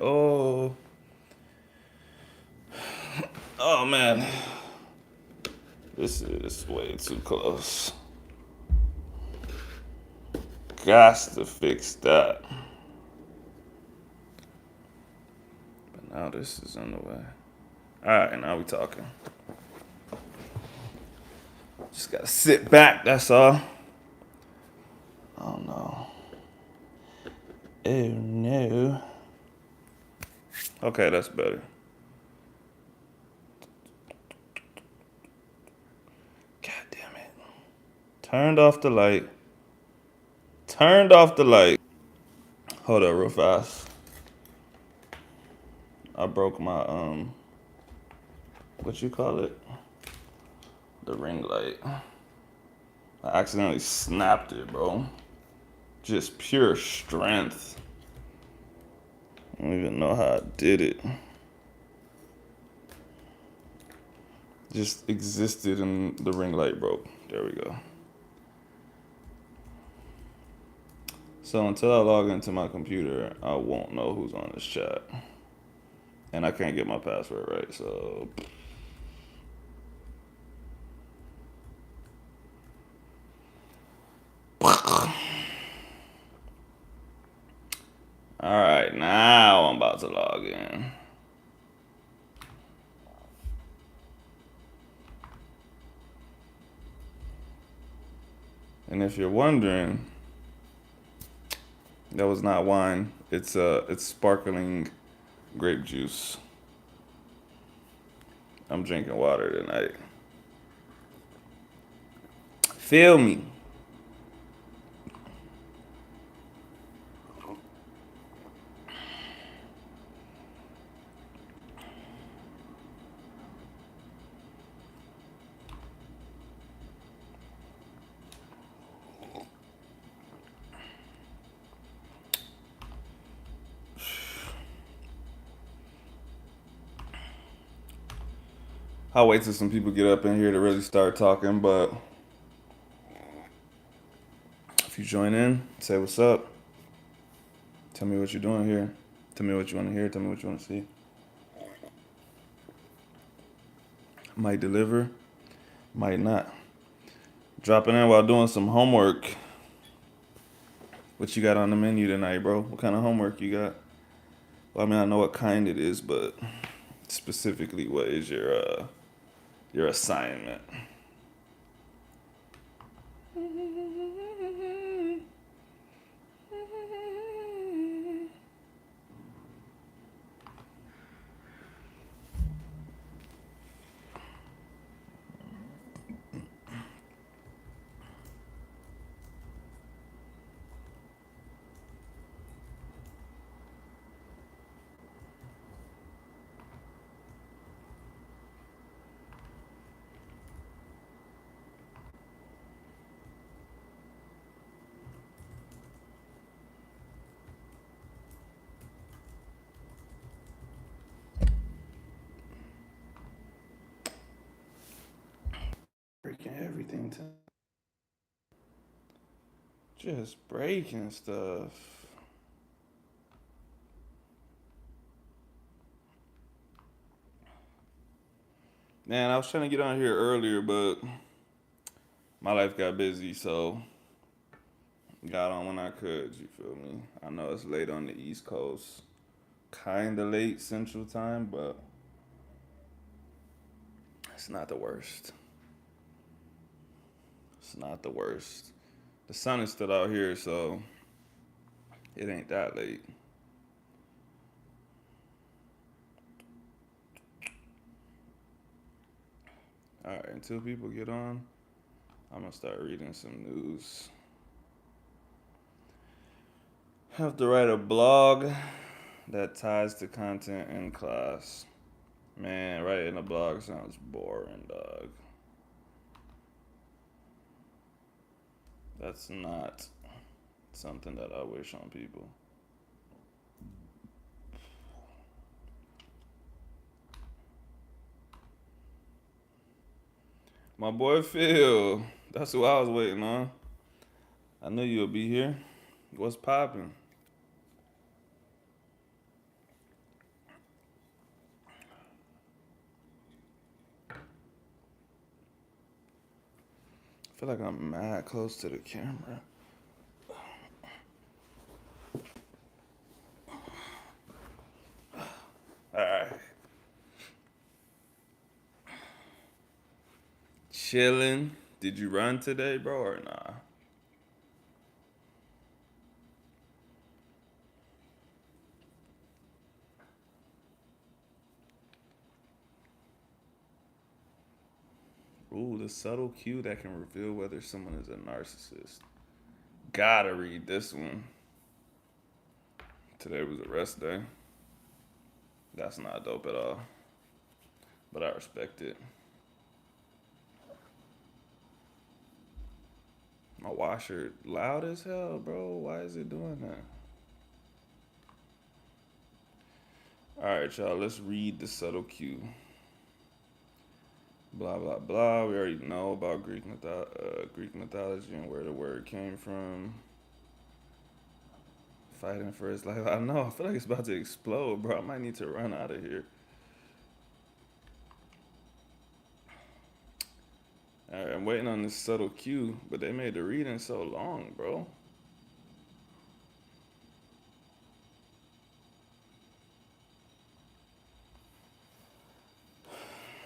Oh, oh man, this is way too close. Got to fix that. But now this is on the way. All right, now we talking. Just gotta sit back. That's all. Oh no. Oh no. Okay, that's better. God damn it. Turned off the light. Turned off the light. Hold up real fast. I broke my what you call it? The ring light. I accidentally snapped it, bro. Just pure strength. I don't even know how I did it. Just existed and the ring light broke. There we go. So until I log into my computer, I won't know who's on this chat. And I can't get my password right, so. Alright, now I'm about to log in. And if you're wondering, that was not wine. It's sparkling grape juice. I'm drinking water tonight. Feel me. I'll wait till some people get up in here to really start talking, but if you join in, say what's up. Tell me what you're doing here. Tell me what you want to hear. Tell me what you want to see. Might deliver, might not. Dropping in while doing some homework. What you got on the menu tonight, bro? What kind of homework you got? Well, I mean, I know what kind it is, but specifically, what is your assignment? Breaking everything to just breaking stuff. Man, I was trying to get on here earlier, but my life got busy, so got on when I could. You feel me? I know it's late on the East Coast, kinda late Central Time, but it's not the worst. It's not the worst. The sun is still out here, so it ain't that late. All right, until people get on, I'm gonna start reading some news. Have to write a blog that ties to content in class. Man, writing a blog sounds boring, dog. That's not something that I wish on people. My boy Phil, that's who I was waiting on. I knew you'll be here. What's poppin'? feel like I'm mad close to the camera. Alright. Chilling. Did you run today, bro, or nah? Ooh, the subtle cue that can reveal whether someone is a narcissist. Gotta read this one. Today was a rest day. That's not dope at all, but I respect it. My washer loud as hell, bro. Why is it doing that? All right, y'all. Let's read the subtle cue. Blah blah blah. We already know about Greek mythology and where the word came from. Fighting for his life. I know. I feel like it's about to explode, bro. I might need to run out of here. All right, I'm waiting on this subtle cue, but they made the reading so long, bro.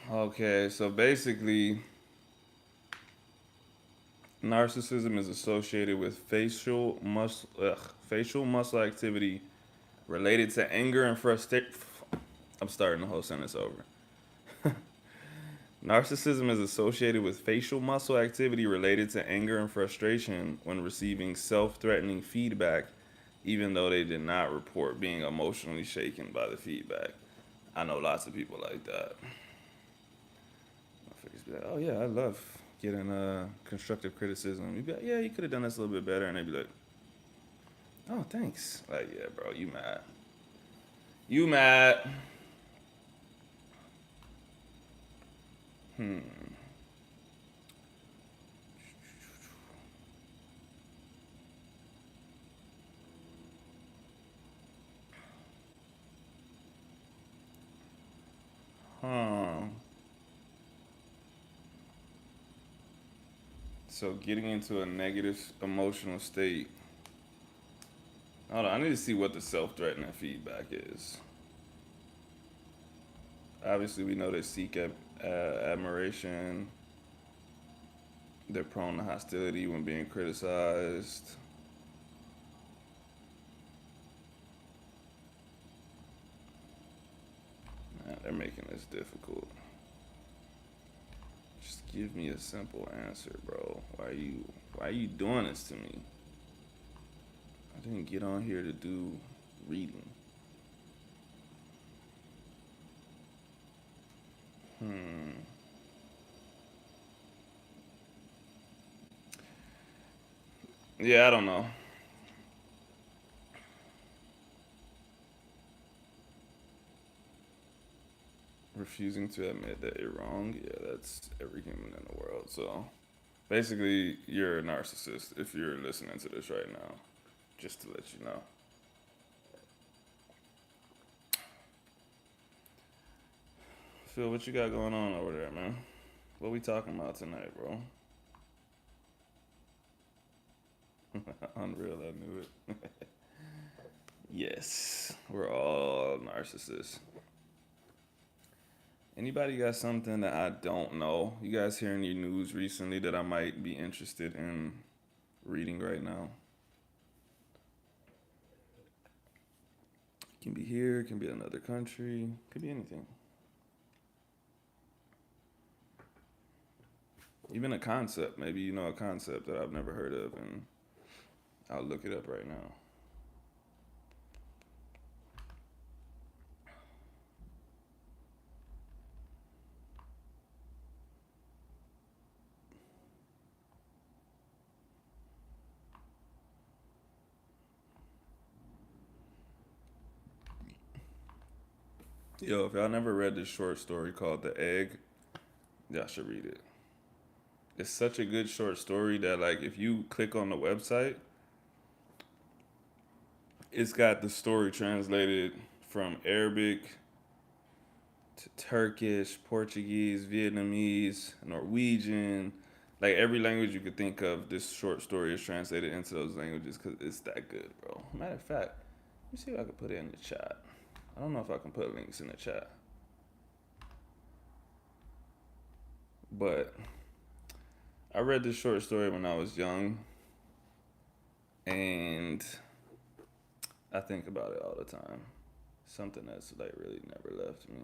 Okay, so basically, narcissism is associated with facial muscle activity related to anger and frustration. I'm starting the whole sentence over. Narcissism is associated with facial muscle activity related to anger and frustration when receiving self threatening feedback, even though they did not report being emotionally shaken by the feedback. I know lots of people like that. Be like, oh, yeah, I love getting constructive criticism. You'd be like, yeah, you could have done this a little bit better. And they'd be like, oh, thanks. Like, yeah, bro, you mad. You mad. Hmm. Huh. So getting into a negative emotional state. Hold on, I need to see what the self-threatening feedback is. Obviously, we know they seek admiration. They're prone to hostility when being criticized. Man, they're making this difficult. Just give me a simple answer, bro. Why are you doing this to me? I didn't get on here to do reading. Hmm. Yeah, I don't know. Refusing to admit that you're wrong. Yeah, that's every human in the world. So basically, you're a narcissist if you're listening to this right now. Just to let you know. Phil, what you got going on over there, man? What we talking about tonight, bro? Unreal, I knew it. Yes, we're all narcissists. Anybody got something that I don't know? You guys hearing your news recently that I might be interested in reading right now? It can be here, it can be another country, it could be anything. Even a concept. Maybe you know a concept that I've never heard of, and I'll look it up right now. Yo, if y'all never read this short story called The Egg, y'all should read it. It's such a good short story that, like, if you click on the website, it's got the story translated from Arabic to Turkish, Portuguese, Vietnamese, Norwegian, Like every language you could think of, this short story is translated into those languages because it's that good, bro. Matter of fact, let me see if I can put it in the chat. I don't know if I can put links in the chat, but I read this short story when I was young, and I think about it all the time. Something that's like really never left me.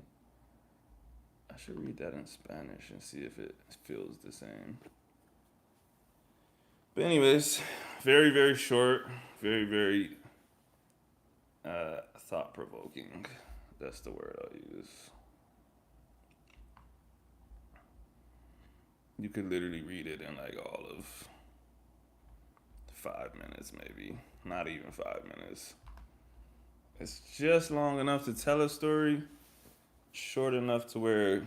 I should read that in Spanish and see if it feels the same. But anyways, very, very short, very, very thought provoking. That's the word I'll use. You could literally read it in like all of 5 minutes, maybe. Not even 5 minutes. It's just long enough to tell a story, short enough to where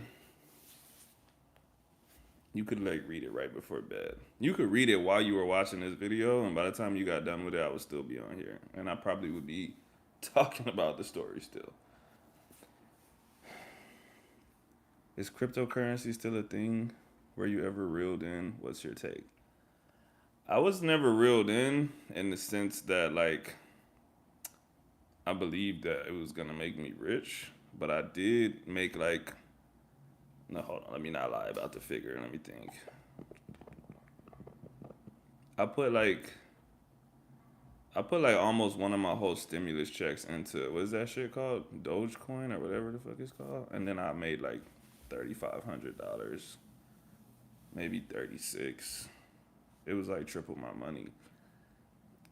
you could like read it right before bed. You could read it while you were watching this video, and by the time you got done with it, I would still be on here. And I probably would be talking about the story still. Is cryptocurrency still a thing? Were you ever reeled in? What's your take? I was never reeled in the sense that like I believed that it was gonna make me rich, but I did make like no, hold on, let me not lie about the figure. Let me think. I put like almost one of my whole stimulus checks into what is that shit called? Dogecoin or whatever the fuck it's called. And then I made like $3,500, maybe 36. It was like triple my money.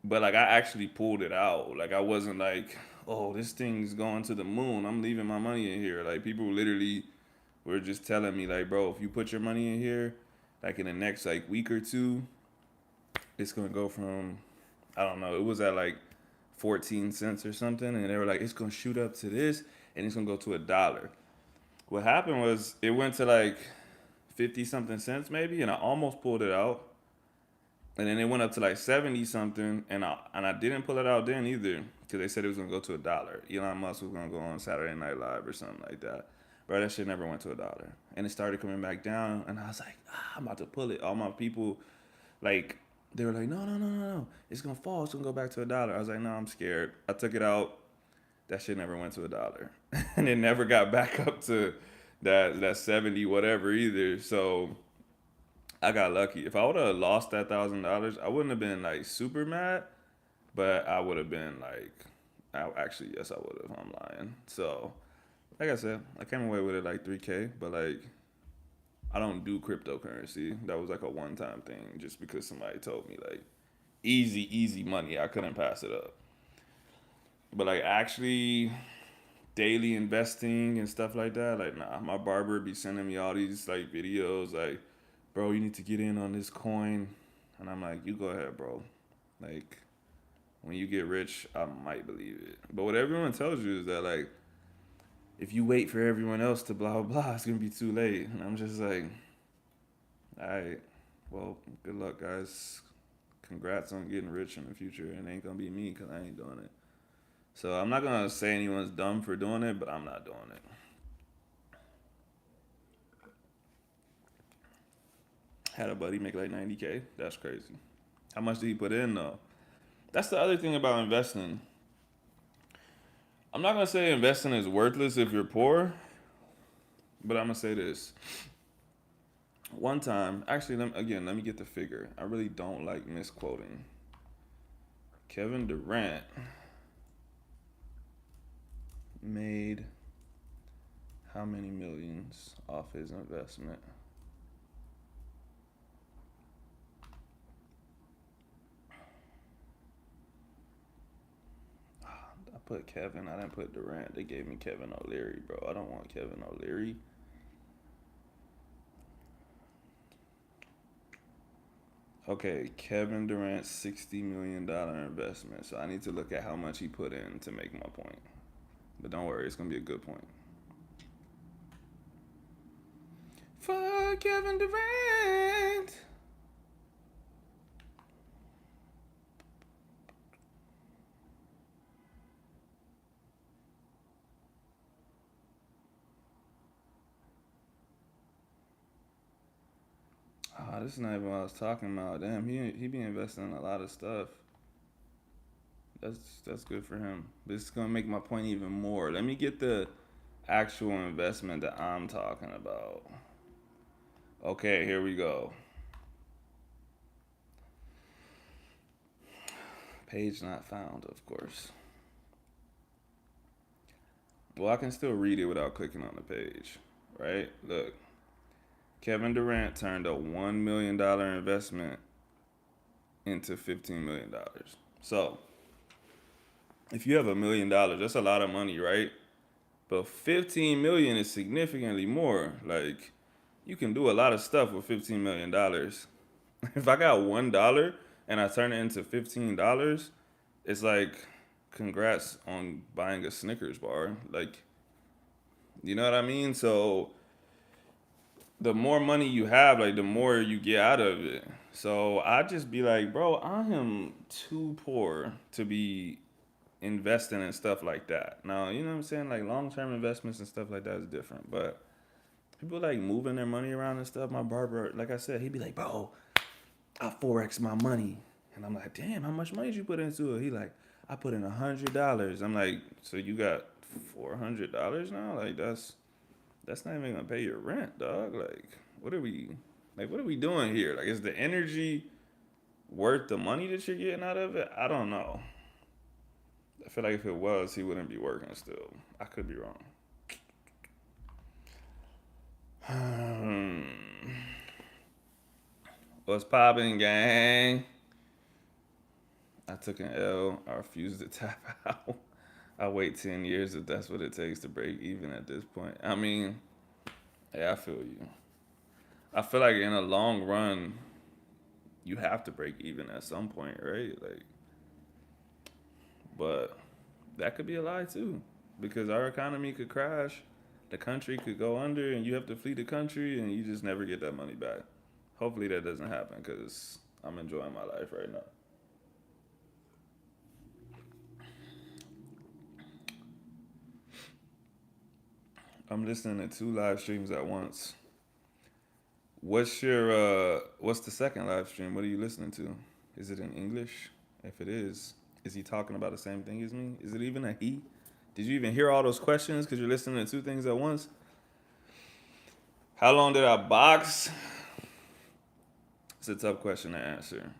But like I actually pulled it out. Like I wasn't like, oh, this thing's going to the moon. I'm leaving my money in here. Like people literally were just telling me like, bro, if you put your money in here, like in the next like week or two, it's gonna go from, I don't know, it was at like 14 cents or something, and they were like, it's gonna shoot up to this, and it's gonna go to $1. What happened was it went to like 50 something cents maybe, and I almost pulled it out, and then it went up to like 70 something, and I didn't pull it out then either because they said it was gonna go to $1. Elon Musk was gonna go on Saturday Night Live or something like that. Bro, that shit never went to $1, and it started coming back down, and I was like, I'm about to pull it. All my people, like, they were like, no, it's gonna fall. It's gonna go back to $1. I was like, no, I'm scared. I took it out. That shit never went to $1, and it never got back up to that 70 whatever either. So I got lucky. If I would have lost that $1,000, I wouldn't have been like super mad, but I would have been like, actually yes, I would have. I'm lying. So like I said, I came away with it like 3K, but like I don't do cryptocurrency. That was like a one-time thing just because somebody told me like easy money. I couldn't pass it up. But like actually daily investing and stuff like that, like nah, my barber be sending me all these like videos like, bro, you need to get in on this coin. And I'm like, you go ahead, bro. Like when you get rich, I might believe it. But what everyone tells you is that like if you wait for everyone else to blah, blah, blah, it's going to be too late. And I'm just like, all right, well, good luck, guys. Congrats on getting rich in the future. It ain't going to be me because I ain't doing it. So I'm not going to say anyone's dumb for doing it, but I'm not doing it. Had a buddy make like 90K. That's crazy. How much did he put in, though? That's the other thing about investing. I'm not going to say investing is worthless if you're poor, but I'm going to say this. One time, actually, let me get the figure. I really don't like misquoting. Kevin Durant made how many millions off his investment? I put Kevin. I didn't put Durant. They gave me Kevin O'Leary, bro. I don't want Kevin O'Leary. Okay, Kevin Durant's $60 million investment. So I need to look at how much he put in to make my point. But don't worry, it's going to be a good point. For Kevin Durant. Oh, this is not even what I was talking about. Damn, he be investing in a lot of stuff. That's good for him. This is gonna make my point even more. Let me get the actual investment that I'm talking about. Okay, here we go. Page not found, of course. Well, I can still read it without clicking on the page, right? Look, Kevin Durant turned a $1 million investment into $15 million. So, if you have $1 million, that's a lot of money, right? But 15 million is significantly more. Like, you can do a lot of stuff with $15 million. If I got $1 and I turn it into $15, it's like, congrats on buying a Snickers bar. Like, you know what I mean? So the more money you have, like the more you get out of it. So I just be like, bro, I am too poor to be investing in stuff like that. Now, you know what I'm saying? Like long term investments and stuff like that is different. But people like moving their money around and stuff. My barber, like I said, he'd be like, bro, I forex my money. And I'm like, damn, how much money did you put into it? He like, I put in $100. I'm like, so you got $400 now? Like that's not even gonna pay your rent, dog. What are we what are we doing here? Like, is the energy worth the money that you're getting out of it? I don't know. I feel like if it was, he wouldn't be working still. I could be wrong. What's poppin', gang? I took an L. I refuse to tap out. I wait 10 years if that's what it takes to break even at this point. I mean, yeah, I feel you. I feel like in a long run, you have to break even at some point, right? Like, but that could be a lie too, because our economy could crash, the country could go under, and you have to flee the country, and you just never get that money back. Hopefully that doesn't happen, because I'm enjoying my life right now. I'm listening to two live streams at once. What's the second live stream? What are you listening to? Is it in English? If it is he talking about the same thing as me? Is it even a he? Did you even hear all those questions because you're listening to two things at once? How long did I box? It's a tough question to answer.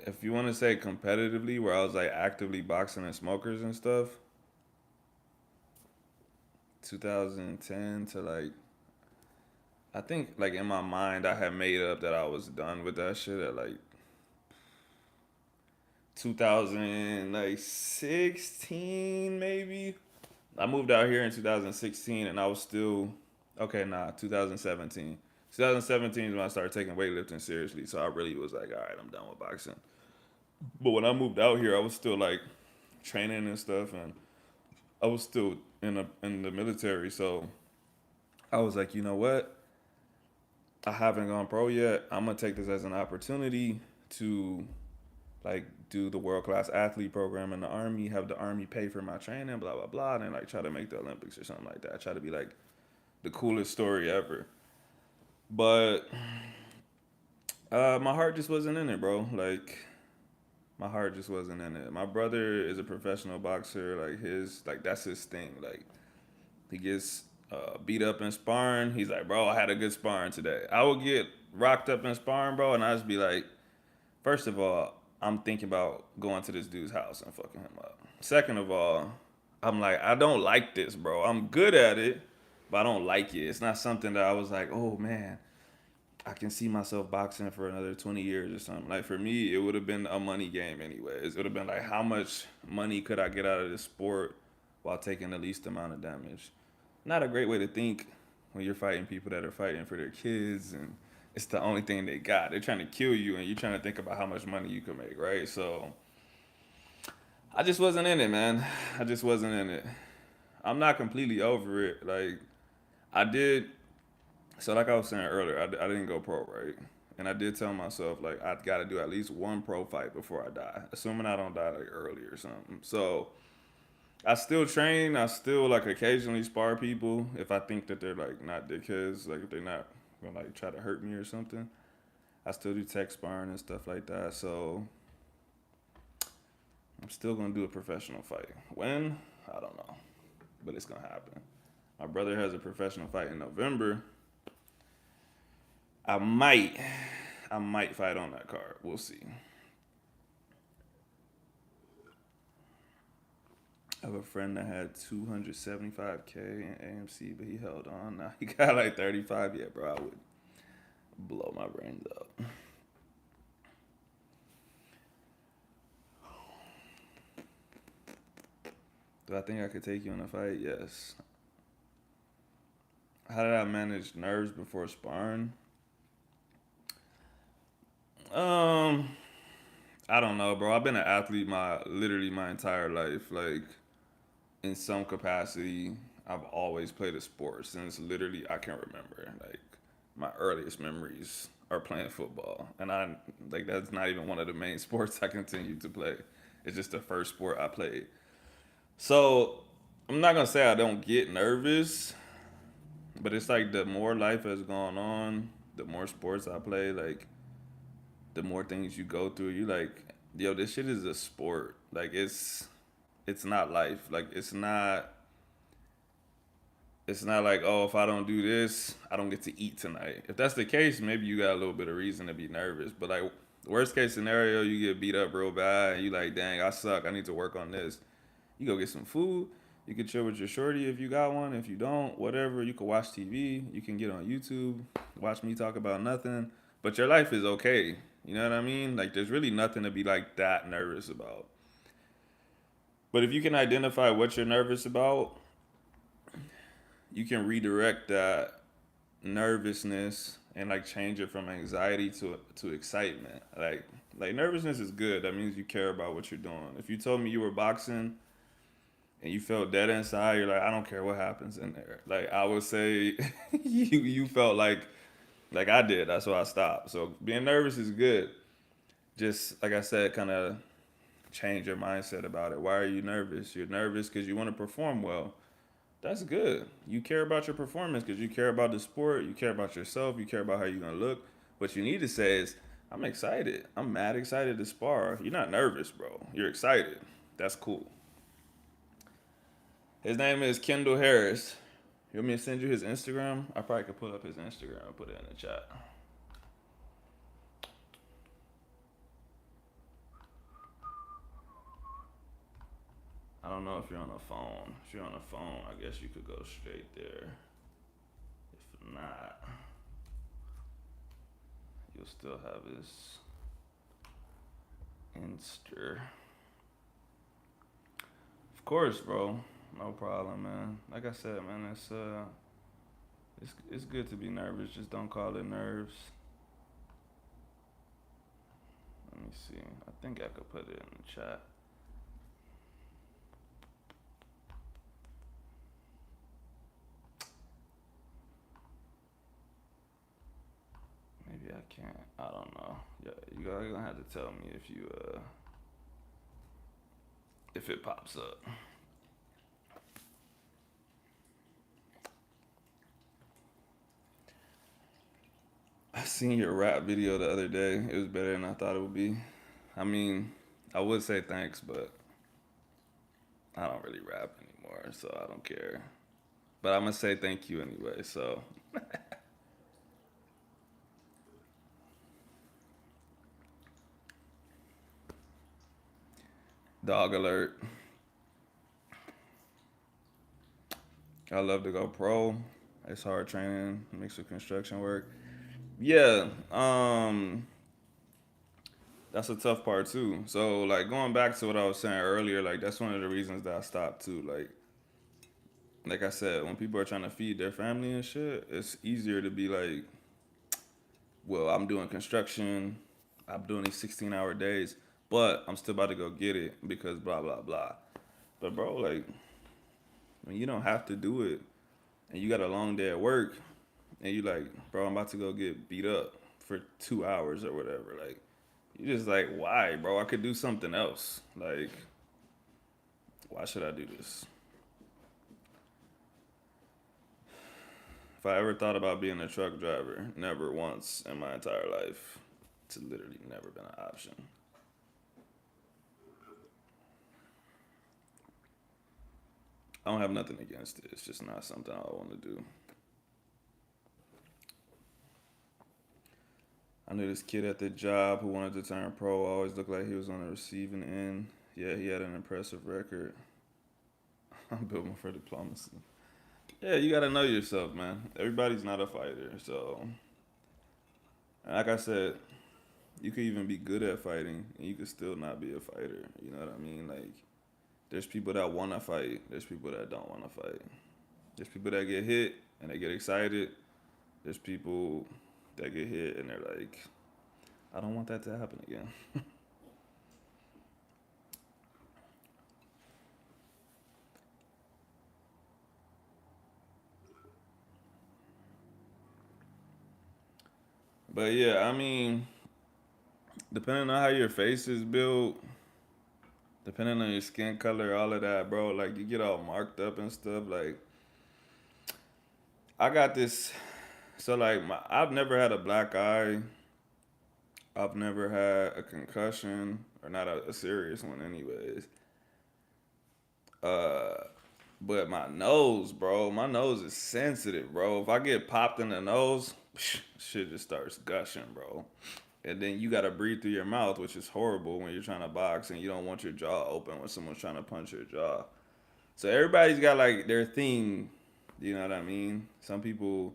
If you want to say competitively, where I was like actively boxing and smokers and stuff, 2010 to like, I think like in my mind I had made up that I was done with that shit at like 2016 maybe. I moved out here in 2016 and I was still, okay, nah, 2017. 2017 is when I started taking weightlifting seriously. So I really was like, all right, I'm done with boxing. But when I moved out here, I was still like training and stuff, and I was still in the military. So I was like, you know what? I haven't gone pro yet. I'm gonna take this as an opportunity to like do the world class athlete program in the army, have the army pay for my training, blah blah blah, and then like try to make the Olympics or something like that. Try to be like the coolest story ever. But my heart just wasn't in it, bro. Like my heart just wasn't in it. My brother is a professional boxer. Like that's his thing. Like he gets beat up in sparring. He's like, bro, I had a good sparring today. I would get rocked up in sparring, bro, and I just be like, first of all, I'm thinking about going to this dude's house and fucking him up. Second of all, I'm like, I don't like this, bro. I'm good at it, but I don't like it. It's not something that I was like, oh man, I can see myself boxing for another 20 years or something. Like for me, it would have been a money game anyways. It would have been like, how much money could I get out of this sport while taking the least amount of damage? Not a great way to think when you're fighting people that are fighting for their kids and it's the only thing they got. They're trying to kill you and you're trying to think about how much money you can make, right? So I just wasn't in it, man. I just wasn't in it. I'm not completely over it. Like I did, so like I was saying earlier, I didn't go pro, right? And I did tell myself like I got to do at least one pro fight before I die, assuming I don't die like early or something. So I still train. I still like occasionally spar people if I think that they're like not dickheads, like if they're not gonna like try to hurt me or something. I still do tech sparring and stuff like that. So I'm still gonna do a professional fight. When? I don't know, but it's gonna happen. My brother has a professional fight in November. I might, I might fight on that card. We'll see. I have a friend that had 275K in AMC, but he held on. Now he got like 35. Yeah, bro, I would blow my brains out. Do I think I could take you in a fight? Yes. How did I manage nerves before sparring? Um, I don't know, bro. I've been an athlete my literally my entire life. Like in some capacity, I've always played a sport since literally I can remember. Like my earliest memories are playing football, and I like that's not even one of the main sports I continue to play. It's just the first sport I played. So I'm not gonna say I don't get nervous, but it's like the more life has gone on, the more sports I play, like the more things you go through, you like, yo, this shit is a sport. Like it's not life. Like it's not like, oh, if I don't do this, I don't get to eat tonight. If that's the case, maybe you got a little bit of reason to be nervous. But like worst case scenario, you get beat up real bad and you like, dang, I suck. I need to work on this. You go get some food. You can chill with your shorty if you got one. If you don't, whatever. You can watch TV. You can get on YouTube, watch me talk about nothing. But your life is okay. You know what I mean? Like there's really nothing to be like that nervous about. But if you can identify what you're nervous about, you can redirect that nervousness and like change it from anxiety to excitement. Like nervousness is good. That means you care about what you're doing. If you told me you were boxing and you felt dead inside, you're like, I don't care what happens in there. Like I would say you felt like I did. That's why I stopped. So being nervous is good. Just like I said, kind of change your mindset about it. Why are you nervous? You're nervous because you want to perform well. That's good. You care about your performance because you care about the sport, you care about yourself, you care about how you're gonna look. What you need to say is, I'm excited. I'm mad excited to spar. You're not nervous, bro. You're excited. That's cool. His name is Kendall Harris. You want me to send you his Instagram? I probably could pull up his Instagram and put it in the chat. I don't know if you're on a phone. If you're on a phone, I guess you could go straight there. If not, you'll still have his Insta. Of course, bro. No problem, man. Like I said, man, it's good to be nervous. Just don't call it nerves. Let me see. I think I could put it in the chat. Maybe I can't. I don't know. Yeah, you guys are gonna have to tell me if it pops up. I seen your rap video the other day. It was better than I thought it would be. I mean, I would say thanks, but I don't really rap anymore, so I don't care. But I'm gonna say thank you anyway. So, dog alert. I love to go pro. It's hard training, mixed with construction work. Yeah, that's a tough part too. So like going back to what I was saying earlier, like that's one of the reasons that I stopped too. Like I said, when people are trying to feed their family and shit, it's easier to be like, well, I'm doing construction, I'm doing these 16-hour days, but I'm still about to go get it because blah blah blah. But bro, like when you don't have to do it and you got a long day at work and you like, bro, I'm about to go get beat up for 2 hours or whatever. Like, you just like, why, bro? I could do something else. Like, why should I do this? If I ever thought about being a truck driver, never once in my entire life. It's literally never been an option. I don't have nothing against it. It's just not something I want to do. I knew this kid at the job who wanted to turn pro. Always looked like he was on the receiving end. Yeah, he had an impressive record. I'm building for diplomacy. Yeah, you gotta know yourself, man. Everybody's not a fighter, so like I said, you could even be good at fighting and you could still not be a fighter. You know what I mean? Like, there's people that want to fight. There's people that don't want to fight. There's people that get hit and they get excited. There's people that get hit and they're like, I don't want that to happen again. But yeah, I mean, depending on how your face is built, depending on your skin color, all of that, bro, like you get all marked up and stuff. Like, I got this. So like, I've never had a black eye. I've never had a concussion, or not a serious one, anyways. Uh, but my nose, bro, my nose is sensitive, bro. If I get popped in the nose, shit just starts gushing, bro. And then you gotta breathe through your mouth, which is horrible when you're trying to box and you don't want your jaw open when someone's trying to punch your jaw. So everybody's got like their thing, you know what I mean? Some people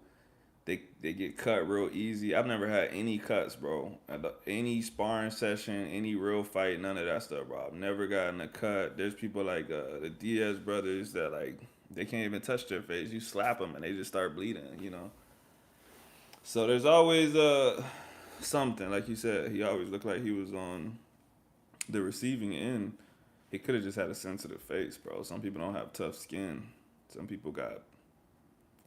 they get cut real easy. I've never had any cuts, bro. Any sparring session, any real fight, none of that stuff, bro. I've never gotten a cut. There's people like the Diaz brothers that like they can't even touch their face. You slap them and they just start bleeding, you know. So there's always something like you said. He always looked like he was on the receiving end. He could have just had a sensitive face, bro. Some people don't have tough skin. Some people got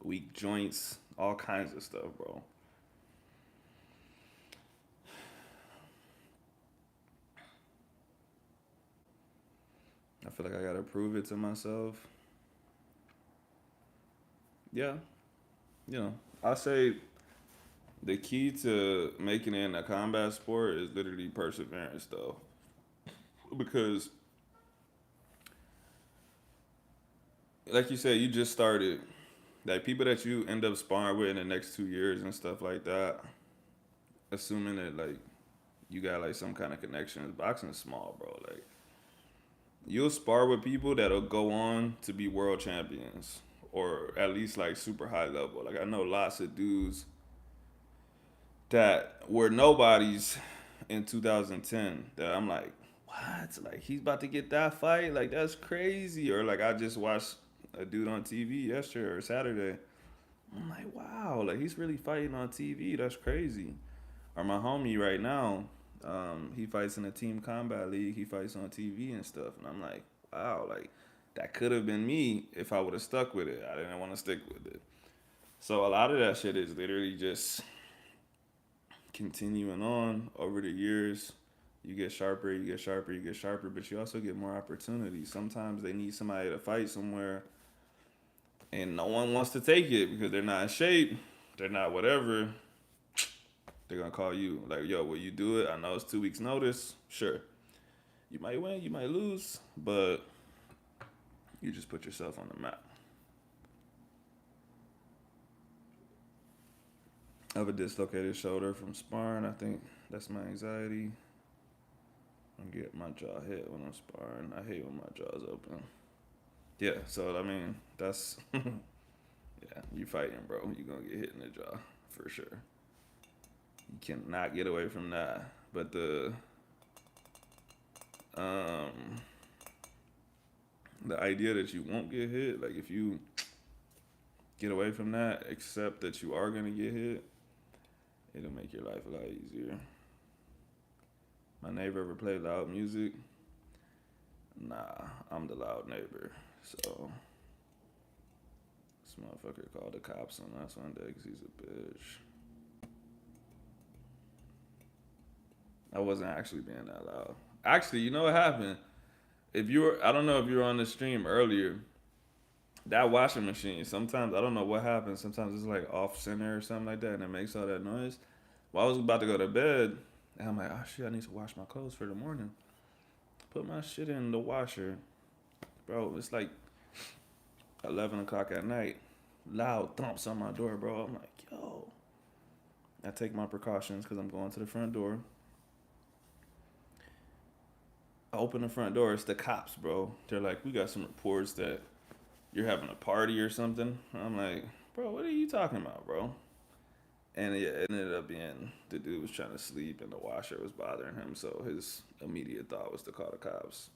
weak joints, all kinds of stuff, bro. I feel like I gotta prove it to myself. Yeah, you know, I say the key to making it in a combat sport is literally perseverance, though, because like you said, you just started. Like people that you end up sparring with in the next 2 years and stuff like that, assuming that like you got like some kind of connections. Boxing is small, bro. Like you'll spar with people that'll go on to be world champions or at least like super high level. Like I know lots of dudes that were nobodies in 2010 that I'm like, what? Like he's about to get that fight? Like that's crazy. Or like I just watched a dude on TV yesterday or Saturday. I'm like, wow, like he's really fighting on TV. That's crazy. Or my homie right now, he fights in a team combat league. He fights on TV and stuff. And I'm like, wow, like that could have been me if I would have stuck with it. I didn't want to stick with it. So a lot of that shit is literally just continuing on over the years. You get sharper, you get sharper, you get sharper, but you also get more opportunities. Sometimes they need somebody to fight somewhere and no one wants to take it because they're not in shape, they're not whatever. They're gonna call you like, yo, will you do it? I know it's 2 weeks notice. Sure. You might win, you might lose, but you just put yourself on the map. I have a dislocated shoulder from sparring. I think that's my anxiety. I get my jaw hit when I'm sparring. I hate when my jaw's open. Yeah, so I mean, that's yeah, you fighting, bro. You gonna get hit in the jaw for sure. You cannot get away from that. But um the idea that you won't get hit, like if you get away from that, accept that you are gonna get hit, it'll make your life a lot easier. My neighbor ever play loud music? Nah, I'm the loud neighbor. So this motherfucker called the cops on us one day because he's a bitch. I wasn't actually being that loud. Actually, you know what happened? If you were, I don't know if you were on the stream earlier. That washing machine, sometimes I don't know what happens. Sometimes it's like off center or something like that, and it makes all that noise. Well, I was about to go to bed, And I'm like, oh shit, I need to wash my clothes for the morning. Put my shit in the washer. Bro, it's like 11 o'clock at night. Loud thumps on my door, bro. I'm like, yo. I take my precautions because I'm going to the front door. I open the front door. It's the cops, bro. They're like, we got some reports that you're having a party or something. I'm like, bro, what are you talking about, bro? And it ended up being the dude was trying to sleep and the washer was bothering him. So his immediate thought was to call the cops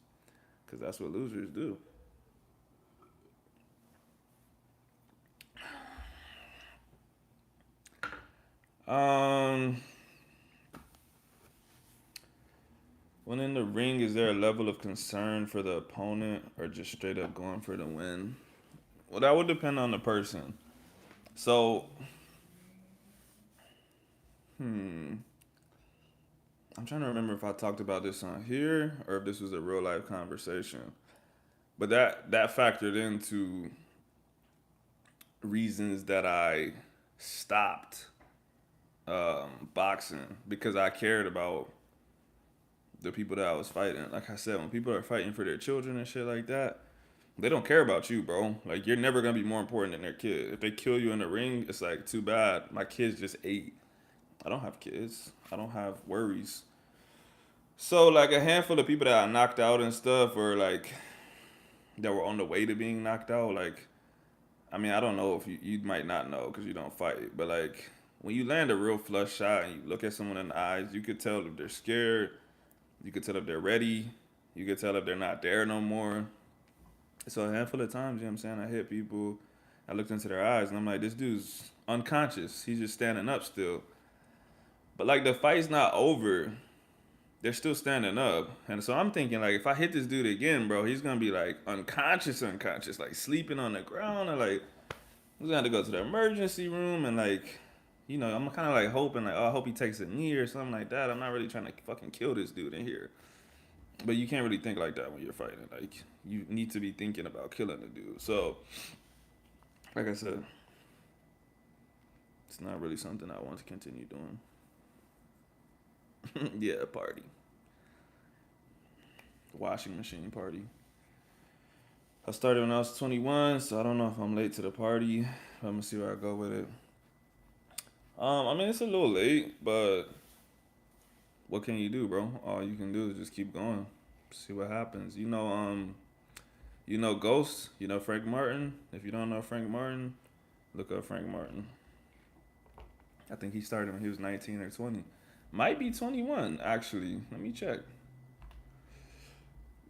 because that's what losers do. Um, when in the ring, is there a level of concern for the opponent or just straight up going for the win? Well, that would depend on the person. So, hmm, I'm trying to remember if I talked about this on here or if this was a real life conversation. But that factored into reasons that I stopped boxing because I cared about the people that I was fighting. Like I said, when people are fighting for their children and shit like that, they don't care about you, bro. Like you're never gonna be more important than their kid. If they kill you in the ring, it's like too bad. My kids just ate. I don't have kids. I don't have worries. So like a handful of people that I knocked out and stuff, or like that were on the way to being knocked out. Like I mean, I don't know if you might not know because you don't fight, but like when you land a real flush shot and you look at someone in the eyes, you could tell if they're scared. You could tell if they're ready. You could tell if they're not there no more. So a handful of times, you know what I'm saying, I hit people. I looked into their eyes and I'm like, this dude's unconscious. He's just standing up still. But like the fight's not over. They're still standing up. And so I'm thinking like if I hit this dude again, bro, he's gonna be like unconscious, like sleeping on the ground or like we're gonna have to go to the emergency room and like I'm kind of like hoping like, oh, I hope he takes a knee or something like that. I'm not really trying to fucking kill this dude in here. But you can't really think like that when you're fighting. Like you need to be thinking about killing the dude. So, like I said, it's not really something I want to continue doing. Yeah, party. Washing machine party. I started when I was 21, so I don't know if I'm late to the party. I'm gonna see where I go with it. I mean it's a little late, but what can you do, bro? All you can do is just keep going. See what happens. Ghost, Frank Martin. If you don't know Frank Martin, look up Frank Martin. I think he started when he was 19 or 20. Might be 21, actually. Let me check.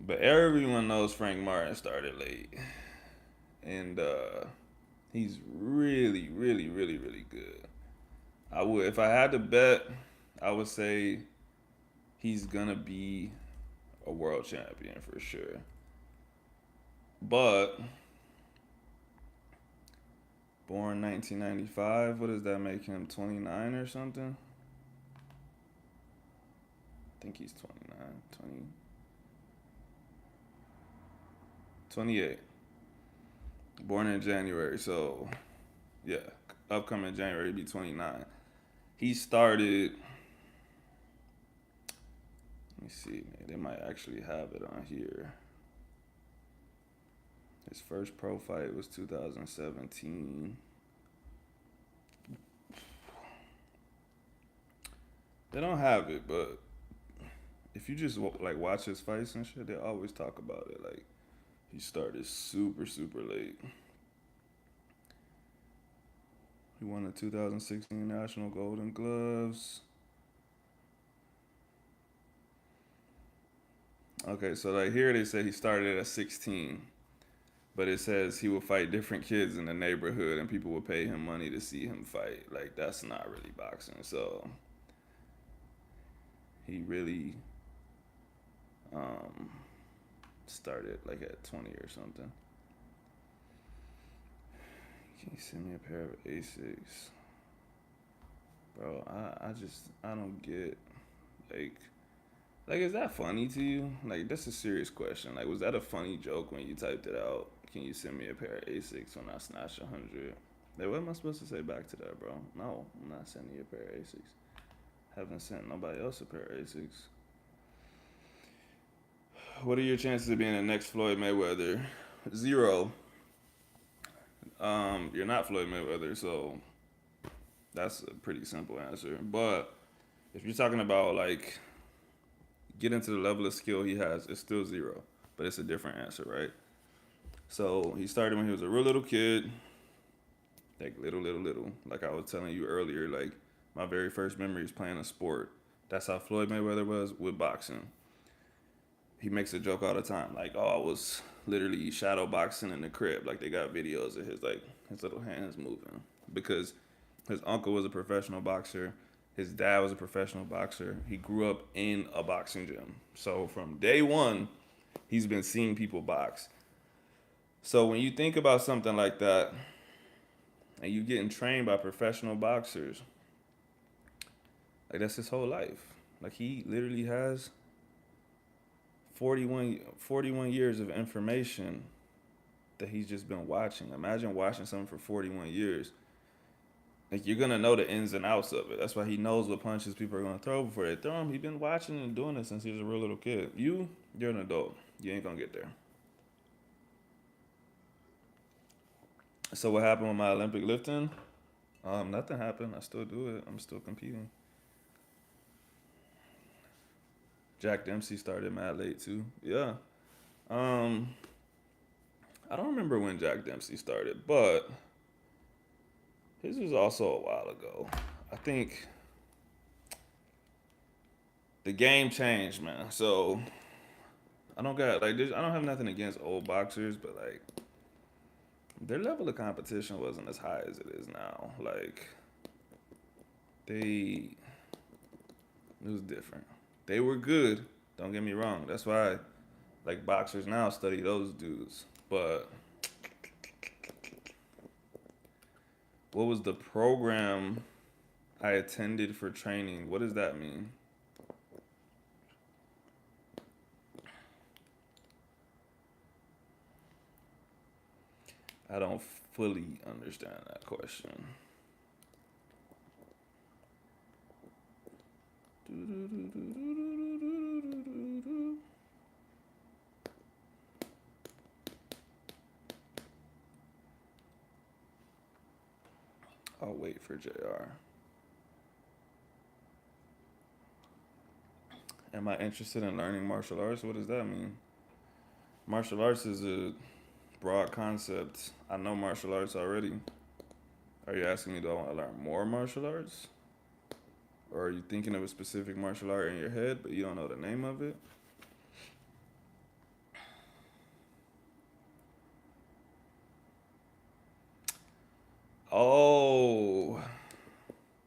But everyone knows Frank Martin started late. And he's really, really, really, really good. If I had to bet, I would say he's gonna be a world champion for sure. But born 1995, what does that make him? 29 or something? I think he's 29, 20, 28. Born in January, so yeah, upcoming January, he'll be 29. He started. Let me see, man. They might actually have it on here. His first pro fight was 2017. They don't have it, but if you just like watch his fights and shit, they always talk about it. Like he started super super late. He won the 2016 National Golden Gloves. Okay, so like here they say he started at 16, but it says he would fight different kids in the neighborhood and people would pay him money to see him fight. Like that's not really boxing. So he really um, started like at 20 or something. Can you send me a pair of Asics? Bro, I don't get like is that funny to you? Like that's a serious question. Like was that a funny joke when you typed it out? Can you send me a pair of Asics when I snatch 100? Like what am I supposed to say back to that, bro? No, I'm not sending you a pair of Asics. Haven't sent nobody else a pair of Asics. What are your chances of being the next Floyd Mayweather? Zero. You're not Floyd Mayweather, so that's a pretty simple answer. But if you're talking about like getting to the level of skill he has, it's still zero. But it's a different answer, right? So he started when he was a real little kid, like little. Like I was telling you earlier, like my very first memory is playing a sport. That's how Floyd Mayweather was with boxing. He makes a joke all the time, like, "Oh, I was literally shadow boxing in the crib." Like they got videos of his little hands moving because his uncle was a professional boxer. His dad was a professional boxer. He grew up in a boxing gym. So from day one, he's been seeing people box. So when you think about something like that, and you getting trained by professional boxers, like that's his whole life. Like he literally has 41 years of information that he's just been watching. Imagine watching something for 41 years. Like you're gonna know the ins and outs of it. That's why he knows what punches people are gonna throw before they throw him. He's been watching and doing it since he was a real little kid. You're an adult. You ain't gonna get there. So what happened with my Olympic lifting? Nothing happened. I still do it. I'm still competing. Jack Dempsey started mad late too. Yeah. Um, I don't remember when Jack Dempsey started, but his was also a while ago. I think the game changed, man. So I don't got like I don't have nothing against old boxers, but like their level of competition wasn't as high as it is now. Like they it was different. They were good. Don't get me wrong. That's why like boxers now study those dudes. But what was the program I attended for training? What does that mean? I don't fully understand that question. I'll wait for JR. Am I interested in learning martial arts? What does that mean? Martial arts is a broad concept. I know martial arts already. Are you asking me, do I want to learn more martial arts? Or are you thinking of a specific martial art in your head, but you don't know the name of it? Oh,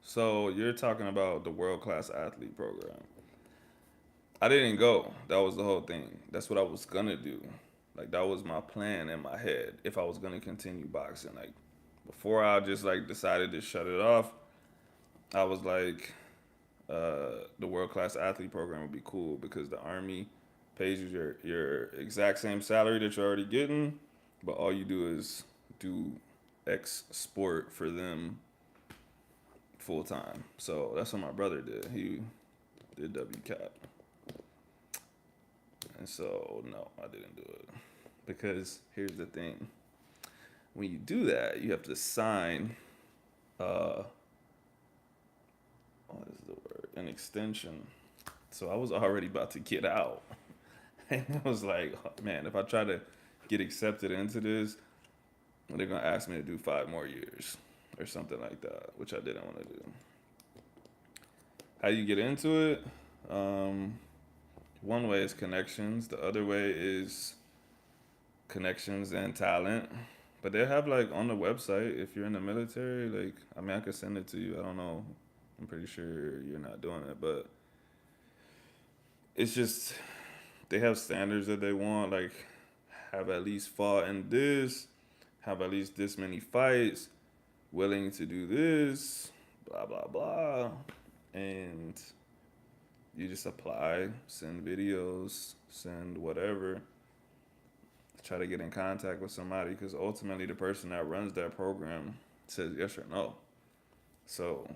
so you're talking about the world class athlete program. I didn't go. That was the whole thing. That's what I was gonna do. Like that was my plan in my head if I was gonna continue boxing. Like before I just like decided to shut it off, I was like, the world class athlete program would be cool because the army pays you your exact same salary that you're already getting, but all you do is do X sport for them full time. So that's what my brother did. He did WCAP. And so no, I didn't do it. Because here's the thing. When you do that, you have to sign uh what is the word? An extension. So I was already about to get out. And I was like, oh, man, if I try to get accepted into this, they're gonna ask me to do 5 more years or something like that, which I didn't want to do. How you get into it? Um, One way is connections. The other way is connections and talent. But they have like on the website if you're in the military. Like, I mean, I could send it to you. I don't know. I'm pretty sure you're not doing it, but it's just they have standards that they want. Like, have at least fought in this, have at least this many fights, willing to do this, blah blah blah, and you just apply, send videos, send whatever, try to get in contact with somebody because ultimately the person that runs that program says yes or no. So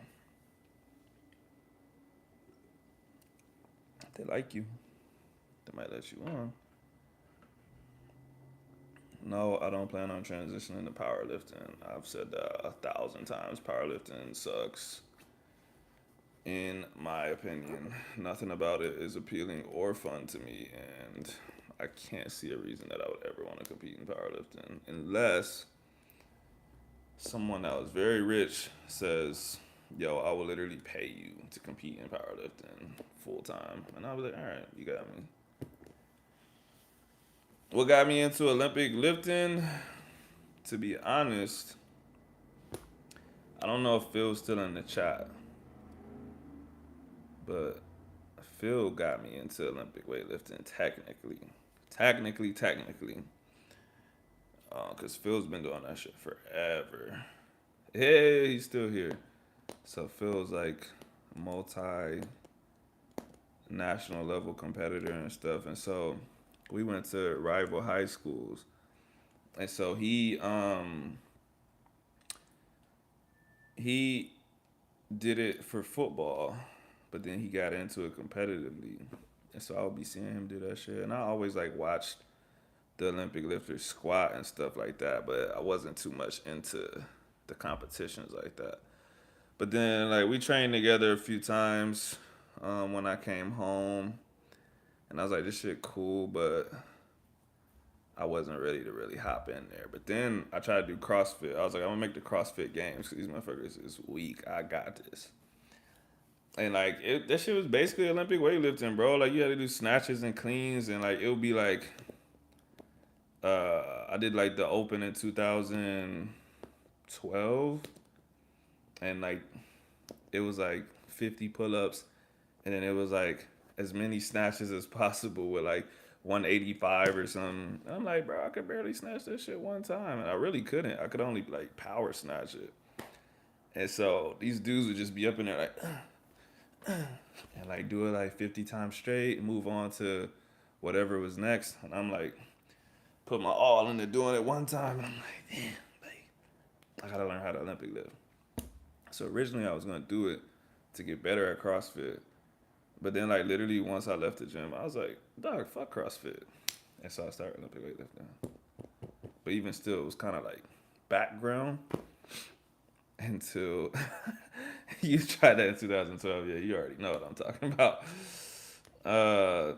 They like you. They might let you on. No, I don't plan on transitioning to powerlifting. I've said that 1,000 times. Powerlifting sucks. In my opinion, nothing about it is appealing or fun to me, and I can't see a reason that I would ever want to compete in powerlifting unless someone that was very rich says, "Yo, I will literally pay you to compete in powerlifting full time," and I was like, "All right, you got me." What got me into Olympic lifting? To be honest, I don't know if Phil's still in the chat, but Phil got me into Olympic weightlifting technically. Technically. Because Phil's been doing that shit forever. Hey, he's still here. So Phil's like multi national level competitor and stuff. And so we went to rival high schools. And so he did it for football, but then he got into it competitively. And so I would be seeing him do that shit. And I always like watched the Olympic lifters squat and stuff like that, but I wasn't too much into the competitions like that. But then like we trained together a few times when I came home, and I was like, this shit cool, but I wasn't ready to really hop in there. But then I tried to do CrossFit. I was like, I'm gonna make the CrossFit games because these motherfuckers is weak. I got this. And like that shit was basically Olympic weightlifting, bro. Like you had to do snatches and cleans, and like it would be like I did like the open in 2012, and like it was like 50 pull-ups, and then it was like as many snatches as possible with like 185 or something. And I'm like, bro, I could barely snatch that shit one time, and I really couldn't. I could only like power snatch it. And so these dudes would just be up in there like, and like do it like 50 times straight, and move on to whatever was next. And I'm like, put my all into doing it one time, and I'm like, damn, like, I gotta learn how to Olympic lift. So originally I was gonna do it to get better at CrossFit, but then like literally once I left the gym, I was like, dog, fuck CrossFit, and so I started Olympic weightlifting. But even still, it was kind of like background until you tried that in 2012. Yeah, you already know what I'm talking about. Uh,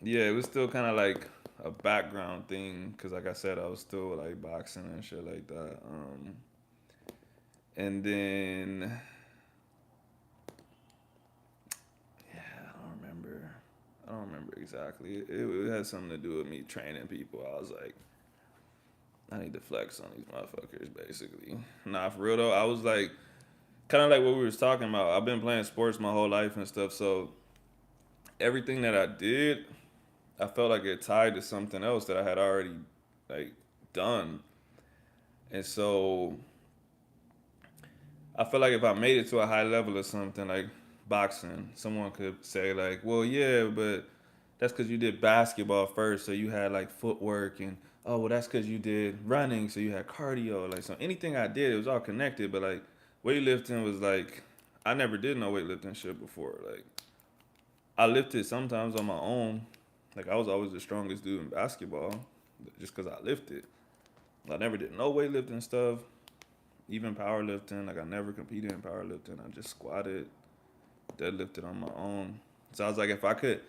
yeah, it was still kind of like a background thing because, like I said, I was still like boxing and shit like that. And then, yeah, I don't remember exactly. It had something to do with me training people. I was like, I need to flex on these motherfuckers, basically. Nah, for real though, I was like, kind of like what we was talking about. I've been playing sports my whole life and stuff, so everything that I did, I felt like it tied to something else that I had already like done. And so I feel like if I made it to a high level or something like boxing, someone could say like, "Well, yeah, but that's because you did basketball first, so you had like footwork, and oh, well, that's because you did running, so you had cardio." Like, so anything I did, it was all connected. But like weightlifting was like, I never did no weightlifting shit before. Like, I lifted sometimes on my own. Like, I was always the strongest dude in basketball, just because I lifted. I never did no weightlifting stuff. Even powerlifting, like I never competed in powerlifting. I just squatted, deadlifted on my own. So I was like, if I could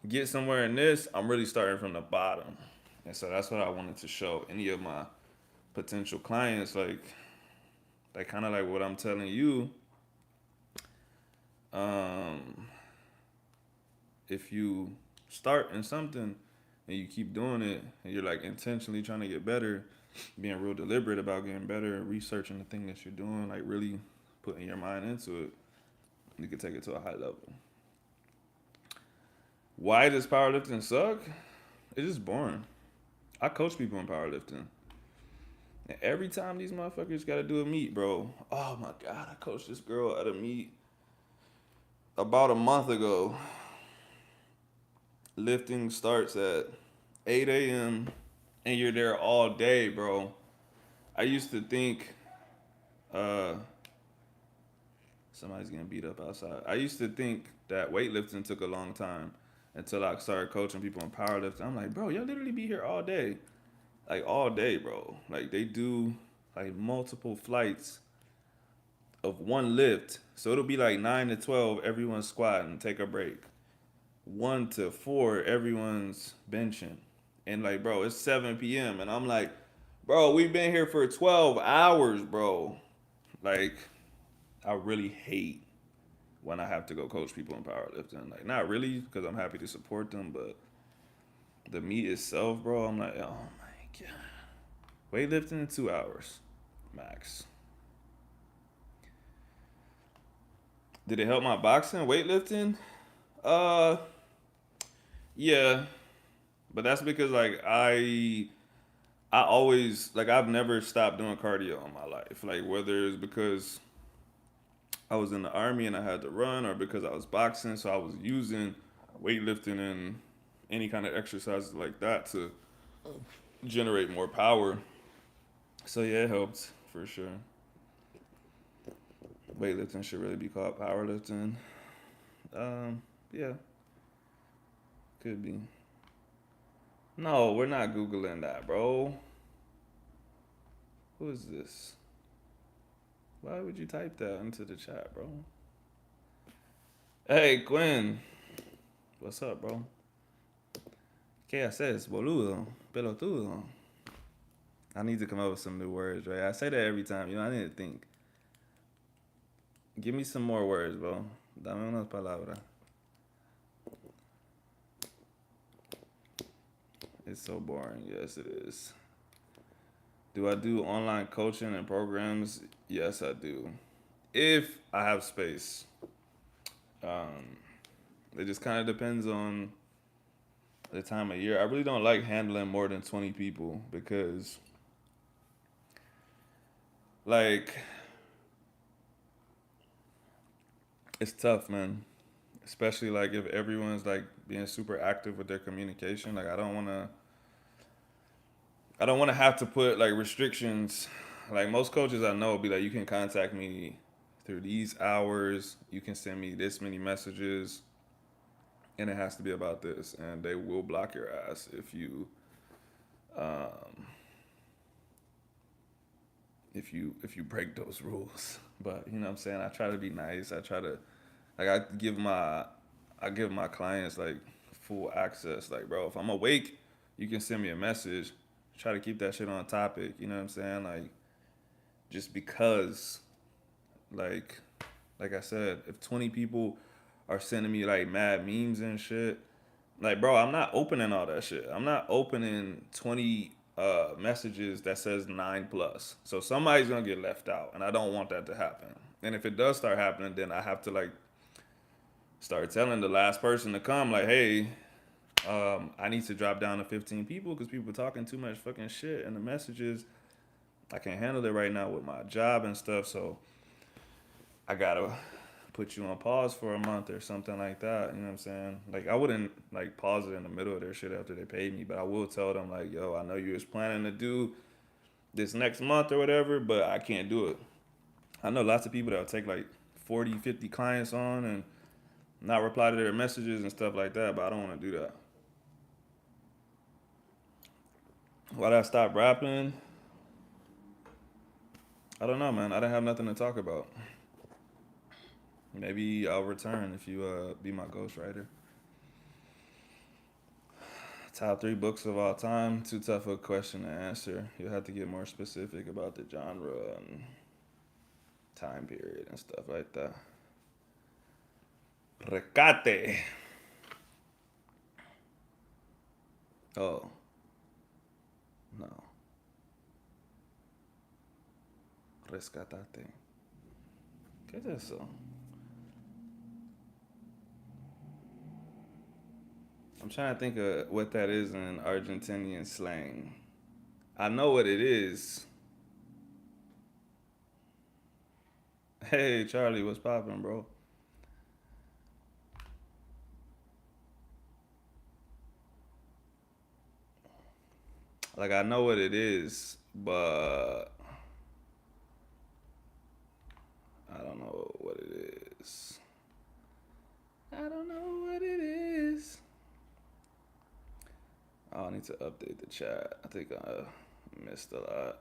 get somewhere in this, I'm really starting from the bottom. And so that's what I wanted to show any of my potential clients, like kind of like what I'm telling you. Um, if you start in something and you keep doing it, and you're like intentionally trying to get better, being real deliberate about getting better, researching the thing that you're doing, like really putting your mind into it, you can take it to a high level. Why does powerlifting suck? It's just boring. I coach people in powerlifting. And every time these motherfuckers gotta do a meet, bro. Oh my God, I coached this girl at a meet about a month ago. Lifting starts at 8 a.m. and you're there all day, bro. I used to think uh, somebody's getting beat up outside. I used to think that weightlifting took a long time. until I started coaching people in powerlifting. I'm like, bro, y'all literally be here all day, like all day, bro. Like they do like multiple flights of one lift, so it'll be like 9 to 12, everyone's squatting, take a break. 1 to 4, everyone's benching, and like, bro, it's 7 p.m. and I'm like, bro, we've been here for 12 hours, bro. Like, I really hate when I have to go coach people in powerlifting. Like, not really, because I'm happy to support them, but the meet itself, bro, I'm like, oh my god. Weightlifting in 2 hours, max. Did it help my boxing, weightlifting? Uh, yeah, but that's because like I always like I've never stopped doing cardio in my life. Like whether it's because I was in the army and I had to run, or because I was boxing, so I was using weightlifting and any kind of exercises like that to generate more power. So yeah, it helped for sure. Weightlifting should really be called powerlifting. Yeah, could be. No, we're not googling that, bro. Who is this? Why would you type that into the chat, bro? Hey, Quinn. What's up, bro? ¿Qué haces, boludo? Pelotudo. I need to come up with some new words, right? I say that every time. I need to think. Give me some more words, bro. Dame unas palabras. It's so boring. Yes, it is. Do I do online coaching and programs? Yes, I do. If I have space. Um, it just kind of depends on the time of year. I really don't like handling more than 20 people because, like, it's tough, man. Especially like if everyone's like being super active with their communication. Like, I don't want to have to put like restrictions. Like most coaches I know be like, you can contact me through these hours. You can send me this many messages, and it has to be about this. And they will block your ass um, if you break those rules. But you know what I'm saying. I try to be nice. I try to like I give my clients like full access. Like, bro, if I'm awake, you can send me a message. Try to keep that shit on topic. You know what I'm saying? Like, just because, like, like I said, if 20 people are sending me like mad memes and shit, like, bro, I'm not opening all that shit. I'm not opening 20 messages that says 9 plus. So somebody's gonna get left out, and I don't want that to happen. And if it does start happening, then I have to like start telling the last person to come, like, hey, I need to drop down to 15 people because people talking too much fucking shit in the messages. I can't handle it right now with my job and stuff, so I gotta put you on pause for a month or something like that. You know what I'm saying? Like, I wouldn't like pause it in the middle of their shit after they paid me, but I will tell them like, yo, I know you was planning to do this next month or whatever, but I can't do it. I know lots of people that'll take like 40, 50 clients on and not reply to their messages and stuff like that, but I don't want to do that. Why did I stop rapping? I don't know, man. I didn't have nothing to talk about. Maybe I'll return if you be my ghostwriter. Top 3 books of all time. Too tough a question to answer. You'll have to get more specific about the genre and time period and stuff like that. Recate. Oh, no. Rescatate. ¿Qué es eso? I'm trying to think of what that is in Argentinian slang. I know what it is. Hey, Charlie, what's poppin', bro? Like, I know what it is, but I don't know what it is. I don't know what it is. Oh, I need to update the chat. I think I missed a lot.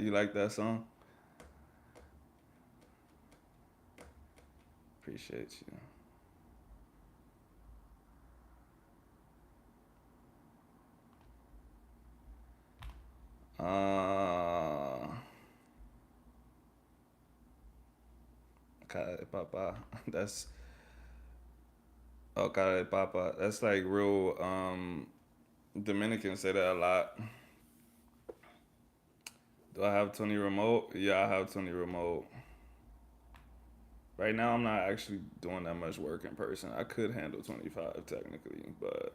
You like that song? Appreciate you. Cara de Papa. That's Cara de Papa. That's like real. Dominicans say that a lot. Do I have 20 remote? Yeah, I have 20 remote. Right now, I'm not actually doing that much work in person. I could handle 25 technically, but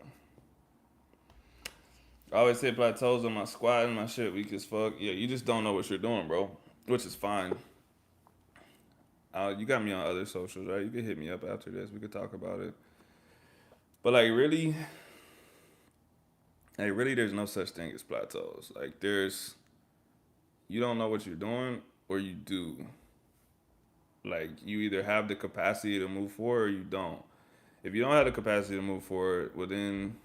I always hit plateaus on my squat and my shit weak as fuck. Yeah, you just don't know what you're doing, bro, which is fine. You got me on other socials, right? You can hit me up after this. We could talk about it. But really, there's no such thing as plateaus. Like, you don't know what you're doing or you do. Like, you either have the capacity to move forward or you don't. If you don't have the capacity to move forward, well, then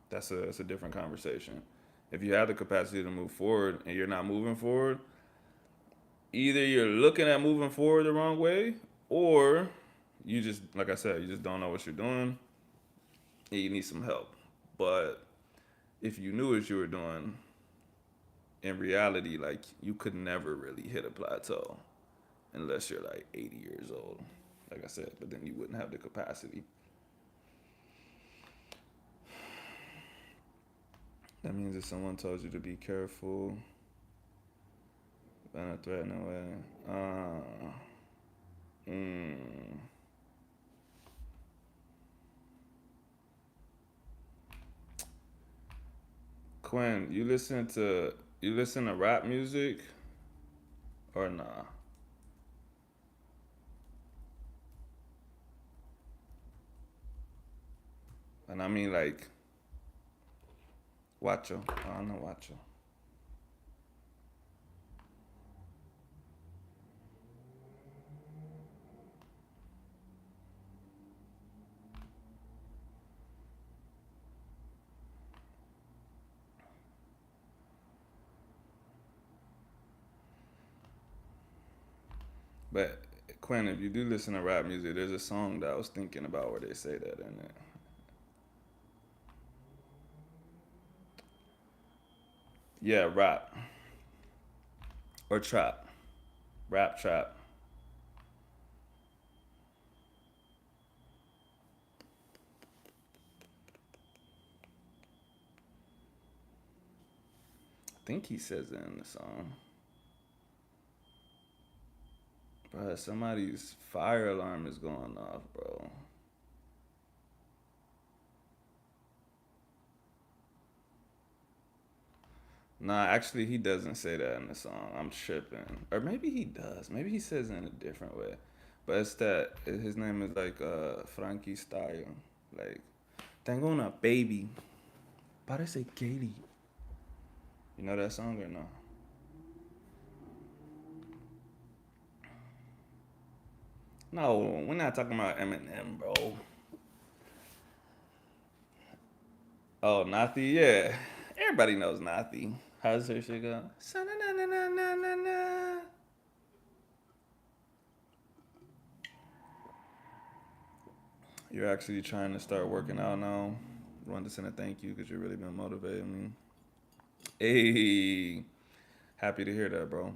that's a different conversation. If you have the capacity to move forward and you're not moving forward, either you're looking at moving forward the wrong way, or you just, like I said, you just don't know what you're doing and you need some help. But if you knew what you were doing, in reality, like, you could never really hit a plateau unless you're like 80 years old, like I said, but then you wouldn't have the capacity. That means if someone told you to be careful, in a threatening way. Mm. Quinn, you listen to rap music or nah? And I mean like Watcho. I don't know Watcho. But Quinn, if you do listen to rap music, there's a song that I was thinking about where they say that in it. Yeah, rap or trap, rap trap. I think he says it in the song. Bro, somebody's fire alarm is going off, bro. Nah, actually, he doesn't say that in the song. I'm tripping. Or maybe he does. Maybe he says it in a different way. But it's that his name is like Frankie Style. Like, tengo una baby. Parece Katie. You know that song or no? No, we're not talking about Eminem, bro. Oh, Nathi, yeah. Everybody knows Nathi. How's her shit go? Sa-na-na-na-na-na-na. You're actually trying to start working out now. I wanted to send a thank you because you've really been motivating me. Hey, happy to hear that, bro.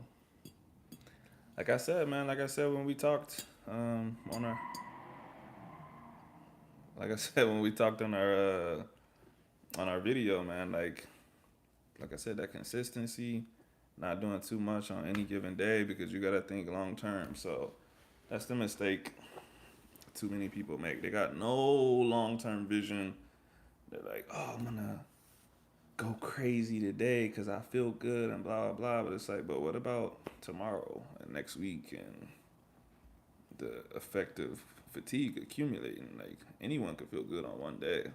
Like I said, man. Like I said when we talked on our, like I said when we talked on our video, man. Like I said, that consistency, not doing too much on any given day because you gotta think long term. So that's the mistake too many people make. They got no long term vision. They're like, oh, I'm gonna go crazy today because I feel good and blah blah blah. But it's like, but what about tomorrow and next week and the effective fatigue accumulating? Like anyone could feel good on one day,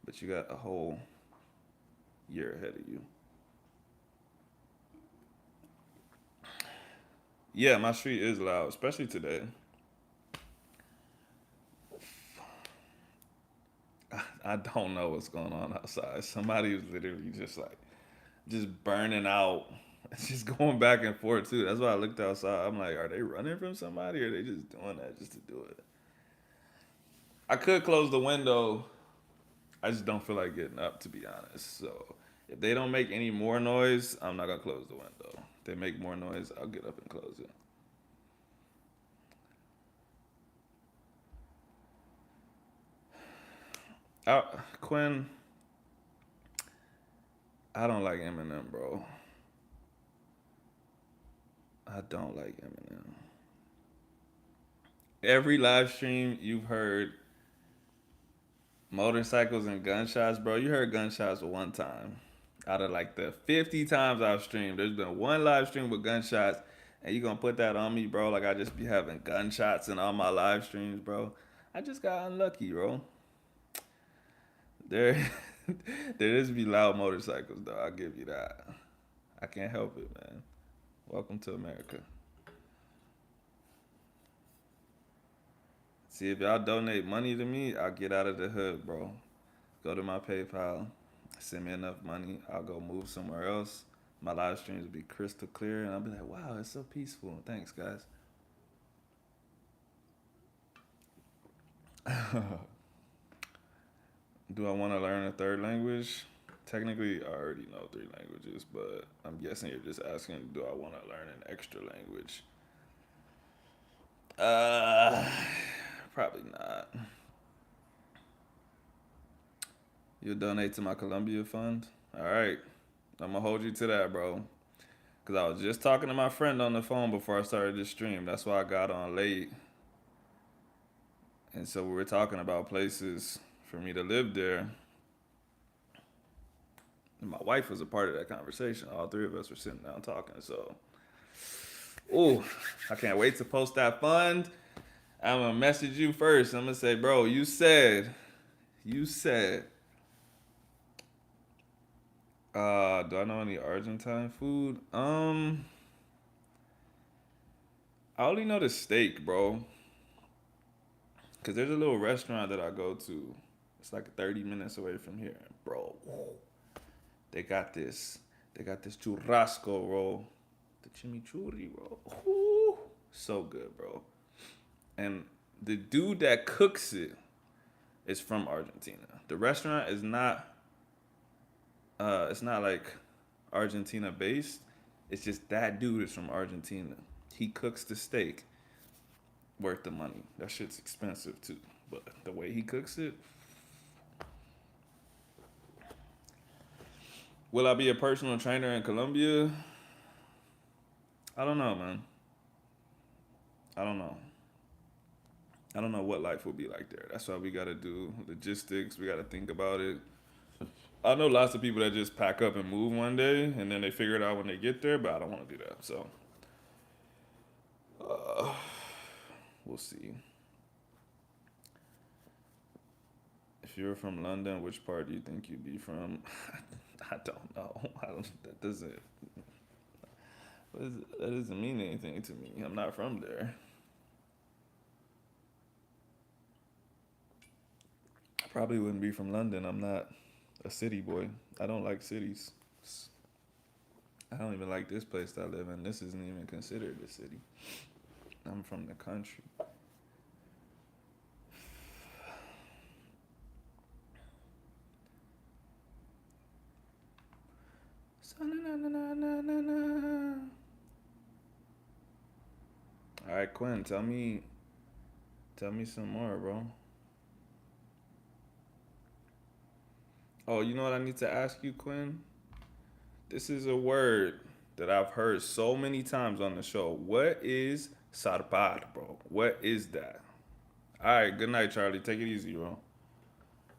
but you got a whole year ahead of you. Yeah, my street is loud, especially today. I don't know what's going on outside. Somebody was literally just like just burning out. It's just going back and forth too. That's why I looked outside. I'm like, are they running from somebody or are they just doing that just to do it? I could close the window. I just don't feel like getting up to be honest. So if they don't make any more noise, I'm not gonna close the window. If they make more noise, I'll get up and close it. I, Quinn, I don't like Eminem, bro. I don't like Eminem. Every live stream you've heard motorcycles and gunshots, bro. You heard gunshots one time. Out of like the 50 times I've streamed, there's been one live stream with gunshots, and you gonna put that on me, bro? Like I just be having gunshots in all my live streams, bro. I just got unlucky, bro. There, there just be loud motorcycles, though. I'll give you that. I can't help it, man. Welcome to America. See, if y'all donate money to me, I'll get out of the hood, bro. Go to my PayPal, send me enough money, I'll go move somewhere else. My live streams will be crystal clear, and I'll be like, wow, it's so peaceful. Thanks, guys. Do I want to learn a third language? Technically, I already know three languages, but I'm guessing you're just asking, do I want to learn an extra language? Uh, Probably not. You'll donate to my Columbia fund? All right. I'm going to hold you to that, bro. Because I was just talking to my friend on the phone before I started this stream. That's why I got on late. And so we were talking about places for me to live there. And my wife was a part of that conversation. All three of us were sitting down talking. So, ooh, I can't wait to post that fund. I'm going to message you first. I'm going to say, bro, you said, do I know any Argentine food? I only know the steak, bro. Cause there's a little restaurant that I go to. It's like 30 minutes away from here, bro. They got this. They got this churrasco roll, the chimichurri roll. Ooh, so good, bro. And the dude that cooks it is from Argentina. The restaurant is not. It's not like Argentina based. It's just that dude is from Argentina. He cooks the steak, worth the money. That shit's expensive too, but the way he cooks it. Will I be a personal trainer in Colombia? I don't know, man. I don't know. I don't know what life will be like there. That's why we gotta do logistics. We gotta think about it. I know lots of people that just pack up and move one day, and then they figure it out when they get there. But I don't want to do that. So uh, we'll see. If you're from London, which part do you think you'd be from? I don't know. I don't. That doesn't. That doesn't mean anything to me. I'm not from there. I probably wouldn't be from London. I'm not a city boy. I don't like cities. I don't even like this place that I live in. This isn't even considered a city. I'm from the country. All right, Quinn, tell me some more, bro. Oh, you know what I need to ask you, Quinn? This is a word that I've heard so many times on the show. What is sarpar, bro? What is that? All right, good night, Charlie. Take it easy, bro.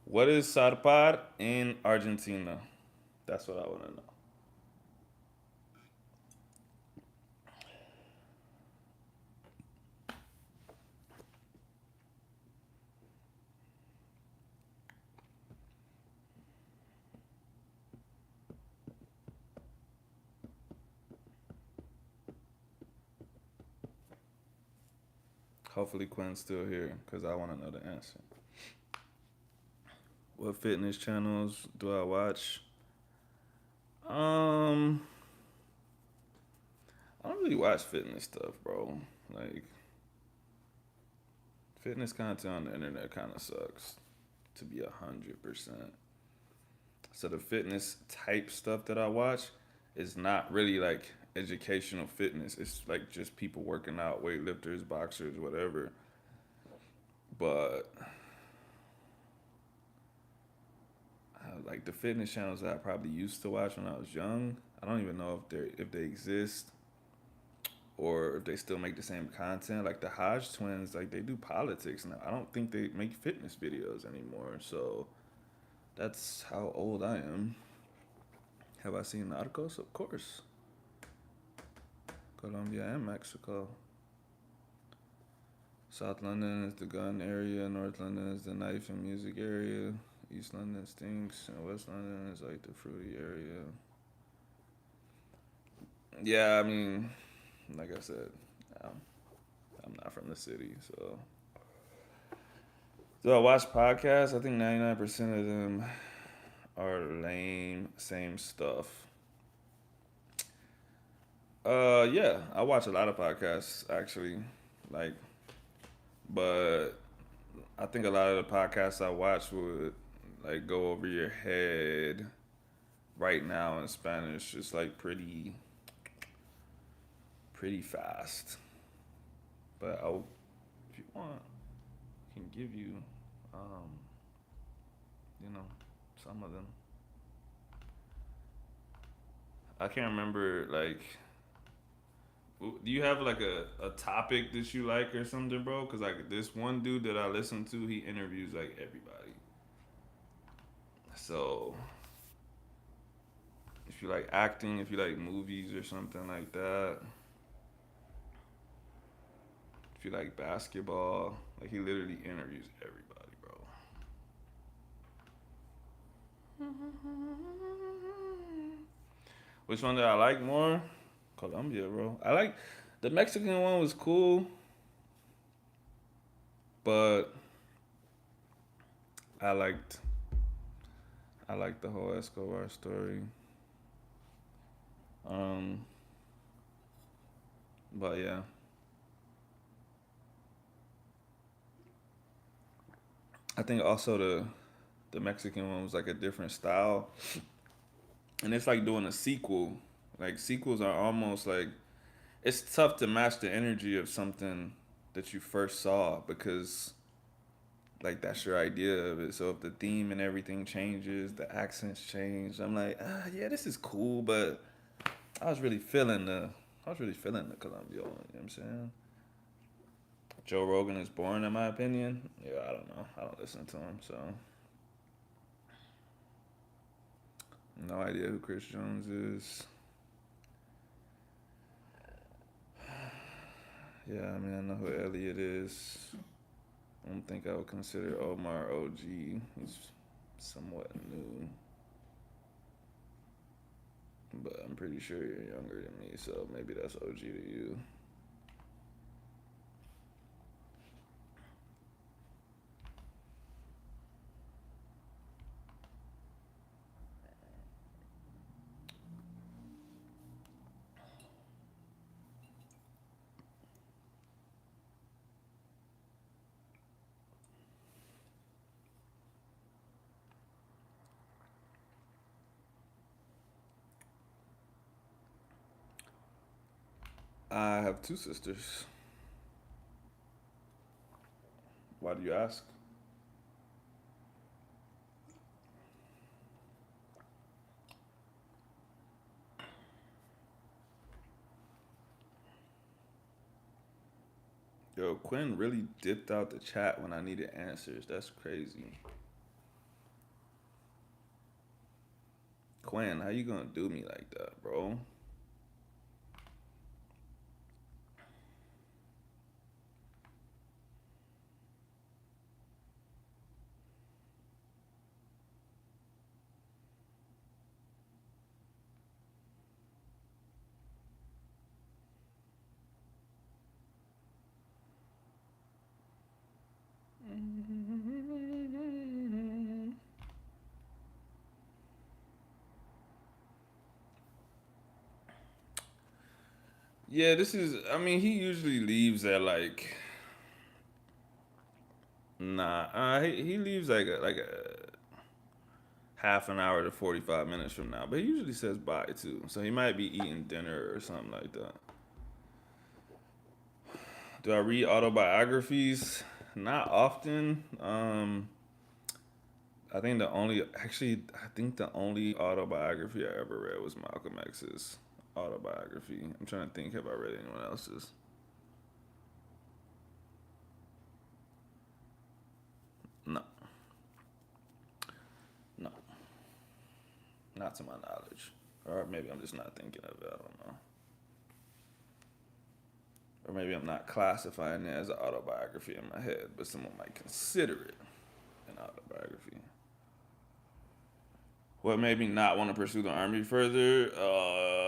What is sarpar in Argentina? That's what I want to know. Hopefully Quinn's still here because I want to know the answer. What fitness channels do I watch? Um, I don't really watch fitness stuff, bro. Like, fitness content on the internet kind of sucks, to be 100%. So the fitness type stuff that I watch is not really like educational fitness. It's like just people working out, weightlifters, boxers, whatever. But like the fitness channels that I probably used to watch when I was young, I don't even know if they exist or if they still make the same content. Like the Hodge twins, like they do politics now. I don't think they make fitness videos anymore. So that's how old I am. Have I seen Narcos? Of course. Colombia and Mexico. South London is the gun area. North London is the knife and music area. East London stinks. And West London is like the fruity area. Yeah, I mean, like I said, I'm, I'm not from the city, so. Do I watch podcasts? I think 99% of them are lame, same stuff. Yeah, I watch a lot of podcasts actually, like, but I think a lot of the podcasts I watch would like go over your head right now in Spanish. It's like pretty fast. But if you want, I can give you, um, you know, some of them. I can't remember like. Do you have like a topic that you like or something, bro? Cause like this one dude that I listen to, he interviews like everybody. So if you like acting, if you like movies or something like that, if you like basketball, like he literally interviews everybody, bro. Which one did I like more? Colombia, bro. I like the Mexican one was cool, but I liked I liked the whole Escobar story. Um, but yeah, I think also the Mexican one was like a different style, and it's like doing a sequel. Like sequels are almost like it's tough to match the energy of something that you first saw because like that's your idea of it. So if the theme and everything changes, the accents change. I'm like, yeah, this is cool, but I was really feeling the I was really feeling the Columbia one. You know what I'm saying? Joe Rogan is boring in my opinion. Yeah, I don't know. I don't listen to him, so no idea who Chris Jones is. Yeah, I mean I know who Elliot is. I don't think I would consider Omar OG. He's somewhat new, but I'm pretty sure you're younger than me, so maybe that's OG to you. I have two sisters. Why do you ask? Yo, Quinn really dipped out the chat when I needed answers. That's crazy. Quinn, how you gonna do me like that, bro? Yeah, this is. I mean, he usually leaves at like. Nah, he leaves like a half an hour to 45 minutes from now. But he usually says bye too, so he might be eating dinner or something like that. Do I read autobiographies? Not often. I think the only autobiography I ever read was Malcolm X's autobiography. I'm trying to think, have I read anyone else's? No, no, not to my knowledge. Or maybe I'm just not thinking of it. I don't know. Or maybe I'm not classifying it as an autobiography in my head, but someone might consider it an autobiography. What made me not want to pursue the army further?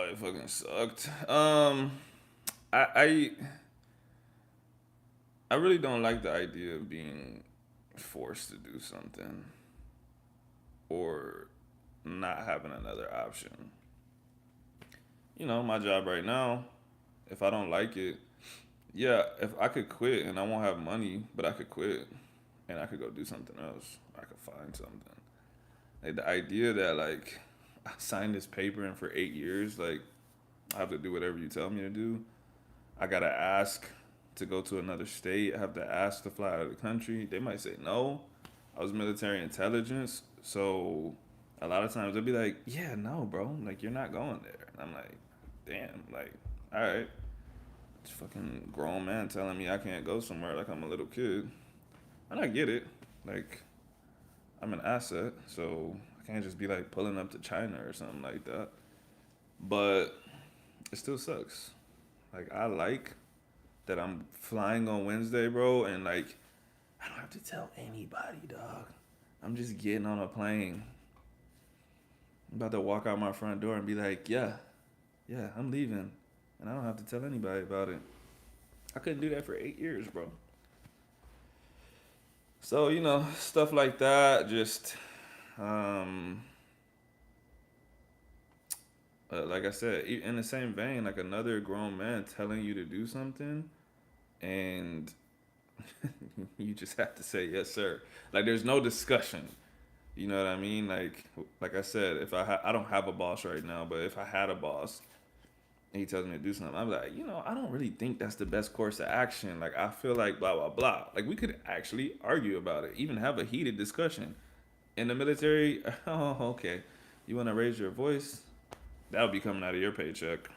It fucking sucked. I, I I really don't like the idea of being forced to do something or not having another option. You know, my job right now, if I don't like it, yeah, if I could quit and I won't have money, but I could quit and I could go do something else. I could find something. Like the idea that like I signed this paper and for 8 years, like I have to do whatever you tell me to do. I gotta ask to go to another state. I have to ask to fly out of the country. They might say no. I was military intelligence, so a lot of times they'll be like, "Yeah, no, bro, like you're not going there." And I'm like, "Damn, like, all right." It's fucking grown man telling me I can't go somewhere like I'm a little kid, and I get it. Like, I'm an asset, so I can't just be like pulling up to China or something like that. But it still sucks. Like, I like that I'm flying on Wednesday, bro, and like I don't have to tell anybody, dog. I'm just getting on a plane. I'm about to walk out my front door and be like, yeah, yeah, I'm leaving. And I don't have to tell anybody about it. I couldn't do that for 8 years, bro. So, stuff like that, just, um, like I said, in the same vein, like another grown man telling you to do something and you just have to say yes, sir. Like there's no discussion. You know what I mean? Like I said, if I don't have a boss right now, but if I had a boss and he tells me to do something, I'm like, I don't really think that's the best course of action. Like I feel like blah blah blah. Like we could actually argue about it, even have a heated discussion. In the military, oh okay, you want to raise your voice? That'll be coming out of your paycheck.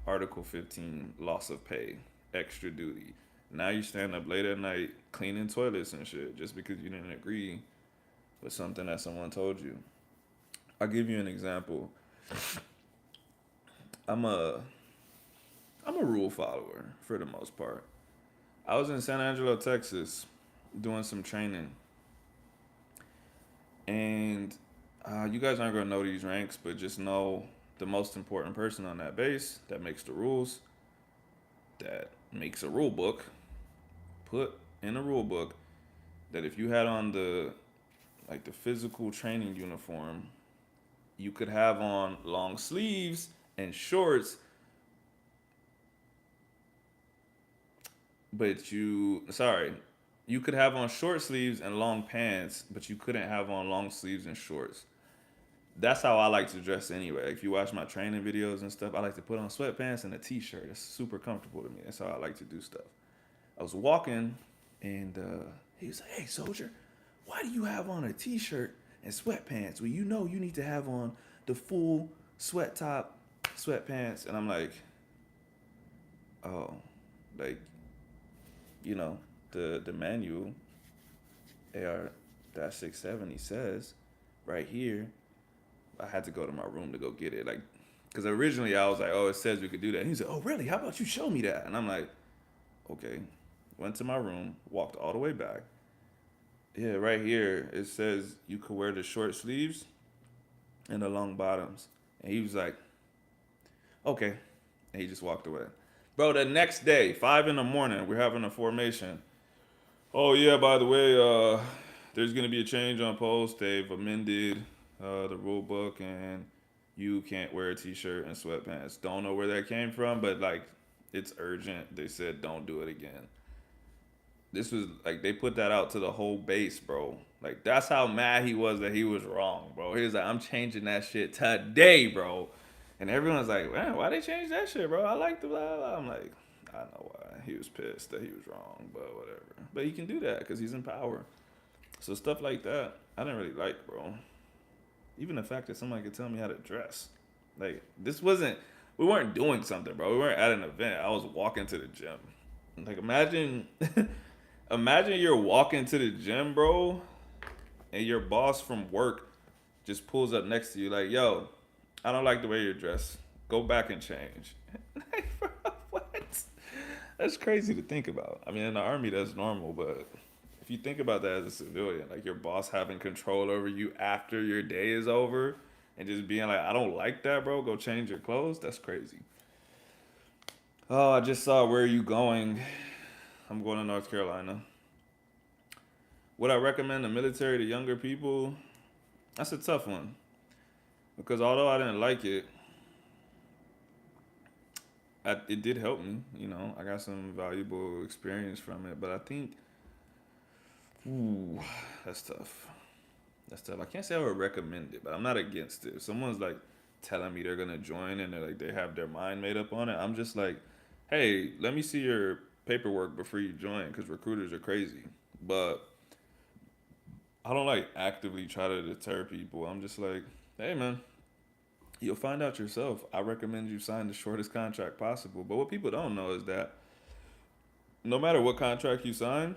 Article 15, loss of pay, extra duty. Now you stand up late at night cleaning toilets and shit just because you didn't agree with something that someone told you. I'll give you an example. I'm a I'm a rule follower for the most part. I was in San Angelo, Texas, doing some training, and you guys aren't gonna know these ranks, but just know the most important person on that base that makes the rules, that makes a rule book, put in a rule book that if you had on the physical training uniform, you could have on long sleeves and shorts, but you could have on short sleeves and long pants, but you couldn't have on long sleeves and shorts. That's how I like to dress anyway. If you watch my training videos and stuff, I like to put on sweatpants and a t-shirt. It's super comfortable to me. That's how I like to do stuff. I was walking, and he was like, "Hey, soldier, why do you have on a t-shirt and sweatpants? Well, you know you need to have on the full sweat top, sweatpants." And I'm like, "Oh, like the manual AR-670 says right here." I had to go to my room to go get it, like, because originally I was like, "Oh, it says we could do that." And he said, "Oh, really? How about you show me that?" And I'm like, "Okay." Went to my room, walked all the way back. Yeah, right here it says you could wear the short sleeves and the long bottoms. And he was like, "Okay," and he just walked away. Bro, the next day, 5 in the morning, we're having a formation. Oh yeah, by the way, there's gonna be a change on post. They've amended the rule book, and you can't wear a t-shirt and sweatpants. Don't know where that came from, but like It's urgent. They said don't do it again. This was like they put that out to the whole base, bro. Like that's how mad he was that he was wrong, bro. He was like, I'm changing that shit today, bro. And everyone's like, man, why they change that shit, bro? I like the blah blah. I'm like, I know why. He was pissed that he was wrong, but whatever. But he can do that because he's in power. So stuff like that, I didn't really like, bro. Even the fact that somebody could tell me how to dress. Like this wasn't. We weren't doing something, bro. We weren't at an event. I was walking to the gym. Like imagine, imagine you're walking to the gym, bro, and your boss from work just pulls up next to you, like, "Yo, I don't like the way you're dressed. Go back and change." Like, bro, what? That's crazy to think about. I mean, in the army, that's normal, but if you think about that as a civilian, like your boss having control over you after your day is over, and just being like, "I don't like that, bro. Go change your clothes." That's crazy. Oh, I just saw Where Are You Going? I'm going to North Carolina. Would I recommend the military to younger people? That's a tough one. Because although I didn't like it, it did help me. You know, I got some valuable experience from it. But I think, ooh, that's tough. That's tough. I can't say I would recommend it, but I'm not against it. If someone's like telling me they're gonna join and they have their mind made up on it, I'm just like, hey, let me see your paperwork before you join, because recruiters are crazy. But I don't like actively try to deter people. I'm just like, hey man, you'll find out yourself. I recommend you sign the shortest contract possible. But what people don't know is that no matter what contract you sign,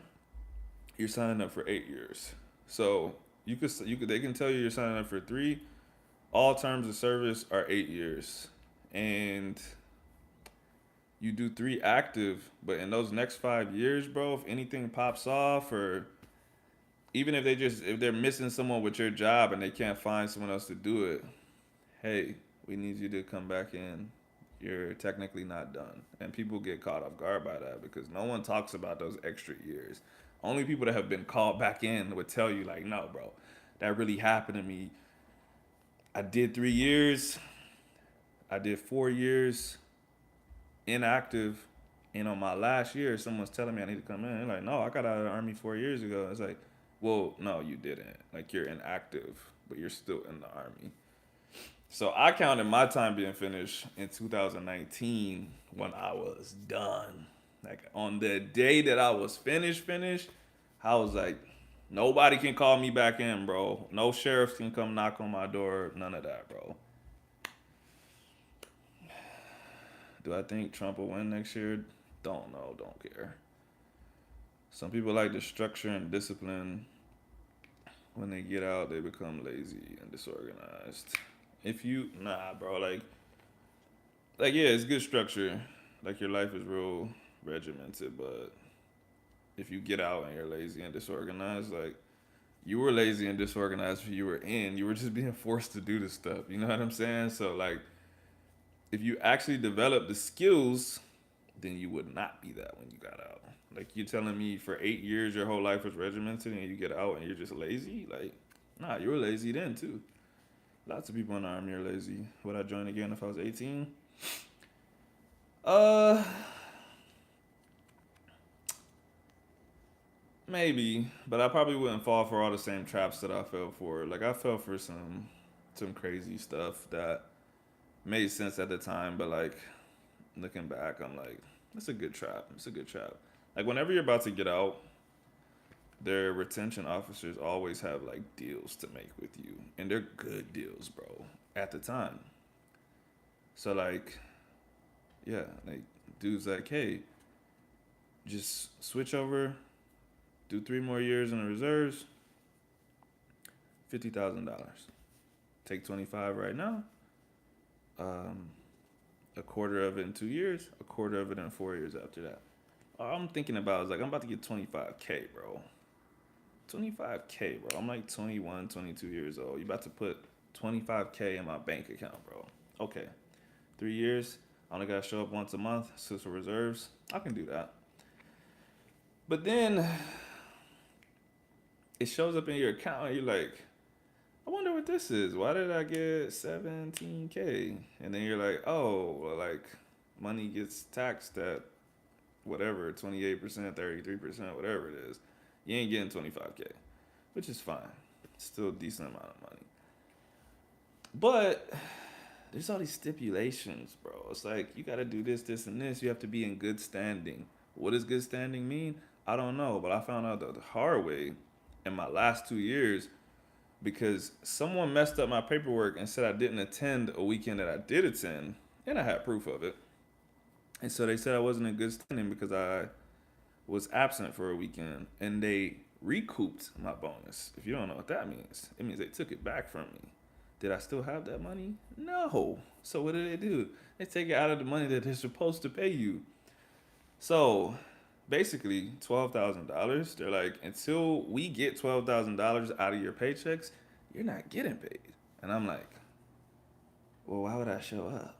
you're signing up for 8 years. So you could they can tell you you're signing up for three. All terms of service are 8 years, and you do three active. But in those next 5 years, bro, if anything pops off, or even if they're missing someone with your job and they can't find someone else to do it, hey, we need you to come back in. You're technically not done. And people get caught off guard by that because no one talks about those extra years. Only people that have been called back in would tell you, like, no, bro, that really happened to me. I did 3 years, I did 4 years inactive. And on my last year, someone's telling me I need to come in. They're like, no, I got out of the army 4 years ago. It's like, well, no, you didn't. Like, you're inactive, but you're still in the army. So I counted my time being finished in 2019 when I was done. Like on the day that I was finished, I was like, nobody can call me back in, bro. No sheriffs can come knock on my door. None of that, bro. Do I think Trump will win next year? Don't know. Don't care. Some people like the structure and discipline. When they get out, they become lazy and disorganized. If you nah, bro, like yeah, it's good structure. Like your life is real regimented, but if you get out and you're lazy and disorganized, like you were lazy and disorganized when you were in, you were just being forced to do this stuff. You know what I'm saying? So like if you actually develop the skills, then you would not be that when you got out. Like you telling me for 8 years your whole life was regimented and you get out and you're just lazy? Like, nah, you were lazy then too. Lots of people in the army are lazy. Would I join again if I was 18? Uh, maybe, but I probably wouldn't fall for all the same traps that I fell for. Like I fell for some crazy stuff that made sense at the time, but like looking back, I'm like, it's a good trap. It's a good trap. Like whenever you're about to get out, their retention officers always have like deals to make with you, and they're good deals, bro. At the time, so like, yeah, like dude's like, hey, just switch over, do 3 more years in the reserves, $50,000. Take 25 right now. Um, a quarter of it in 2 years, a quarter of it in 4 years after that. All I'm thinking about is like I'm about to get 25K, bro. 25K, bro. I'm like 21, 22 years old. You about to put 25K in my bank account, bro. Okay. 3 years. I only gotta show up once a month. Sit for reserves. I can do that. But then it shows up in your account and you're like, I wonder what this is. Why did I get 17K? And then you're like, oh, well, like, money gets taxed at whatever, 28%, 33%, whatever it is. You ain't getting 25K, which is fine. It's still a decent amount of money. But there's all these stipulations, bro. It's like you got to do this, this, and this. You have to be in good standing. What does good standing mean? I don't know, but I found out the hard way in my last 2 years because someone messed up my paperwork and said I didn't attend a weekend that I did attend, and I had proof of it. And so they said I wasn't in good standing because I was absent for a weekend, and they recouped my bonus. If you don't know what that means, it means they took it back from me. Did I still have that money? No. So what did they do? They take it out of the money that they're supposed to pay you. So basically, $12,000. They're like, until we get $12,000 out of your paychecks, you're not getting paid. And I'm like, well, why would I show up?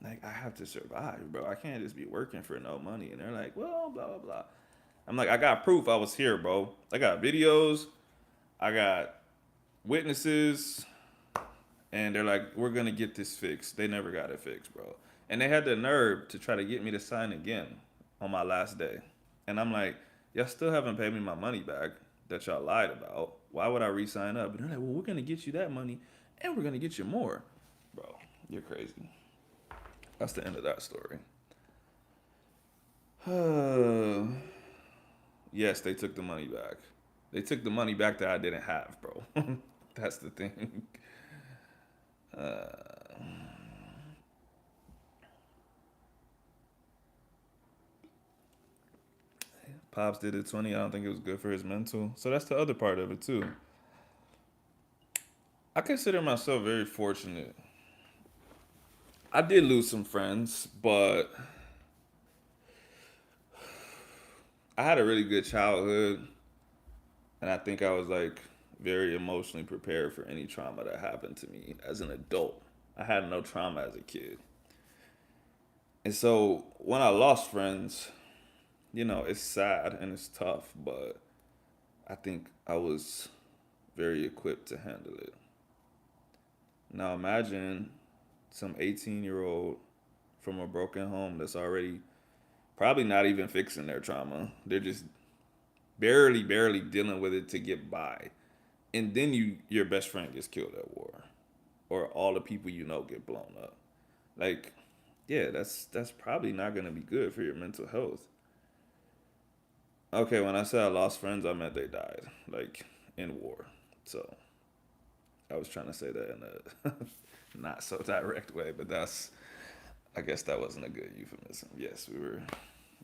Like, I have to survive, bro. I can't just be working for no money. And they're like, well, blah, blah, blah. I'm like, I got proof I was here, bro. I got videos. I got witnesses. And they're like, we're going to get this fixed. They never got it fixed, bro. And they had the nerve to try to get me to sign again on my last day. And I'm like, y'all still haven't paid me my money back that y'all lied about. Why would I re-sign up? And they're like, well, we're going to get you that money and we're going to get you more. Bro, you're crazy. That's the end of that story. Yes, they took the money back. They took the money back that I didn't have, bro. That's the thing. Uh, Pops did it 20. I don't think it was good for his mental. So that's the other part of it, too. I consider myself very fortunate. I did lose some friends, but I had a really good childhood. And I think I was like very emotionally prepared for any trauma that happened to me as an adult. I had no trauma as a kid. And so when I lost friends, it's sad and it's tough, but I think I was very equipped to handle it. Now imagine some 18-year-old from a broken home that's already probably not even fixing their trauma. They're just barely dealing with it to get by. And then your best friend gets killed at war. Or all the people you know get blown up. Like, yeah, that's probably not gonna be good for your mental health. Okay, when I said I lost friends, I meant they died, like in war. So I was trying to say that in a not so direct way, but I guess that wasn't a good euphemism. Yes, we were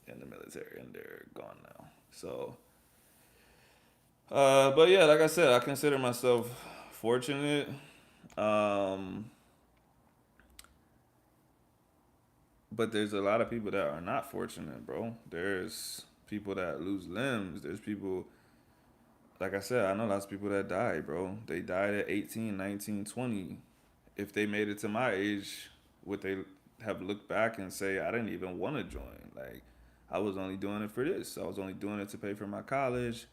in the military and they're gone now. So, but yeah, like I said, I consider myself fortunate. Um, but there's a lot of people that are not fortunate, bro. There's people that lose limbs. There's people, like I said, I know lots of people that die, bro. They died at 18, 19, 20. If they made it to my age, would they have looked back and say, I didn't even want to join? Like, I was only doing it for this. I was only doing it to pay for my college.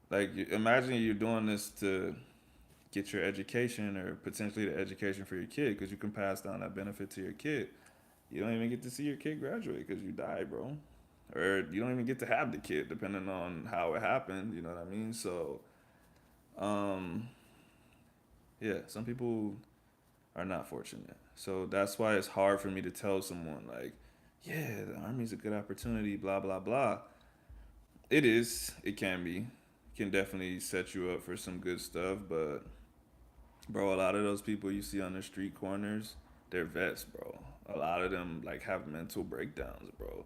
Like, imagine you're doing this to get your education or potentially the education for your kid because you can pass down that benefit to your kid. You don't even get to see your kid graduate because you died, bro. Or you don't even get to have the kid depending on how it happened. You know what I mean? So, um, yeah, some people are not fortunate. So that's why it's hard for me to tell someone like, yeah, the army's a good opportunity, blah, blah, blah. It is. It can be. It can definitely set you up for some good stuff, but bro, a lot of those people you see on the street corners, they're vets, bro. A lot of them like have mental breakdowns, bro.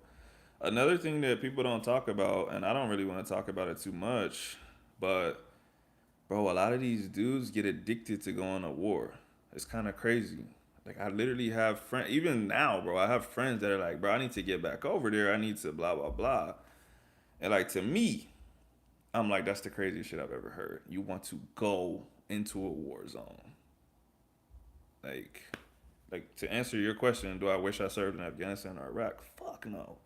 Another thing that people don't talk about, and I don't really want to talk about it too much, but bro, a lot of these dudes get addicted to going to war. It's kind of crazy. Like I literally have friends, even now, bro. I have friends that are like, bro, I need to get back over there. I need to blah blah blah. And like to me, I'm like, that's the craziest shit I've ever heard. You want to go into a war zone, like, like to answer your question, do I wish I served in Afghanistan or Iraq? Fuck no.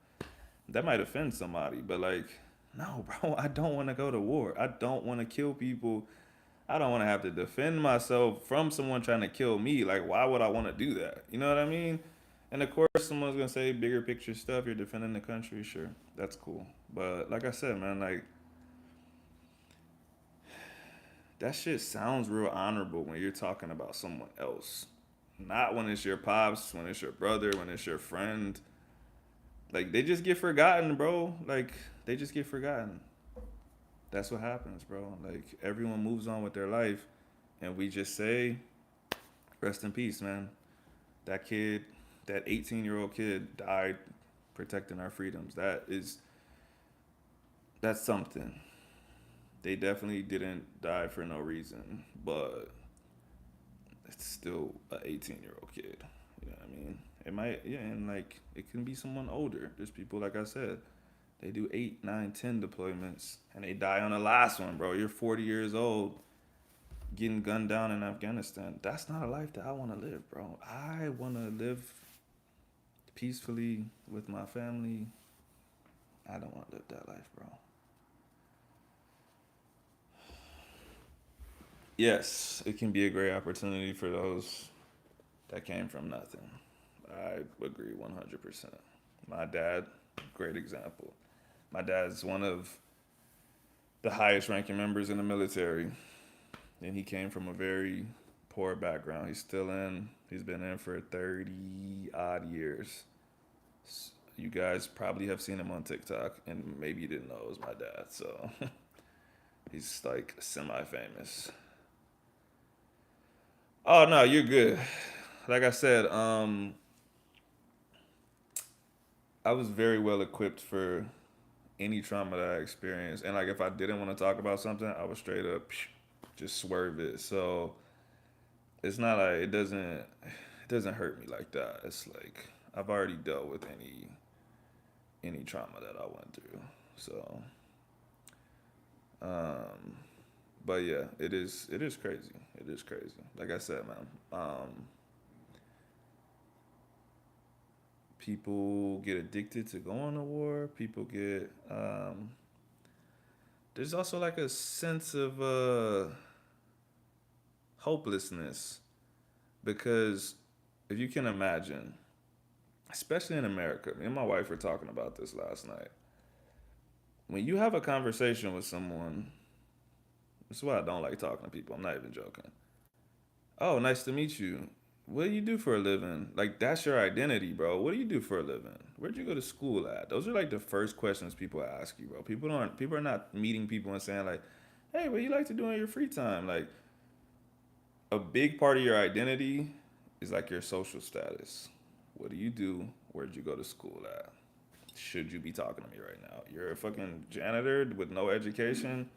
That might offend somebody, but like, no, bro, I don't want to go to war. I don't want to kill people. I don't want to have to defend myself from someone trying to kill me. Like, why would I want to do that? You know what I mean? And of course, someone's gonna say bigger picture stuff. You're defending the country, sure, that's cool. But like I said, man, like that shit sounds real honorable when you're talking about someone else, not when it's your pops, when it's your brother, when it's your friend. Like they just get forgotten, bro. Like they just get forgotten. That's what happens, bro. Like everyone moves on with their life, and we just say, "Rest in peace, man." That kid, that 18-year-old kid, died protecting our freedoms. That's something. They definitely didn't die for no reason, but it's still a 18-year-old kid. You know what I mean? It might, yeah, and like it can be someone older. There's people like I said, they do 8, 9, 10 deployments, and they die on the last one, bro. You're 40 years old, getting gunned down in Afghanistan. That's not a life that I want to live, bro. I want to live peacefully with my family. I don't want to live that life, bro. Yes, it can be a great opportunity for those that came from nothing. I agree 100%. My dad, great example. My dad's one of the highest ranking members in the military, and he came from a very poor background. He's still in, he's been in for 30 odd years. You guys probably have seen him on TikTok, and maybe you didn't know it was my dad. So he's like semi famous. Oh no, you're good. Like I said, I was very well equipped for any trauma that I experienced, and like if I didn't want to talk about something, I would straight up just swerve it. So it's not like it doesn't hurt me like that. It's like I've already dealt with any trauma that I went through. So, um, but yeah, it is crazy. It is crazy. Like I said, man, people get addicted to going to war. People get there's also like a sense of hopelessness because if you can imagine, especially in America, me and my wife were talking about this last night. When you have a conversation with someone, this is why I don't like talking to people. I'm not even joking. Oh, nice to meet you. What do you do for a living? Like that's your identity, bro. What do you do for a living? Where'd you go to school at? Those are like the first questions people ask you, bro. People are not meeting people and saying like, "Hey, what do you like to do in your free time?" Like a big part of your identity is like your social status. What do you do? Where'd you go to school at? Should you be talking to me right now? You're a fucking janitor with no education?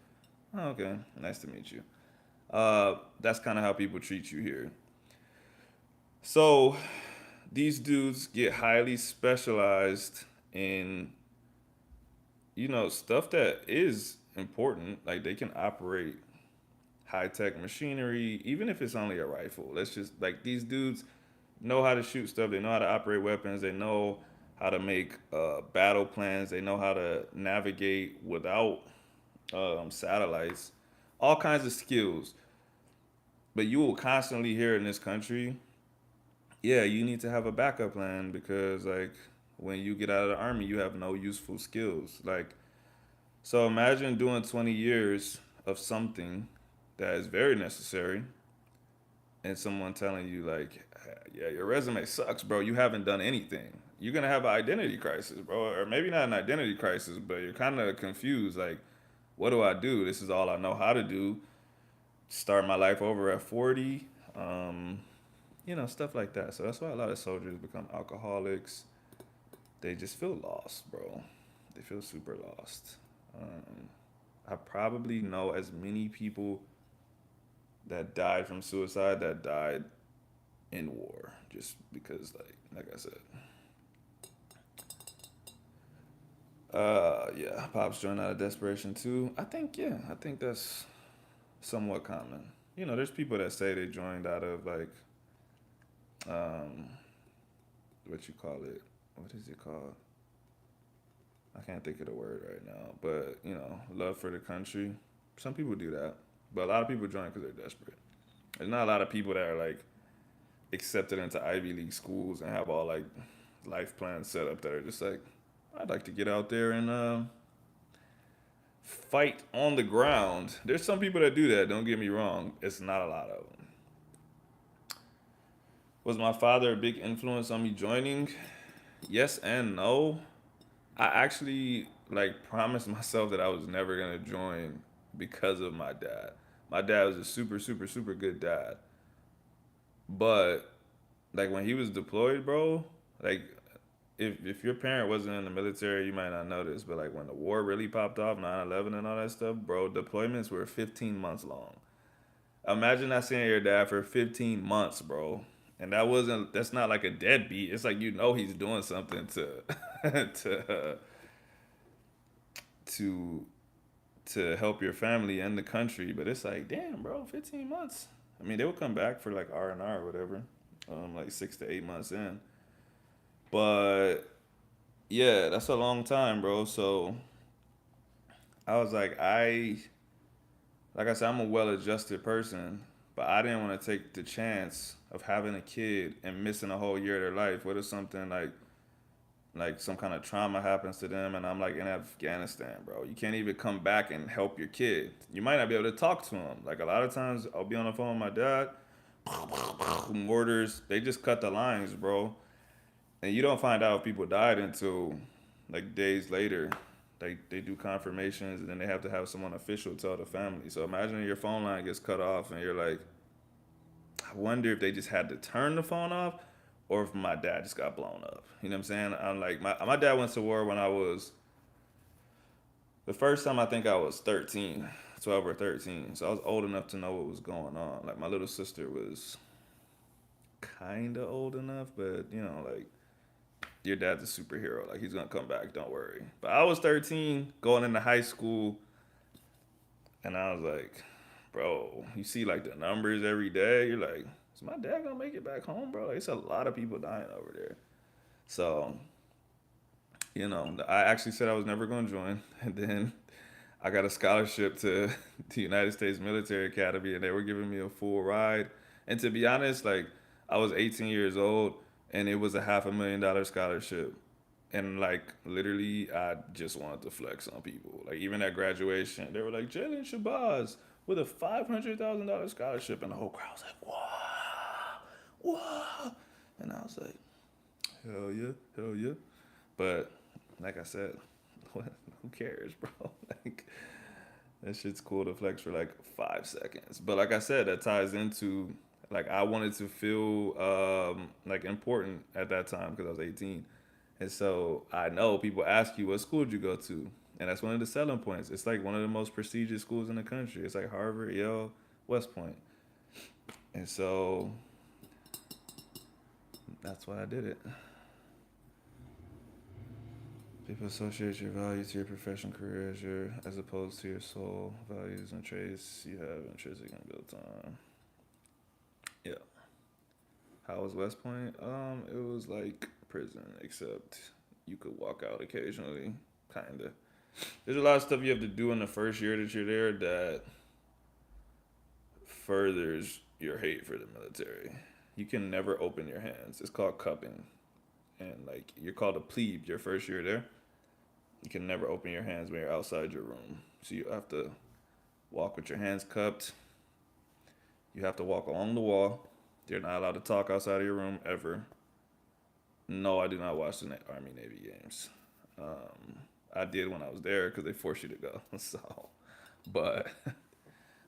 Oh, okay. Nice to meet you. That's kind of how people treat you here. So these dudes get highly specialized in, stuff that is important. Like they can operate high tech machinery, even if it's only a rifle. Let's just like these dudes know how to shoot stuff. They know how to operate weapons. They know how to make battle plans. They know how to navigate without satellites. All kinds of skills. But you will constantly hear in this country, yeah, you need to have a backup plan because like when you get out of the army, you have no useful skills. Like so, imagine doing 20 years of something that is very necessary and someone telling you like, yeah, your resume sucks, bro. You haven't done anything. You're gonna have an identity crisis, bro, or maybe not an identity crisis, but you're kind of confused. Like, what do I do? This is all I know how to do. Start my life over at 40. Stuff like that. So that's why a lot of soldiers become alcoholics. They just feel lost, bro. They feel super lost. Um, I probably know as many people that died from suicide that died in war just because like I said, yeah, pops joined out of desperation too. I think that's somewhat common. There's people that say they joined out of like um what you call it, what is it called, I can't think of the word right now, but love for the country. Some people do that, but a lot of people join because they're desperate. There's not a lot of people that are like accepted into Ivy League schools and have all like life plans set up that are just like, I'd like to get out there and fight on the ground. There's some people that do that. Don't get me wrong. It's not a lot of them. Was my father a big influence on me joining? Yes and no. I actually like promised myself that I was never gonna join because of my dad. My dad was a super, super, super good dad. But like when he was deployed, bro, like if your parent wasn't in the military, you might not know this, but like when the war really popped off, 9/11 and all that stuff, bro, deployments were 15 months long. Imagine not seeing your dad for 15 months, bro. And that's not like a deadbeat. It's like he's doing something to to to to help your family and the country, but it's like, damn, bro, 15 months. I mean, they would come back for like R&R or whatever, like 6 to 8 months in. But yeah, that's a long time, bro. So I was like I said, I'm a well-adjusted person, but I didn't want to take the chance of having a kid and missing a whole year of their life. What if something like some kind of trauma happens to them and I'm like in Afghanistan, bro? You can't even come back and help your kid. You might not be able to talk to him. Like a lot of times I'll be on the phone with my dad, mortars, they just cut the lines, bro. And you don't find out if people died until like days later. They do confirmations and then they have to have someone official tell the family. So imagine your phone line gets cut off and you're like, I wonder if they just had to turn the phone off or if my dad just got blown up. You know what I'm saying? I'm like, my dad went to war when I was, the first time I think I was 13, 12 or 13. So I was old enough to know what was going on. Like my little sister was kind of old enough, but like your dad's a superhero. Like he's gonna come back. Don't worry. But I was 13, going into high school, and I was like, bro, you see like the numbers every day. You're like, is my dad gonna make it back home, bro? Like, it's a lot of people dying over there. So I actually said I was never gonna join, and then I got a scholarship to the United States Military Academy, and they were giving me a full ride. And to be honest, like I was 18 years old, and it was a $500,000 scholarship. And like literally, I just wanted to flex on people. Like even at graduation, they were like Jalen Shabazz with a $500,000 scholarship, and the whole crowd was like, "Wow, wow!" And I was like, "Hell yeah, hell yeah!" But like I said, who cares, bro? Like that shit's cool to flex for like 5 seconds. But like I said, that ties into like I wanted to feel like important at that time because I was 18. And so I know people ask you what school did you go to? And that's one of the selling points. It's like one of the most prestigious schools in the country. It's like Harvard, Yale, West Point. And so that's why I did it. People associate your value to your professional career as opposed to your soul values and traits you have intrinsic and built on. Yeah. How was West Point? It was like prison, except you could walk out occasionally, kinda. There's a lot of stuff you have to do in the first year that you're there that furthers your hate for the military. You can never open your hands. It's called cupping, and like you're called a plebe your first year there. You can never open your hands when you're outside your room. So you have to walk with your hands cupped. You have to walk along the wall. You're not allowed to talk outside of your room ever. No, I do not watch the Army Navy games. I did when I was there because they forced you to go. So, but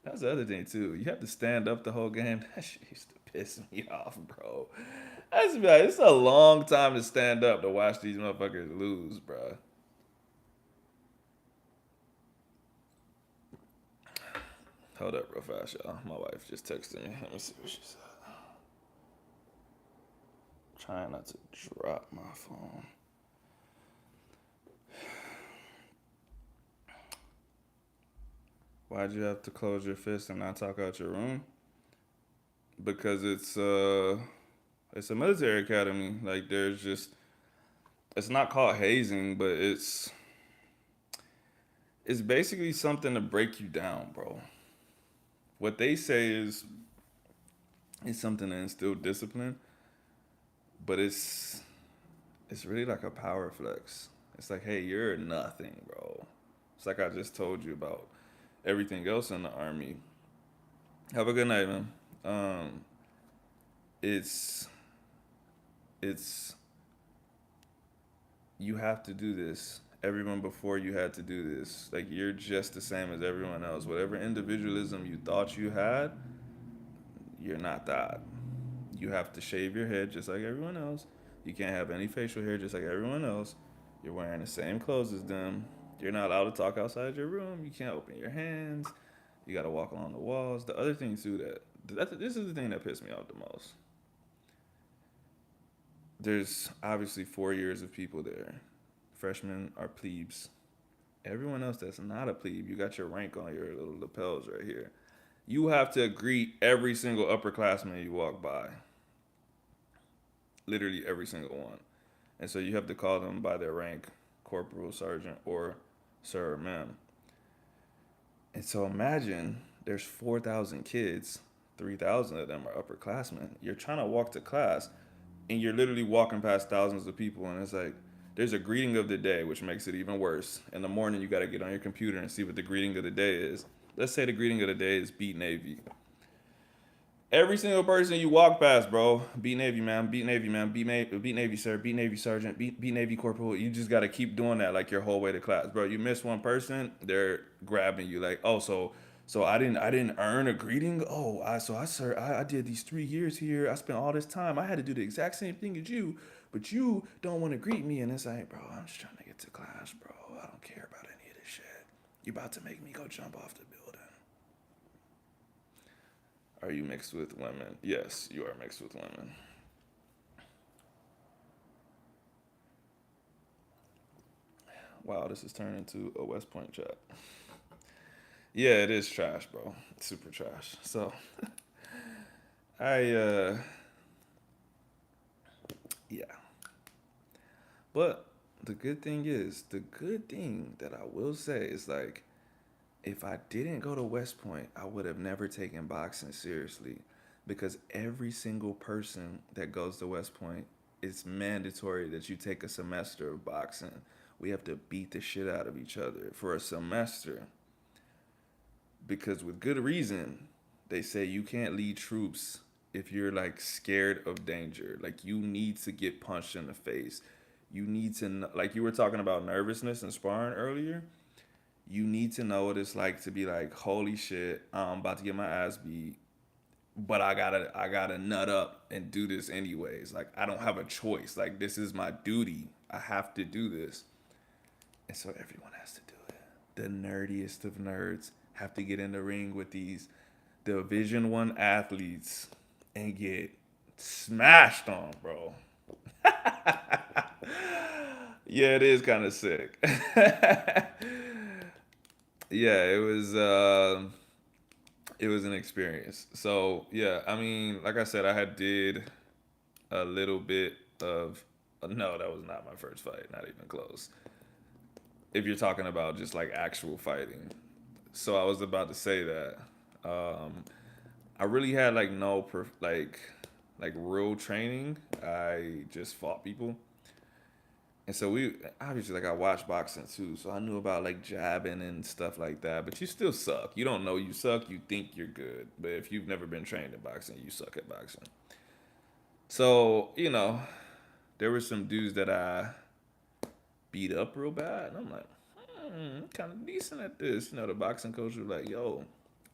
that's the other thing too. You have to stand up the whole game. That shit used to piss me off, bro. It's a long time to stand up to watch these motherfuckers lose, bro. Hold up real fast, y'all. My wife just texted me. Let me see what she said. Trying not to drop my phone. Why'd you have to close your fist and not talk out your room? Because it's a military academy. Like there's just it's not called hazing, but it's basically something to break you down, bro. What they say is It's something to instill discipline, but it's really like a power flex. It's like, hey, you're nothing, bro. It's like I just told you about everything else in the army. Have a good night, man. Um, it's it's you have to do this. Everyone before you had to do this. Like you're just the same as everyone else. Whatever individualism you thought you had, you're not that. You have to shave your head just like everyone else. You can't have any facial hair just like everyone else. You're wearing the same clothes as them. You're not allowed to talk outside your room. You can't open your hands. You got to walk along the walls. The other thing too this is the thing that pissed me off the most. There's obviously 4 years of people there. Freshmen are plebes. Everyone else that's not a plebe, you got your rank on your little lapels right here. You have to greet every single upperclassman you walk by. Literally every single one. And so you have to call them by their rank, corporal, sergeant, or sir or ma'am. And so imagine there's 4,000 kids, 3,000 of them are upperclassmen. You're trying to walk to class, and you're literally walking past thousands of people, and it's like, there's a greeting of the day, which makes it even worse. In the morning, you got to get on your computer and see what the greeting of the day is. Let's say the greeting of the day is beat Navy. Every single person you walk past, bro, beat Navy, man, beat Navy, man, beat Navy, sir, beat Navy, sergeant, beat Navy, corporal. You just got to keep doing that like your whole way to class, bro. You miss one person, they're grabbing you like, oh, so I didn't earn a greeting. Oh, I did these 3 years here. I spent all this time. I had to do the exact same thing as you, but you don't want to greet me. And it's like, bro, I'm just trying to get to class, bro. I don't care about any of this shit. You about to make me go jump off the building. Are you mixed with women? Yes, you are mixed with women. Wow, this is turning into a West Point chat. Yeah, it is trash, bro. Super trash. So I yeah. But the good thing that I will say is like if I didn't go to West Point, I would have never taken boxing seriously because every single person that goes to West Point, it's mandatory that you take a semester of boxing. We have to beat the shit out of each other for a semester because with good reason, they say you can't lead troops if you're like scared of danger. Like you need to get punched in the face. You need to like you were talking about nervousness and sparring earlier. You need to know what it's like to be like, holy shit, I'm about to get my ass beat, but I gotta nut up and do this anyways. Like I don't have a choice. Like this is my duty. I have to do this. And so everyone has to do it. The nerdiest of nerds have to get in the ring with these Division 1 athletes and get smashed on, bro. Yeah, it is kind of sick. Yeah, it was an experience. So yeah, I mean, like I said, I had did a little bit of no, that was not my first fight, not even close. If you're talking about just like actual fighting. So I was about to say that um I really had like no like real training. I just fought people. And so we obviously like I watched boxing too, so I knew about like jabbing and stuff like that. But you still suck. You don't know you suck. You think you're good, but if you've never been trained in boxing, you suck at boxing. So there were some dudes that I beat up real bad, and I'm like, kind of decent at this. The boxing coach was like, "Yo,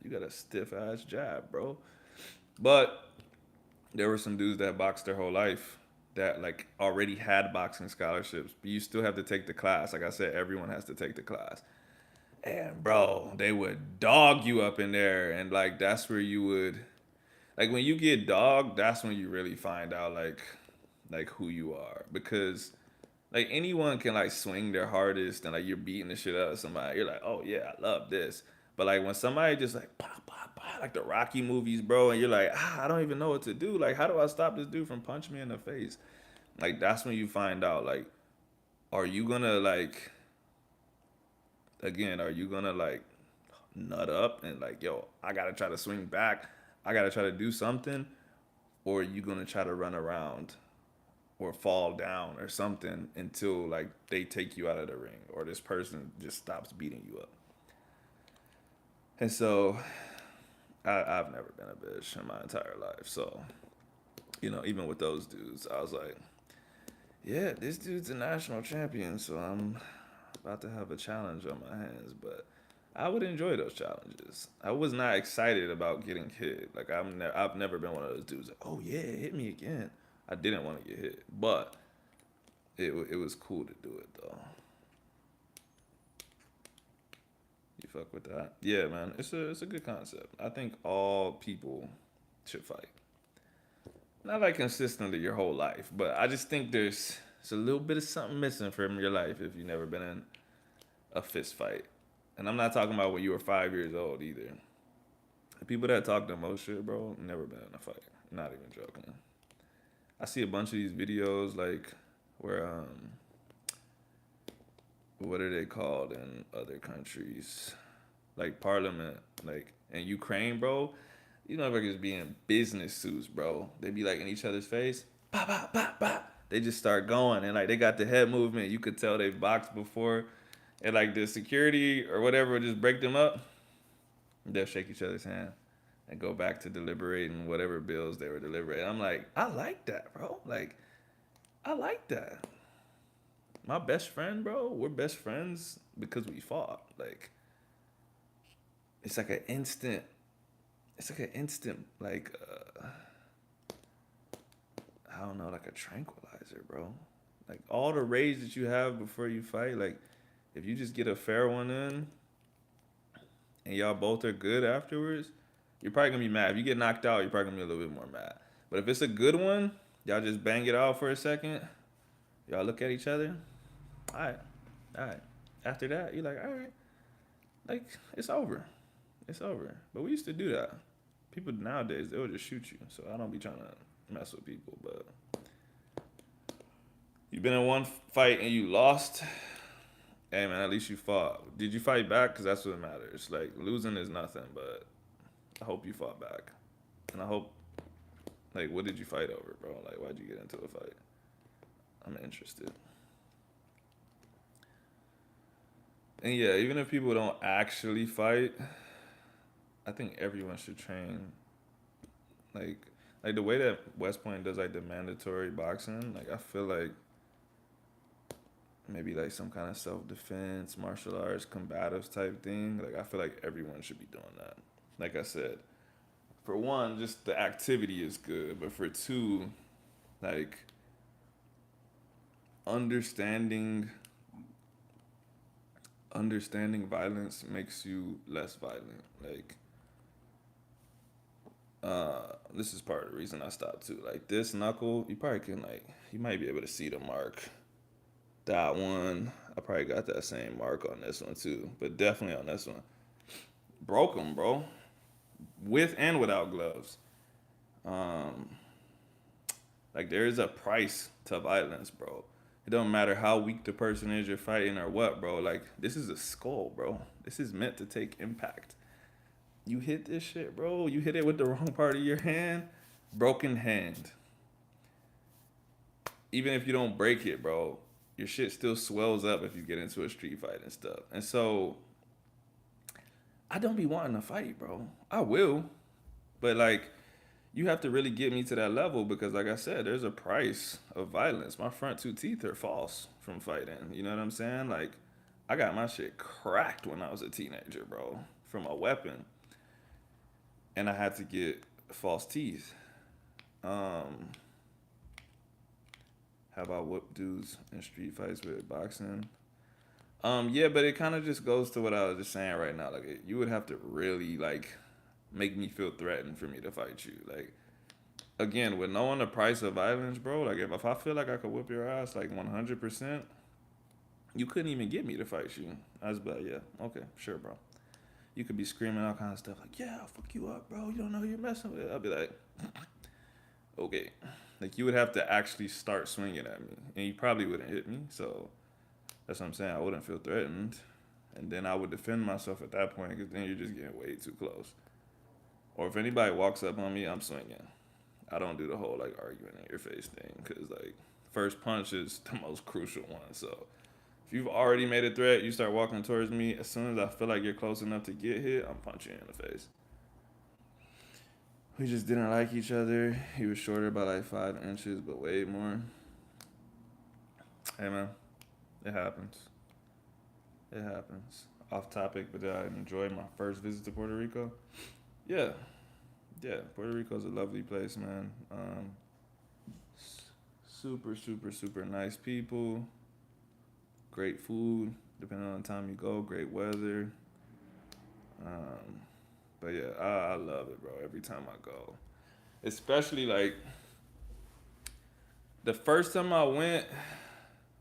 you got a stiff ass jab, bro." But there were some dudes that boxed their whole life that like already had boxing scholarships, but you still have to take the class. Like I said, everyone has to take the class. And bro, they would dog you up in there, and like that's where you would like when you get dogged, that's when you really find out like who you are because like anyone can like swing their hardest and like you're beating the shit out of somebody. You're like, oh yeah, I love this. But like when somebody just like pop pop pop like the Rocky movies, bro, and you're like, I don't even know what to do. Like, how do I stop this dude from punching me in the face? Like that's when you find out like, are you gonna like again, are you gonna like nut up and like, yo, I gotta try to swing back, I gotta try to do something, or are you gonna try to run around or fall down or something until like they take you out of the ring or this person just stops beating you up? And so I've never been a bitch in my entire life. So, even with those dudes, I was like, yeah, this dude's a national champion, so I'm about to have a challenge on my hands. But I would enjoy those challenges. I was not excited about getting hit. Like I've never been one of those dudes. Like, oh yeah, hit me again. I didn't want to get hit, but it was cool to do it though. You fuck with that? Yeah, man. It's a good concept. I think all people should fight. Not like consistently your whole life, but I just think there's a little bit of something missing from your life if you've never been in a fist fight. And I'm not talking about when you were 5 years old either. The people that talk the most shit, bro, never been in a fight. Not even joking. I see a bunch of these videos like where what are they called in other countries? Like parliament, like in Ukraine, bro. You know, like be in business suits, bro. They be like in each other's face, bah, bah, bah, bah. They just start going, and like they got the head movement. You could tell they've boxed before, and like the security or whatever would just break them up. They'll shake each other's hand and go back to deliberating whatever bills they were deliberating. I'm like, I like that, bro. Like, I like that. My best friend, bro, we're best friends because we fought. Like, it's like an instant. It's like an instant, like, I don't know, like a tranquilizer, bro. Like, all the rage that you have before you fight, like, if you just get a fair one in and y'all both are good afterwards, you're probably going to be mad. If you get knocked out, you're probably going to be a little bit more mad. But if it's a good one, y'all just bang it out for a second, y'all look at each other, all right, all right. After that, you're like, all right, like, it's over. It's over. But we used to do that. People nowadays, they would just shoot you. So I don't be trying to mess with people. But you've been in one fight and you lost. Hey, man, at least you fought. Did you fight back? Because that's what matters. Like, losing is nothing, but I hope you fought back. And I hope, like, what did you fight over, bro? Like, why'd you get into a fight? I'm interested. And yeah, even if people don't actually fight, I think everyone should train. Like, like the way that West Point does like the mandatory boxing, like I feel like maybe like some kind of self defense, martial arts, combatives type thing. Like I feel like everyone should be doing that. Like I said, for one, just the activity is good, but for two, like understanding understanding violence makes you less violent. Like this is part of the reason I stopped too. Like this knuckle, you probably can like you might be able to see the mark. That one, I probably got that same mark on this one too, but definitely on this one. Broke them, bro, with and without gloves. Um, like there is a price to violence, bro. It don't matter how weak the person is you're fighting or what, bro. Like this is a skull, bro. This is meant to take impact. You hit this shit, bro. You hit it with the wrong part of your hand, broken hand. Even if you don't break it, bro, your shit still swells up if you get into a street fight and stuff. And so I don't be wanting to fight, bro. I will, but like you have to really get me to that level because, like I said, there's a price of violence. My front two teeth are false from fighting. You know what I'm saying? Like I got my shit cracked when I was a teenager, bro, from a weapon, and I had to get false teeth. Have I whooped dudes in street fights with boxing? Yeah, but it kind of just goes to what I was just saying right now. Like, you would have to really like make me feel threatened for me to fight you. Like, again, with knowing the price of violence, bro. Like, if I feel like I could whip your ass like 100%, you couldn't even get me to fight you. I was like, yeah, okay, sure, bro. You could be screaming all kinds of stuff like, yeah, I'll fuck you up, bro. You don't know who you're messing with. I'll be like, okay. Like, you would have to actually start swinging at me, and you probably wouldn't hit me. So that's what I'm saying. I wouldn't feel threatened, and then I would defend myself at that point because then you're just getting way too close. Or if anybody walks up on me, I'm swinging. I don't do the whole like arguing in your face thing because like first punch is the most crucial one. So if you've already made a threat, you start walking towards me. As soon as I feel like you're close enough to get hit, I'm punching you in the face. We just didn't like each other. He was shorter by like 5 inches, but way more. Hey man, it happens. It happens. Off topic, but I enjoyed my first visit to Puerto Rico. Yeah, yeah. Puerto Rico's a lovely place, man. Super, super, super nice people. Great food, depending on the time you go. Great weather. Um, but yeah, I love it, bro. Every time I go, especially like the first time I went,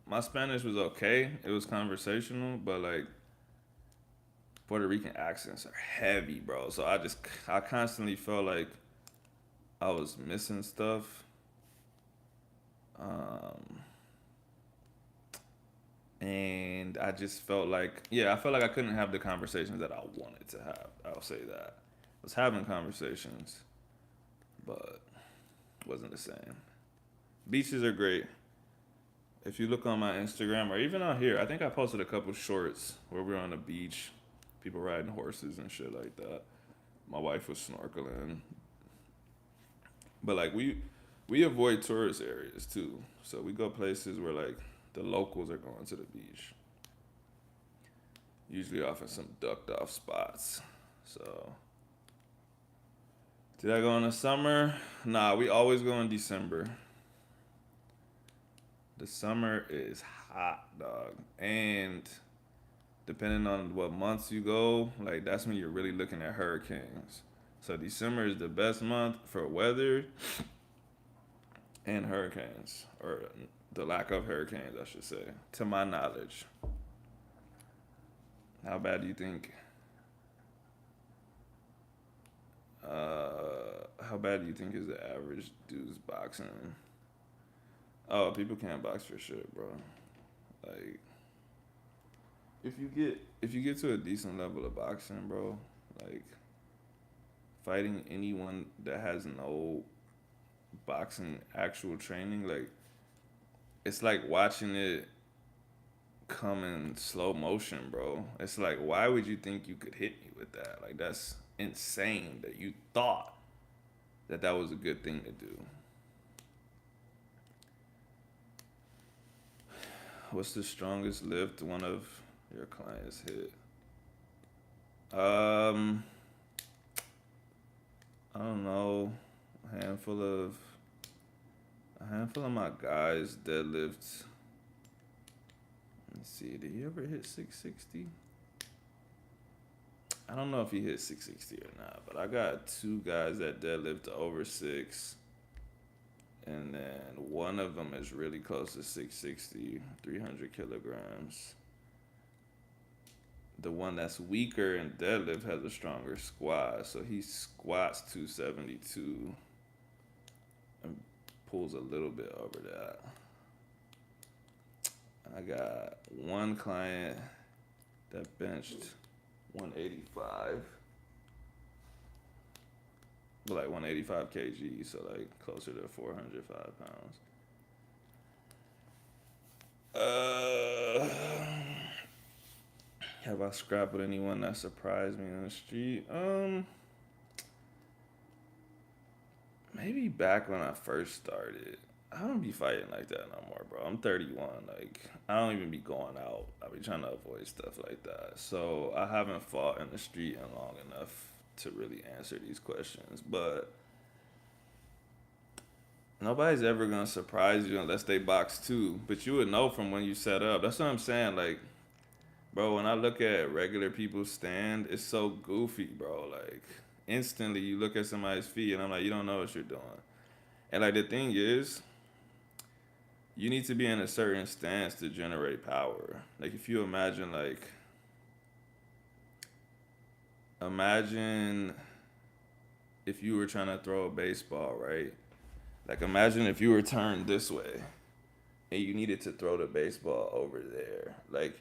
my Spanish was okay. It was conversational, but like Puerto Rican accents are heavy, bro. So I constantly felt like I was missing stuff. Um, and I just felt like, yeah, I felt like I couldn't have the conversations that I wanted to have. I'll say that. I was having conversations, but it wasn't the same. Beaches are great. If you look on my Instagram or even on here, I think I posted a couple shorts where we were on the beach, people riding horses and shit like that. My wife was snorkeling, but like we avoid tourist areas too. So we go places where like the locals are going to the beach. Usually off in some ducked off spots. So did I go in the summer? Nah, we always go in December. The summer is hot, dog. And depending on what months you go, like that's when you're really looking at hurricanes. So December is the best month for weather and hurricanes, or the lack of hurricanes, I should say, to my knowledge. How bad do you think? How bad do you think is the average dude's boxing? Oh, people can't box for shit, bro. Like, if you get to a decent level of boxing, bro, like fighting anyone that has no boxing actual training, like it's like watching it come in slow motion, bro. It's like, why would you think you could hit me with that? Like, that's insane that you thought that that was a good thing to do. What's the strongest lift one of your clients hit? Um, I don't know. A handful of a handful of my guys deadlift. Let's see. Did he ever hit 660? I don't know if he hit 660 or not, but I got two guys that deadlift over six, and then one of them is really close to 660, 300 kilograms. The one that's weaker in deadlift has a stronger squat, so he squats 272 and pulls a little bit over that. I got one client that benched 185, but like 185 kg, so like closer to 405 pounds. Have I scrapped with anyone that surprised me on the street? Maybe back when I first started. I don't be fighting like that no more, bro. I'm 31. Like, I don't even be going out. I be trying to avoid stuff like that. So I haven't fought in the street in long enough to really answer these questions. But nobody's ever gonna surprise you unless they box too. But you would know from when you set up. That's what I'm saying. Like, bro, when I look at regular people stand, it's so goofy, bro. Like, instantly you look at somebody's feet and I'm like, you don't know what you're doing. And like the thing is, you need to be in a certain stance to generate power. Like if you imagine if you were trying to throw a baseball, right? Like imagine if you were turned this way and you needed to throw the baseball over there. Like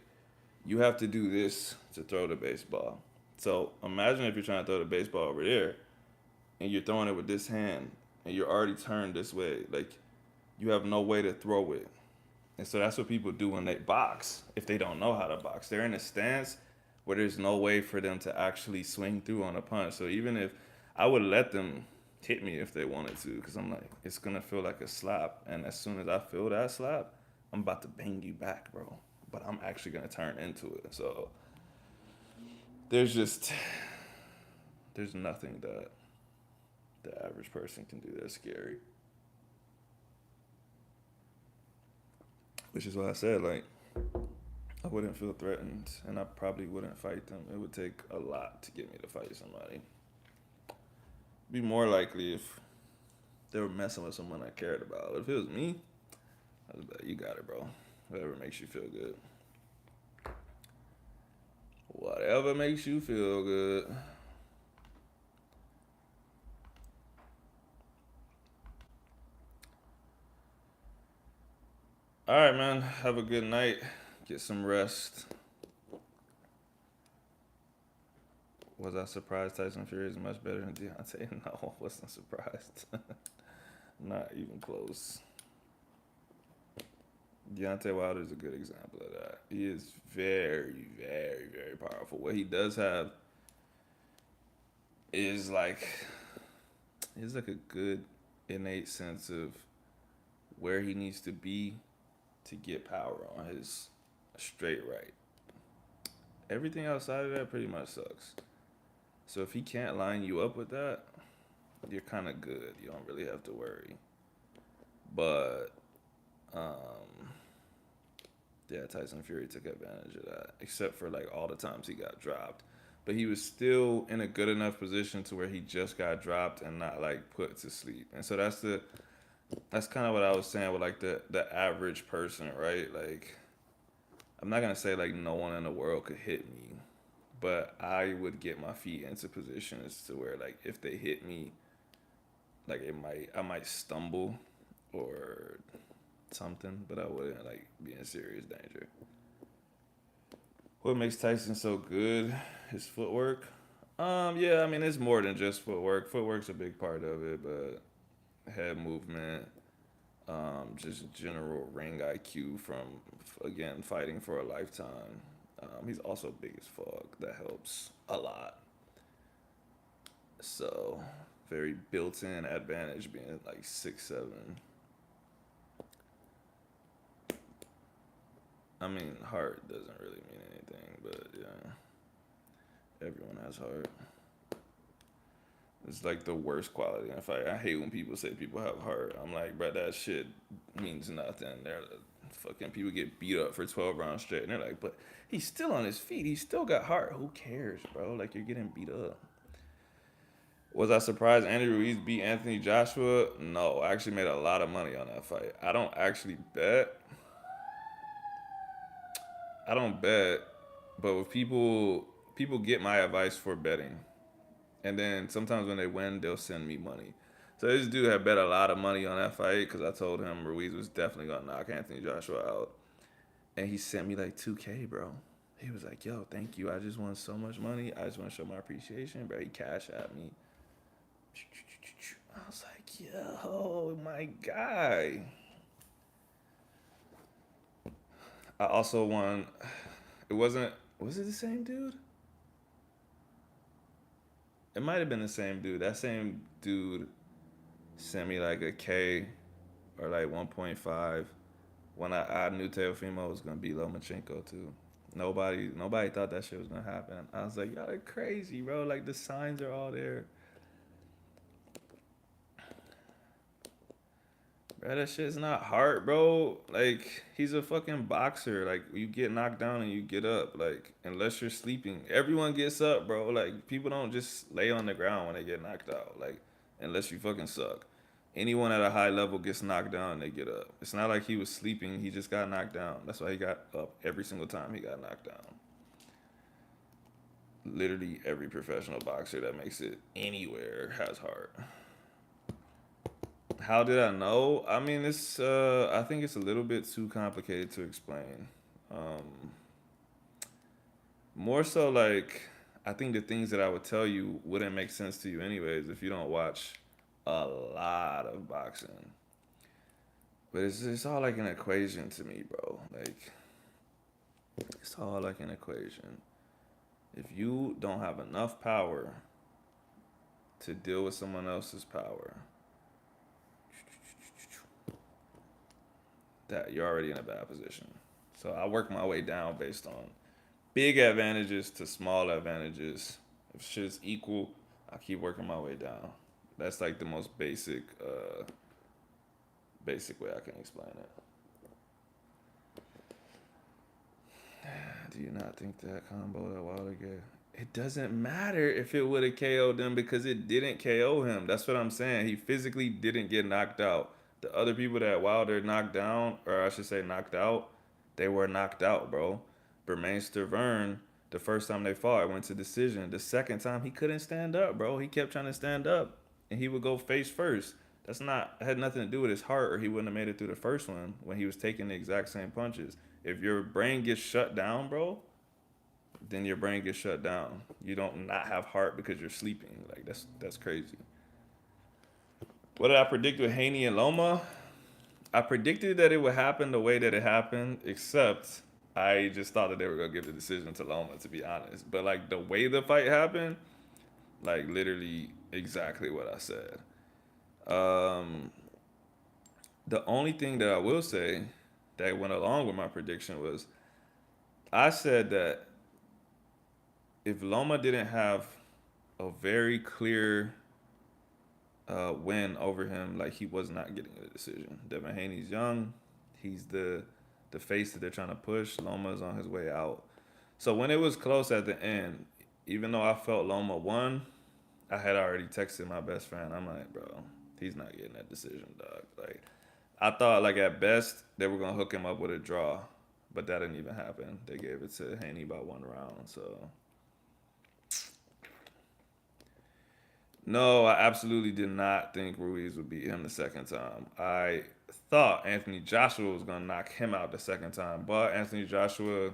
you have to do this to throw the baseball. So imagine if you're trying to throw the baseball over there and you're throwing it with this hand. and you're already turned this way. Like you have no way to throw it. And so that's what people do when they box. If they don't know how to box, they're in a stance where there's no way for them to actually swing through on a punch. So even if I would let them hit me if they wanted to, because I'm like, it's gonna feel like a slap, and as soon as I feel that slap, I'm about to bang you back, bro. But I'm actually gonna turn into it. So there's just there's nothing that the average person can do that's scary. Which is why I said like I wouldn't feel threatened, and I probably wouldn't fight them. It would take a lot to get me to fight somebody. Be more likely if they were messing with someone I cared about. If it was me, I was like, you got it, bro. Whatever makes you feel good. Whatever makes you feel good. All right, man. Have a good night. Get some rest. Was I surprised Tyson Fury is much better than Deontay? No, I wasn't surprised. Not even close. Deontay Wilder is a good example of that. He is very, very, very powerful. What he does have is like is like a good innate sense of where he needs to be to get power on his straight right. Everything outside of that pretty much sucks. So if he can't line you up with that, you're kind of good. You don't really have to worry. But um, yeah, Tyson Fury took advantage of that, except for like all the times he got dropped. But he was still in a good enough position to where he just got dropped and not like put to sleep. And so that's kind of what I was saying with like the average person, right? Like I'm not gonna say like no one in the world could hit me, but I would get my feet into positions to where like if they hit me, like I might stumble or something, but I wouldn't like be in serious danger. What makes Tyson so good? His footwork. Yeah, I mean it's more than just footwork. Footwork's a big part of it, but head movement, just general ring IQ from again fighting for a lifetime. He's also big as fuck. That helps a lot. So very built-in advantage being like 6'7". I mean, heart doesn't really mean anything, but yeah, everyone has heart. It's like the worst quality in a fight. I hate when people say people have heart. I'm like, bro, that shit means nothing. They're fucking people get beat up for 12 rounds straight, and they're like, but he's still on his feet. He's still got heart. Who cares, bro? Like you're getting beat up. Was I surprised Andy Ruiz beat Anthony Joshua? No, I actually made a lot of money on that fight. I don't bet, but with people get my advice for betting. And then sometimes when they win, they'll send me money. So this dude had bet a lot of money on that fight because I told him Ruiz was definitely gonna knock Anthony Joshua out, and he sent me like 2K, bro. He was like, "Yo, thank you. I just won so much money. I just want to show my appreciation, bro." He cashed at me. I was like, "Yo, my guy." I also won. It wasn't. Was it the same dude? It might have been the same dude. That same dude sent me like a K or like 1.5 when I knew Teofimo was gonna beat Lomachenko too. Nobody thought that shit was gonna happen. I was like, y'all are crazy, bro. Like the signs are all there. Bro, that shit's not hard, bro. Like he's a fucking boxer. Like you get knocked down and you get up. Like unless you're sleeping, everyone gets up, bro. Like people don't just lay on the ground when they get knocked out. Like unless you fucking suck. Anyone at a high level gets knocked down and they get up. It's not like he was sleeping. He just got knocked down. That's why he got up every single time he got knocked down. Literally every professional boxer that makes it anywhere has heart. How did I know? I mean, it's. I think it's a little bit too complicated to explain. Um, More so, like I think the things that I would tell you wouldn't make sense to you anyways if you don't watch a lot of boxing. But it's all like an equation to me, bro. Like, it's all like an equation. If you don't have enough power to deal with someone else's power, that you're already in a bad position. So I work my way down based on big advantages to small advantages. If shit's equal, I keep working my way down. That's like the most basic way I can explain it. Do you not think that combo that Wilder gave? It doesn't matter if it would have KO'd him because it didn't KO him. That's what I'm saying. He physically didn't get knocked out. The other people that Wilder knocked down, or I should say knocked out, they were knocked out, bro. Bermain Stervern, the first time they fought, went to decision. The second time, he couldn't stand up, bro. He kept trying to stand up, and he would go face first. That's not had nothing to do with his heart, or he wouldn't have made it through the first one when he was taking the exact same punches. If your brain gets shut down, bro, then your brain gets shut down. You don't not have heart because you're sleeping. Like that's crazy. What did I predict with Haney and Loma? I predicted that it would happen the way that it happened, except I just thought that they were gonna give the decision to Loma, to be honest. But like the way the fight happened, like literally exactly what I said. Um, the only thing that I will say that went along with my prediction was I said that if Loma didn't have a very clear win over him, like he was not getting the decision. Devin Haney's young. He's the face that they're trying to push. Loma's on his way out. So when it was close at the end, even though I felt Loma won, I had already texted my best friend. I'm like, bro, he's not getting that decision, dog. Like, I thought like at best they were gonna hook him up with a draw, but that didn't even happen. They gave it to Haney by 1 round. So no, I absolutely did not think Ruiz would beat him the second time. I thought Anthony Joshua was gonna knock him out the second time, but Anthony Joshua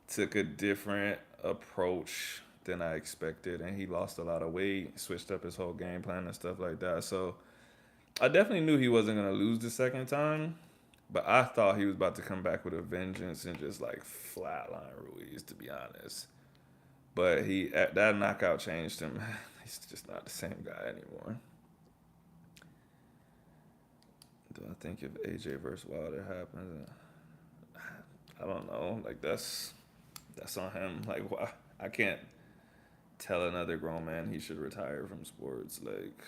took a different approach than I expected, and he lost a lot of weight, switched up his whole game plan and stuff like that. So I definitely knew he wasn't gonna lose the second time, but I thought he was about to come back with a vengeance and just like flatline Ruiz, to be honest. But that knockout changed him. He's just not the same guy anymore. Do I think if AJ versus Wilder happens, I don't know. Like that's on him. Like why I can't tell another grown man he should retire from sports. Like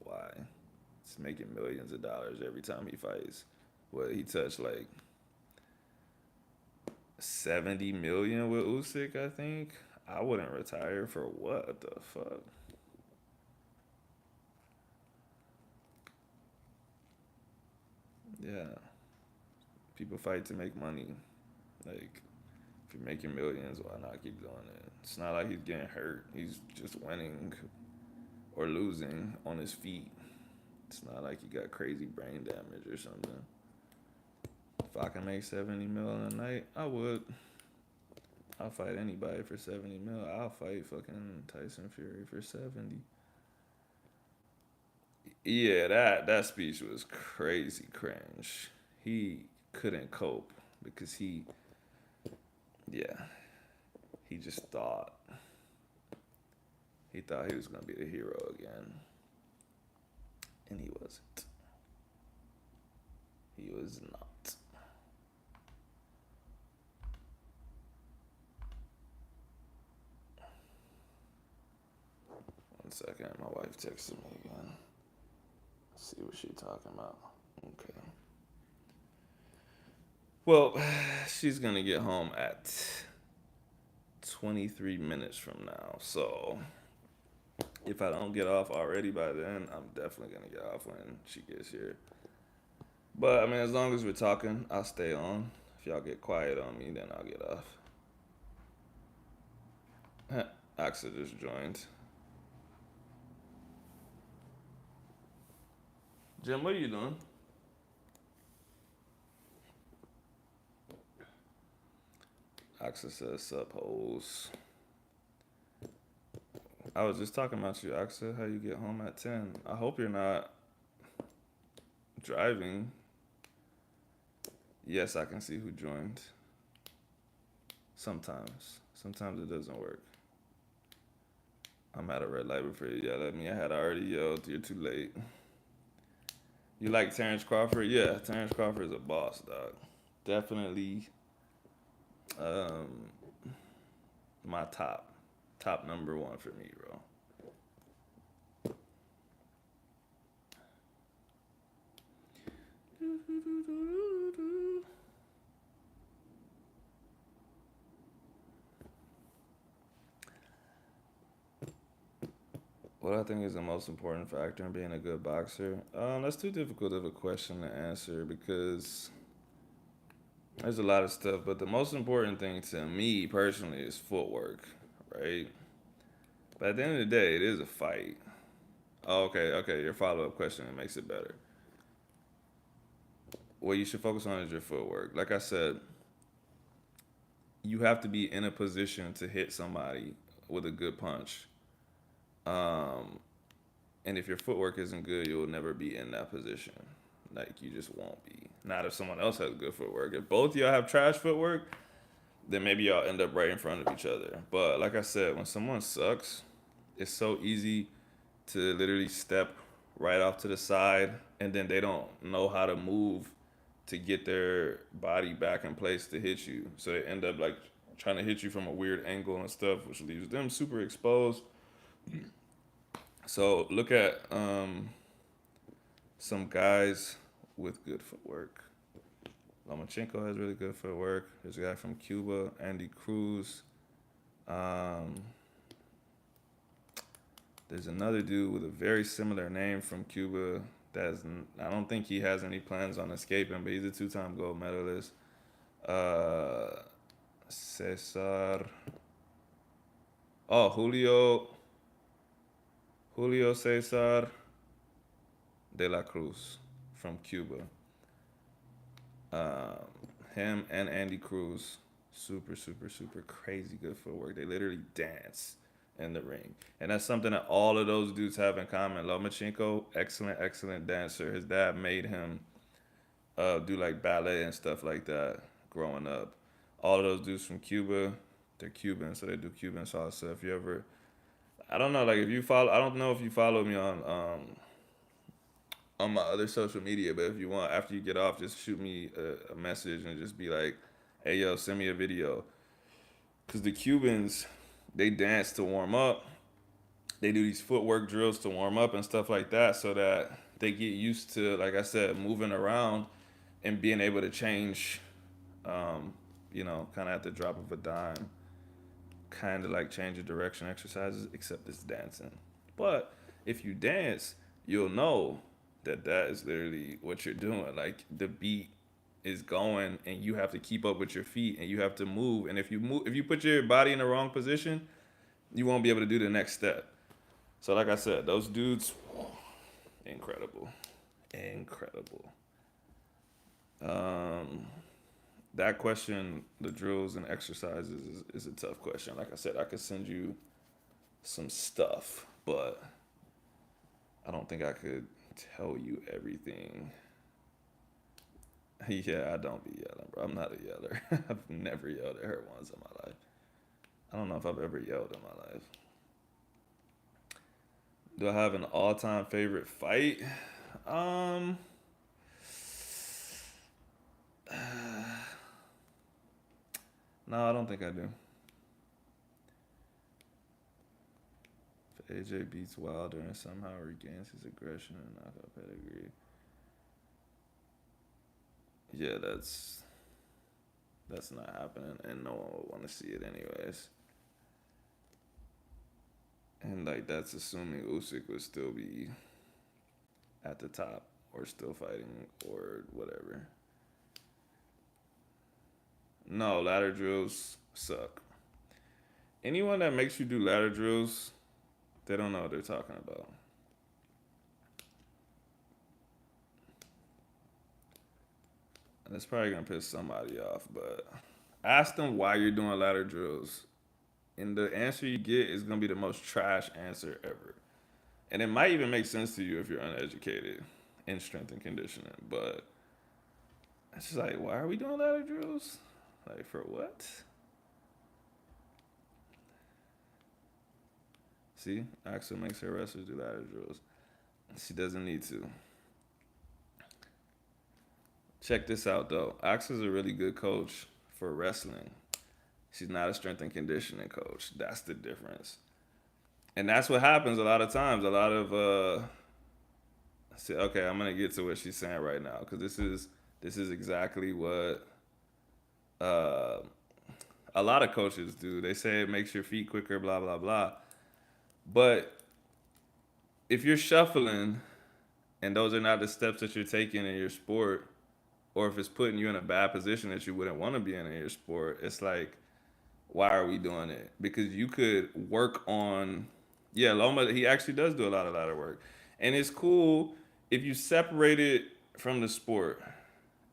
why? He's making millions of dollars every time he fights. What he touched like 70 million with Usyk, I think. I wouldn't retire for what the fuck. Yeah, people fight to make money. Like if you're making millions, why not keep doing it? It's not like he's getting hurt. He's just winning or losing on his feet. It's not like he got crazy brain damage or something. If I can make 70 mil in a night, I would. I'll fight anybody for 70 mil. I'll fight fucking Tyson Fury for 70. Yeah, that speech was crazy cringe. He couldn't cope because yeah, he just he thought he was gonna be the hero again, and he wasn't. He was not. 1 second, my wife texted me again. Let's see what she's talking about. Okay. Well, she's gonna get home at 23 minutes from now. So if I don't get off already by then, I'm definitely gonna get off when she gets here. But I mean, as long as we're talking, I'll stay on. If y'all get quiet on me, then I'll get off. Axa just joined. Jim, what are you doing? Axa says, sup, hoes. I was just talking about you. I said how you get home at 10. I hope you're not driving. Yes, I can see who joined. Sometimes. Sometimes it doesn't work. I'm at a red light before you yell at me. I had already yelled. You're too late. You like Terrence Crawford? Yeah, Terrence Crawford is a boss, dog. Definitely um, my top number one for me, bro. What I think is the most important factor in being a good boxer? That's too difficult of a question to answer because there's a lot of stuff, but the most important thing to me personally is footwork, right? But at the end of the day, it is a fight. Oh, okay. Your follow up question makes it better. What you should focus on is your footwork. Like I said, you have to be in a position to hit somebody with a good punch. Um, and if your footwork isn't good, you'll never be in that position. Like you just won't be. Not if someone else has good footwork. If both y'all have trash footwork, then maybe y'all end up right in front of each other. But like I said, when someone sucks, it's so easy to literally step right off to the side and then they don't know how to move to get their body back in place to hit you. So they end up like trying to hit you from a weird angle and stuff, which leaves them super exposed. So look at some guys with good footwork. Lomachenko has really good footwork. There's a guy from Cuba, Andy Cruz. Um, there's another dude with a very similar name from Cuba. I don't think he has any plans on escaping, but he's a two-time gold medalist. Uh, Cesar. Oh, Julio Cesar de la Cruz from Cuba. Um, him and Andy Cruz, super crazy good footwork. They literally dance in the ring, and that's something that all of those dudes have in common. Lomachenko, excellent dancer. His dad made him do like ballet and stuff like that growing up. All of those dudes from Cuba, they're Cuban, so they do Cuban salsa. If you ever, I don't know, like if you follow, I don't know if you follow me on my other social media, but if you want, after you get off, just shoot me a message and just be like, hey, yo, send me a video. Because the Cubans, they dance to warm up. They do these footwork drills to warm up and stuff like that so that they get used to, like I said, moving around and being able to change, um, kind of at the drop of a dime. Kind of like change of direction exercises, except it's dancing. But if you dance, you'll know that that is literally what you're doing. Like the beat is going, and you have to keep up with your feet, and you have to move. And if you put your body in the wrong position, you won't be able to do the next step. So, like I said, those dudes, incredible, incredible. Um, that question, the drills and exercises, is a tough question. Like I said, I could send you some stuff, but I don't think I could tell you everything. Yeah, I don't be yelling, bro. I'm not a yeller. I've never yelled at her once in my life. I don't know if I've ever yelled in my life. Do I have an all-time favorite fight? Um, no, I don't think I do. If AJ beats Wilder and somehow regains his aggression and knockout pedigree, yeah, that's not happening, and no one would want to see it anyways. And like that's assuming Usyk would still be at the top or still fighting or whatever. No, ladder drills suck. Anyone that makes you do ladder drills, they don't know what they're talking about. That's probably gonna piss somebody off, but ask them why you're doing ladder drills And the answer you get is gonna be the most trash answer ever. And it might even make sense to you if you're uneducated in strength and conditioning. But it's just like, why are we doing ladder drills? Like for what? See, Axel makes her wrestlers do ladder drills. She doesn't need to. Check this out though. Axel's a really good coach for wrestling. She's not a strength and conditioning coach. That's the difference. And that's what happens a lot of times. A lot of see, okay, I'm gonna get to what she's saying right now because this is exactly what uh, a lot of coaches do. They say it makes your feet quicker, blah blah blah. But if you're shuffling and those are not the steps that you're taking in your sport, or if it's putting you in a bad position that you wouldn't want to be in your sport, it's like, why are we doing it? Because you could work on, yeah, Loma, he actually does do a lot of ladder work. And it's cool if you separate it from the sport.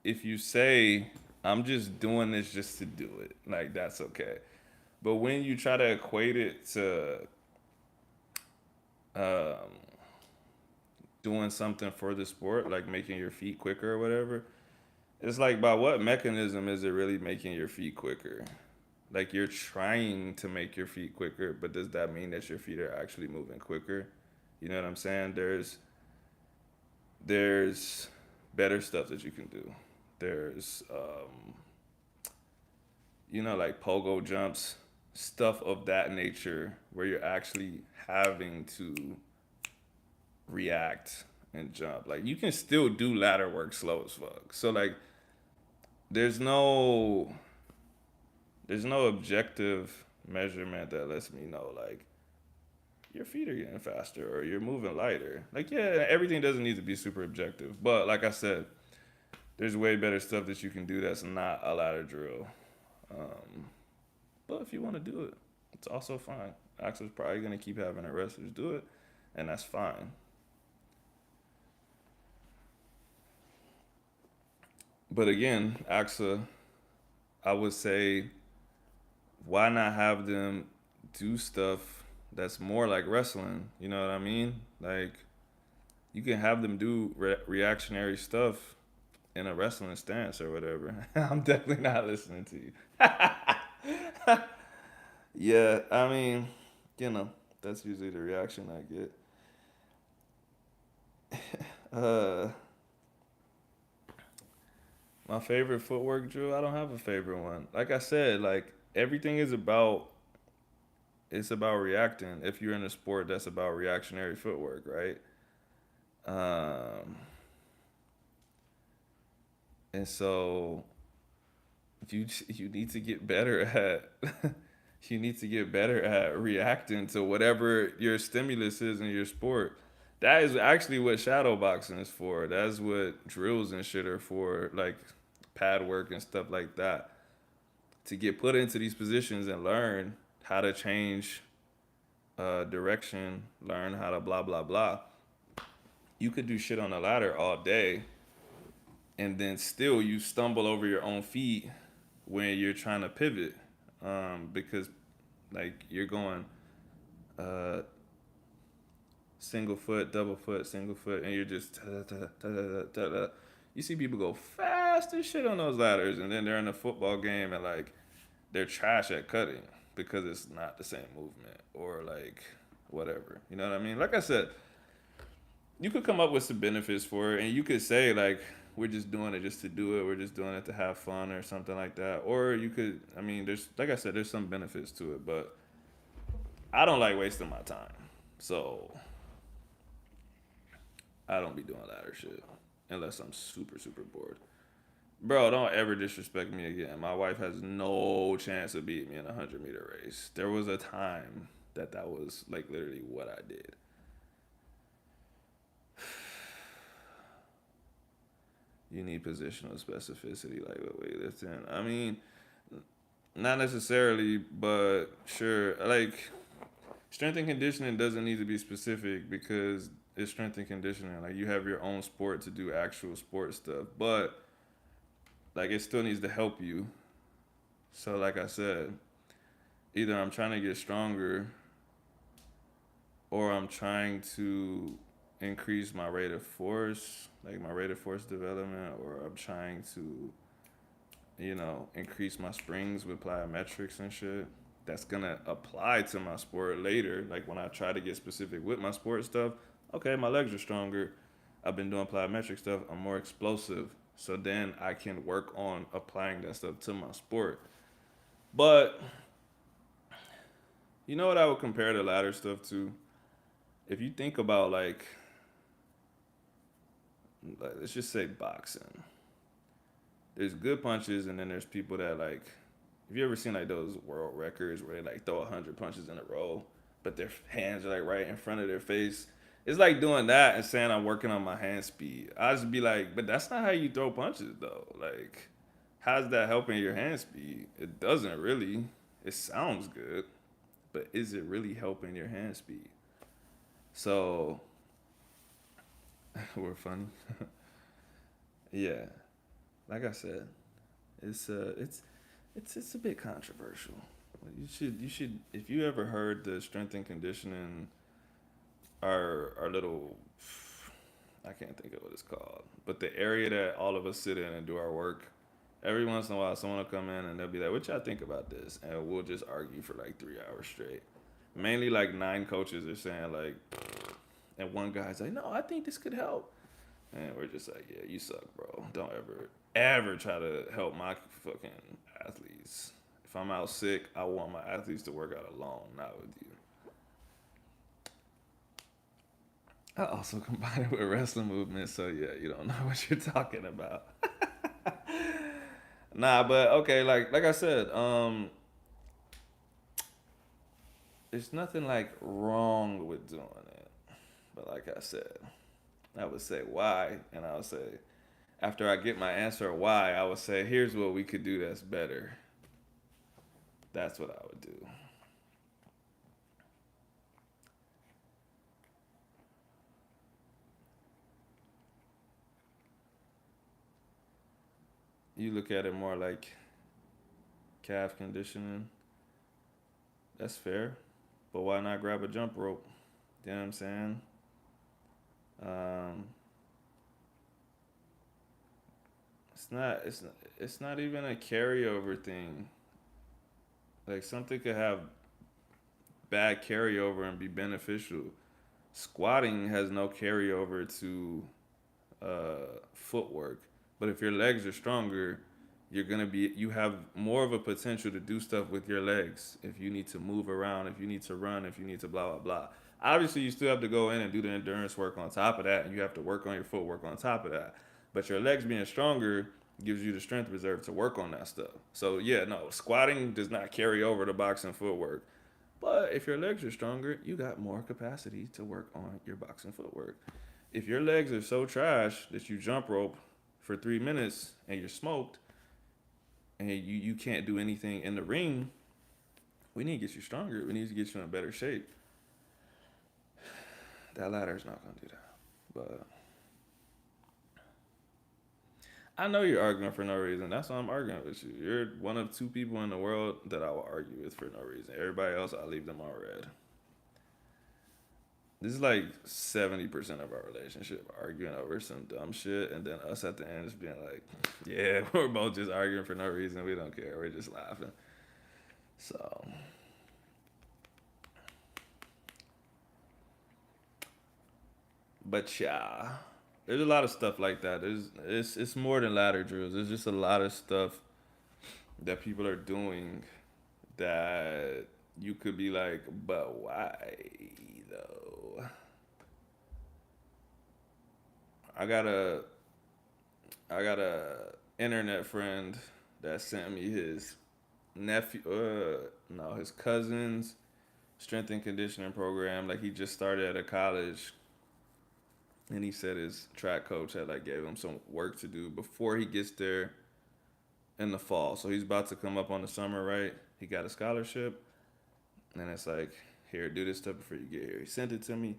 If you say, I'm just doing this just to do it, like that's okay. But when you try to equate it to um, doing something for the sport, like making your feet quicker or whatever, it's like by what mechanism is it really making your feet quicker? Like you're trying to make your feet quicker, but does that mean that your feet are actually moving quicker? You know what I'm saying? There's better stuff that you can do. There's like pogo jumps, stuff of that nature where you're actually having to react and jump. Like you can still do ladder work slow as fuck. So like there's no there's no objective measurement that lets me know like your feet are getting faster or you're moving lighter. Like yeah, everything doesn't need to be super objective, but like I said, there's way better stuff that you can do that's not a ladder drill. Um, but if you want to do it, it's also fine. Axel's probably gonna keep having her wrestlers do it, and that's fine. But again, Axa, I would say, why not have them do stuff that's more like wrestling? You know what I mean? Like you can have them do reactionary stuff in a wrestling stance or whatever. I'm definitely not listening to you. Yeah, I mean, you know, that's usually the reaction I get. Uh, my favorite footwork drill, I don't have a favorite one. Like I said, like everything is about it's about reacting. If you're in a sport that's about reactionary footwork, right? Um, and so you need to get better at you need to get better at reacting to whatever your stimulus is in your sport. That is actually what shadow boxing is for. That's what drills and shit are for, like pad work and stuff like that. To get put into these positions and learn how to change direction, learn how to blah blah blah. You could do shit on the ladder all day, and then still you stumble over your own feet when you're trying to pivot, because like you're going uh, single foot, double foot, single foot, and you're just you see people go fast as shit on those ladders, and then they're in a football game and like they're trash at cutting because it's not the same movement or like whatever. You know what I mean? Like I said, you could come up with some benefits for it, and you could say like we're just doing it just to do it. We're just doing it to have fun or something like that. Or you could, I mean, there's like I said, there's some benefits to it, but I don't like wasting my time, so I don't be doing ladder shit unless I'm super super bored. Bro, don't ever disrespect me again. My wife has no chance of beating me in a 100-meter race. There was a time that was like literally what I did. You need positional specificity, like what weightlifting. I mean, not necessarily, but sure. Like strength and conditioning doesn't need to be specific because it's strength and conditioning. Like you have your own sport to do actual sport stuff, but like it still needs to help you. So like I said, either I'm trying to get stronger or I'm trying to increase my rate of force, like my rate of force development, or I'm trying to, increase my springs with plyometrics and shit. That's gonna apply to my sport later. Like when I try to get specific with my sport stuff, okay, my legs are stronger. I've been doing plyometric stuff. I'm more explosive. So then I can work on applying that stuff to my sport. But you know what I would compare the ladder stuff to? If you think about like let's just say boxing. There's good punches, and then there's people that like. Have you ever seen like those world records where they like throw 100 punches in a row, but their hands are like right in front of their face? It's like doing that and saying I'm working on my hand speed. I just be like, but that's not how you throw punches though. Like, how's that helping your hand speed? It doesn't really. It sounds good, but is it really helping your hand speed? So we're funny. Yeah, like I said, it's uh, it's it's a bit controversial. You should if you ever heard the strength and conditioning our little I can't think of what it's called, but the area that all of us sit in and do our work. Every once in a while, someone will come in and they'll be like, "What y'all think about this?" And we'll just argue for like 3 hours straight. Mainly like nine coaches are saying like, and one guy's like, "No, I think this could help." And we're just like, yeah, you suck, bro. Don't ever try to help my fucking athletes. If I'm out sick, I want my athletes to work out alone, not with you. I also combine it with wrestling movements, so yeah, you don't know what you're talking about. Nah, but okay, like I said, there's nothing like wrong with doing it. But like I said, I would say why, and I would say after I get my answer why, I would say here's what we could do that's better. That's what I would do. You look at it more like calf conditioning. That's fair, but why not grab a jump rope? You know what I'm saying? Um, it's not even a carryover thing. Like something could have bad carryover and be beneficial. Squatting has no carryover to footwork. But if your legs are stronger, you have more of a potential to do stuff with your legs. If you need to move around, if you need to run, if you need to blah blah blah. Obviously, you still have to go in and do the endurance work on top of that, and you have to work on your footwork on top of that. But your legs being stronger gives you the strength reserve to work on that stuff. So yeah, no, squatting does not carry over to boxing footwork. But if your legs are stronger, you got more capacity to work on your boxing footwork. If your legs are so trash that you jump rope for 3 minutes and you're smoked and you can't do anything in the ring, we need to get you stronger. We need to get you in a better shape. That ladder is not going to do that. But I know you're arguing for no reason. That's why I'm arguing with you. You're one of two people in the world that I will argue with for no reason. Everybody else, I'll leave them on red. This is like 70% of our relationship arguing over some dumb shit, and then us at the end just being like, yeah, we're both just arguing for no reason. We don't care. We're just laughing. So, but yeah, there's a lot of stuff like that. It's more than ladder drills. There's just a lot of stuff that people are doing that you could be like, but why though? I got a I got a internet friend that sent me his nephew, no, his cousin's strength and conditioning program. Like he just started at a college, and he said his track coach had like gave him some work to do before he gets there in the fall. So he's about to come up on the summer, right? He got a scholarship, and it's like, here, do this stuff before you get here. He sent it to me,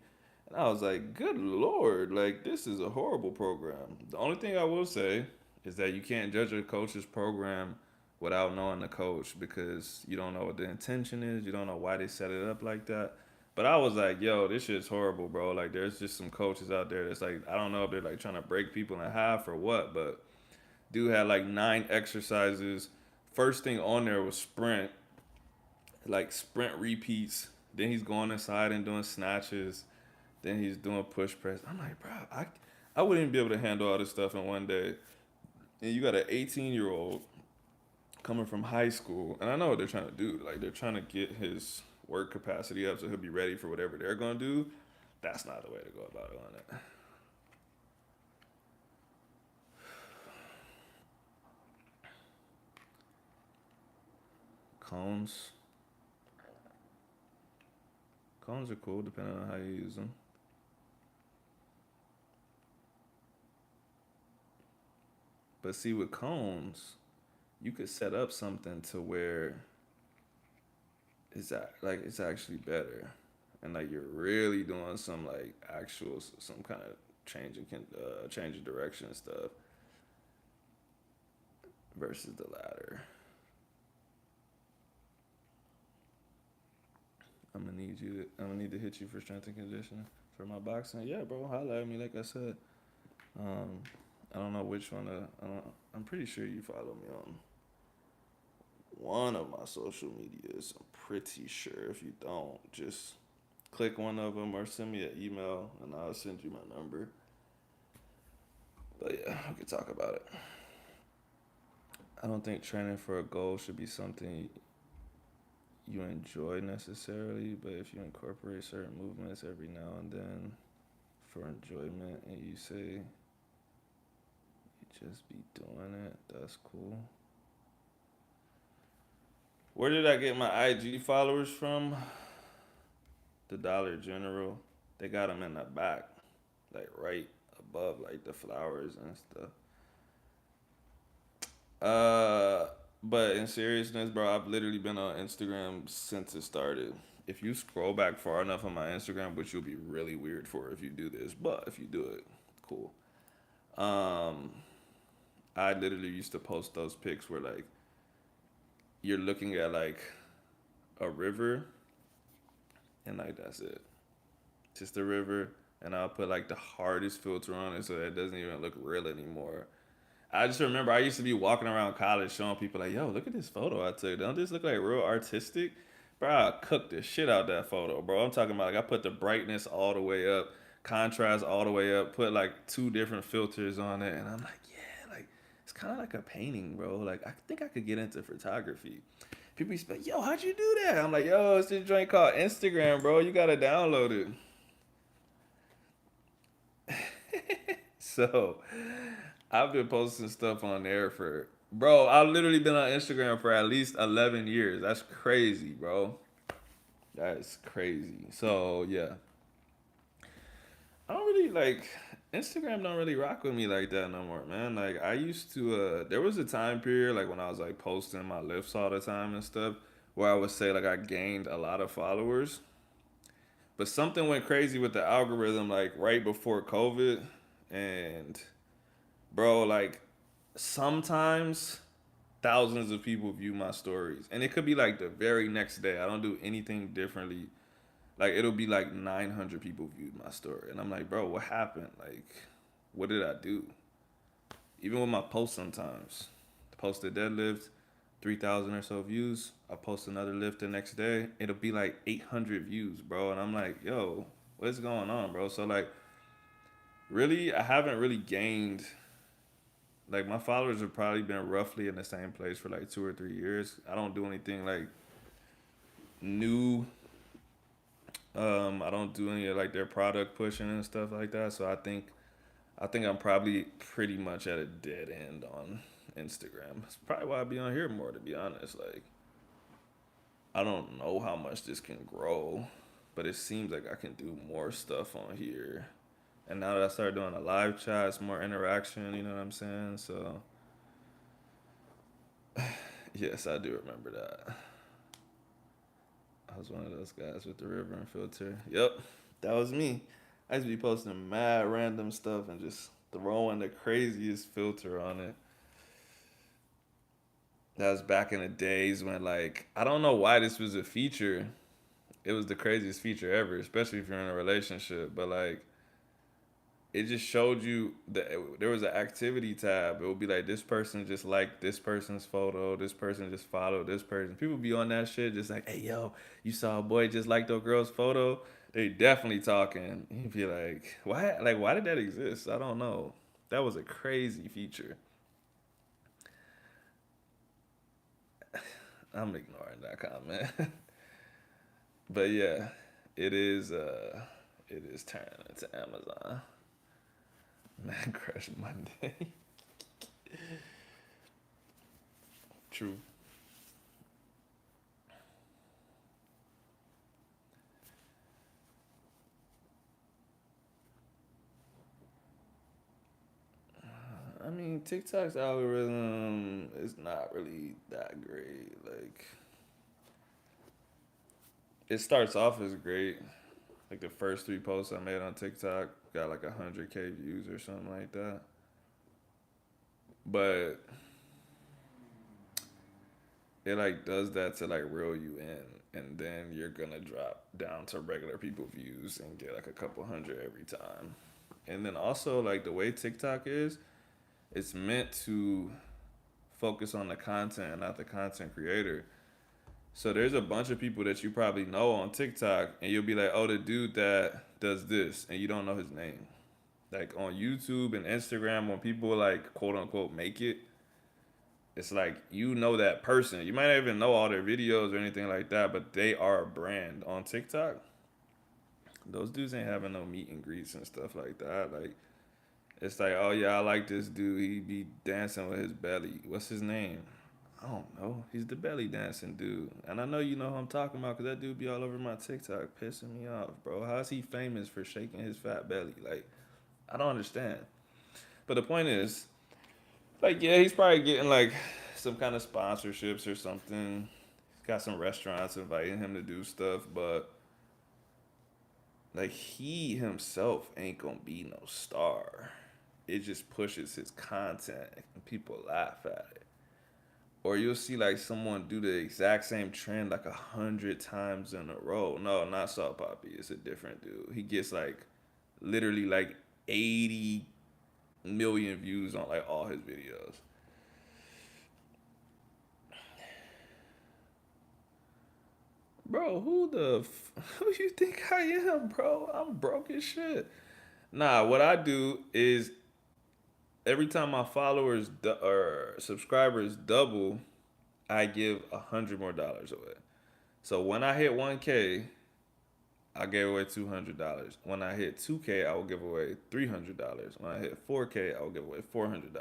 and I was like, good lord, like this is a horrible program. The only thing I will say is that you can't judge a coach's program without knowing the coach because you don't know what the intention is. You don't know why they set it up like that. But I was like, yo, this shit's horrible, bro. Like, there's just some coaches out there that's like, I don't know if they're like trying to break people in half or what, but dude had like 9 exercises. First thing on there was sprint, like sprint repeats. Then he's going inside and doing snatches. Then he's doing push press. I'm like, bro, I wouldn't be able to handle all this stuff in one day. And you got an 18-year-old coming from high school, and I know what they're trying to do. Like they're trying to get his work capacity up so he'll be ready for whatever they're gonna do. That's not the way to go about it on it. Cones, cones are cool depending on how you use them. But see, with cones, you could set up something to where like it's actually better, and like you're really doing some like actual some kind of change of direction stuff versus the latter. I'm gonna need to hit you for strength and conditioning for my boxing. Yeah, bro, holla at me. Like I said, um, I don't know which one. I'm pretty sure you follow me on one of my social medias. I'm pretty sure. If you don't, just click one of them or send me an email and I'll send you my number. But yeah, we can talk about it. I don't think training for a goal should be something you enjoy necessarily, but if you incorporate certain movements every now and then for enjoyment and you say you just be doing it, that's cool. Where did I get my IG followers from? The Dollar General. They got them in the back, like right above like the flowers and stuff. Uh, but in seriousness, bro, I've literally been on Instagram since it started. If you scroll back far enough on my Instagram, which you'll be really weird for if you do this, but if you do it, cool. Um, I literally used to post those pics where like you're looking at like a river and like that's it, just a river, and I'll put like the hardest filter on it so that it doesn't even look real anymore. I just remember I used to be walking around college showing people like, "Yo, look at this photo I took. Don't this look like real artistic?" Bro, I cooked the shit out that photo, bro. I'm talking about like I put the brightness all the way up, contrast all the way up, put like 2 different filters on it, and I'm like, yeah, like it's kind of like a painting, bro. Like I think I could get into photography. People used to be like, "Yo, how'd you do that?" I'm like, "Yo, it's this joint called Instagram, bro. You gotta download it." So I've been posting stuff on there for bro. I've literally been on Instagram for at least 11 years. That's crazy, bro. That's crazy. So yeah, I don't really like Instagram. Don't really rock with me like that no more, man. Like I used to. There was a time period like when I was like posting my lifts all the time and stuff, where I would say like I gained a lot of followers, but something went crazy with the algorithm like right before COVID, and bro, like sometimes thousands of people view my stories, and it could be like the very next day. I don't do anything differently. Like it'll be like 900 people viewed my story, and I'm like, bro, what happened? Like, what did I do? Even with my posts, sometimes post a deadlift, 3,000 or so views. I post another lift the next day, it'll be like 800 views, bro, and I'm like, yo, what's going on, bro? So like, really, I haven't really gained. Like my followers have probably been roughly in the same place for like 2 or 3 years. I don't do anything like new. I don't do any of like their product pushing and stuff like that. So I think I'm probably pretty much at a dead end on Instagram. That's probably why I be on here more, to be honest. Like I don't know how much this can grow, but it seems like I can do more stuff on here. And now that I started doing a live chat, it's more interaction. You know what I'm saying? So yes, I do remember that. I was one of those guys with the river and filter. Yep, that was me. I used to be posting mad random stuff and just throwing the craziest filter on it. That was back in the days when, like, I don't know why this was a feature. It was the craziest feature ever, especially if you're in a relationship. But like, it just showed you that there was an activity tab. It would be like this person just liked this person's photo, this person just followed this person. People be on that shit just like, hey yo, you saw a boy just like the girl's photo. They definitely talking. You'd be like, why? Like, why did that exist? I don't know. That was a crazy feature. I'm ignoring that comment. But yeah, it is. It is turning into Amazon. Man Crush Monday. True. I mean, TikTok's algorithm is not really that great. Like, it starts off as great. Like the first three posts I made on TikTok got like 100K views or something like that. But it like does that to like reel you in, and then you're gonna drop down to regular people views and get like a couple hundred every time. And then also like the way TikTok is, it's meant to focus on the content and not the content creator. So there's a bunch of people that you probably know on TikTok, and you'll be like, "Oh, the dude that does this," and you don't know his name. Like on YouTube and Instagram, when people like quote unquote make it, it's like you know that person. You might not even know all their videos or anything like that, but they are a brand. On TikTok, those dudes ain't having no meet and greets and stuff like that. Like it's like, oh yeah, I like this dude. He be dancing with his belly. What's his name? I don't know. He's the belly dancing dude. And I know you know who I'm talking about because that dude be all over my TikTok pissing me off, bro. How's he famous for shaking his fat belly? Like, I don't understand. But the point is, like, yeah, he's probably getting like some kind of sponsorships or something. He's got some restaurants inviting him to do stuff, but like he himself ain't gonna be no star. It just pushes his content and people laugh at it. Or you'll see like someone do the exact same trend like 100 times in a row. No, not Salt Poppy. It's a different dude. He gets like literally like 80 million views on like all his videos. Bro, who you think I am, bro? I'm broke as shit. Nah, what I do is every time my followers or subscribers double, I give $100 more away. So when I hit 1K, I gave away $200. When I hit 2K, I will give away $300. When I hit 4K, I will give away $400.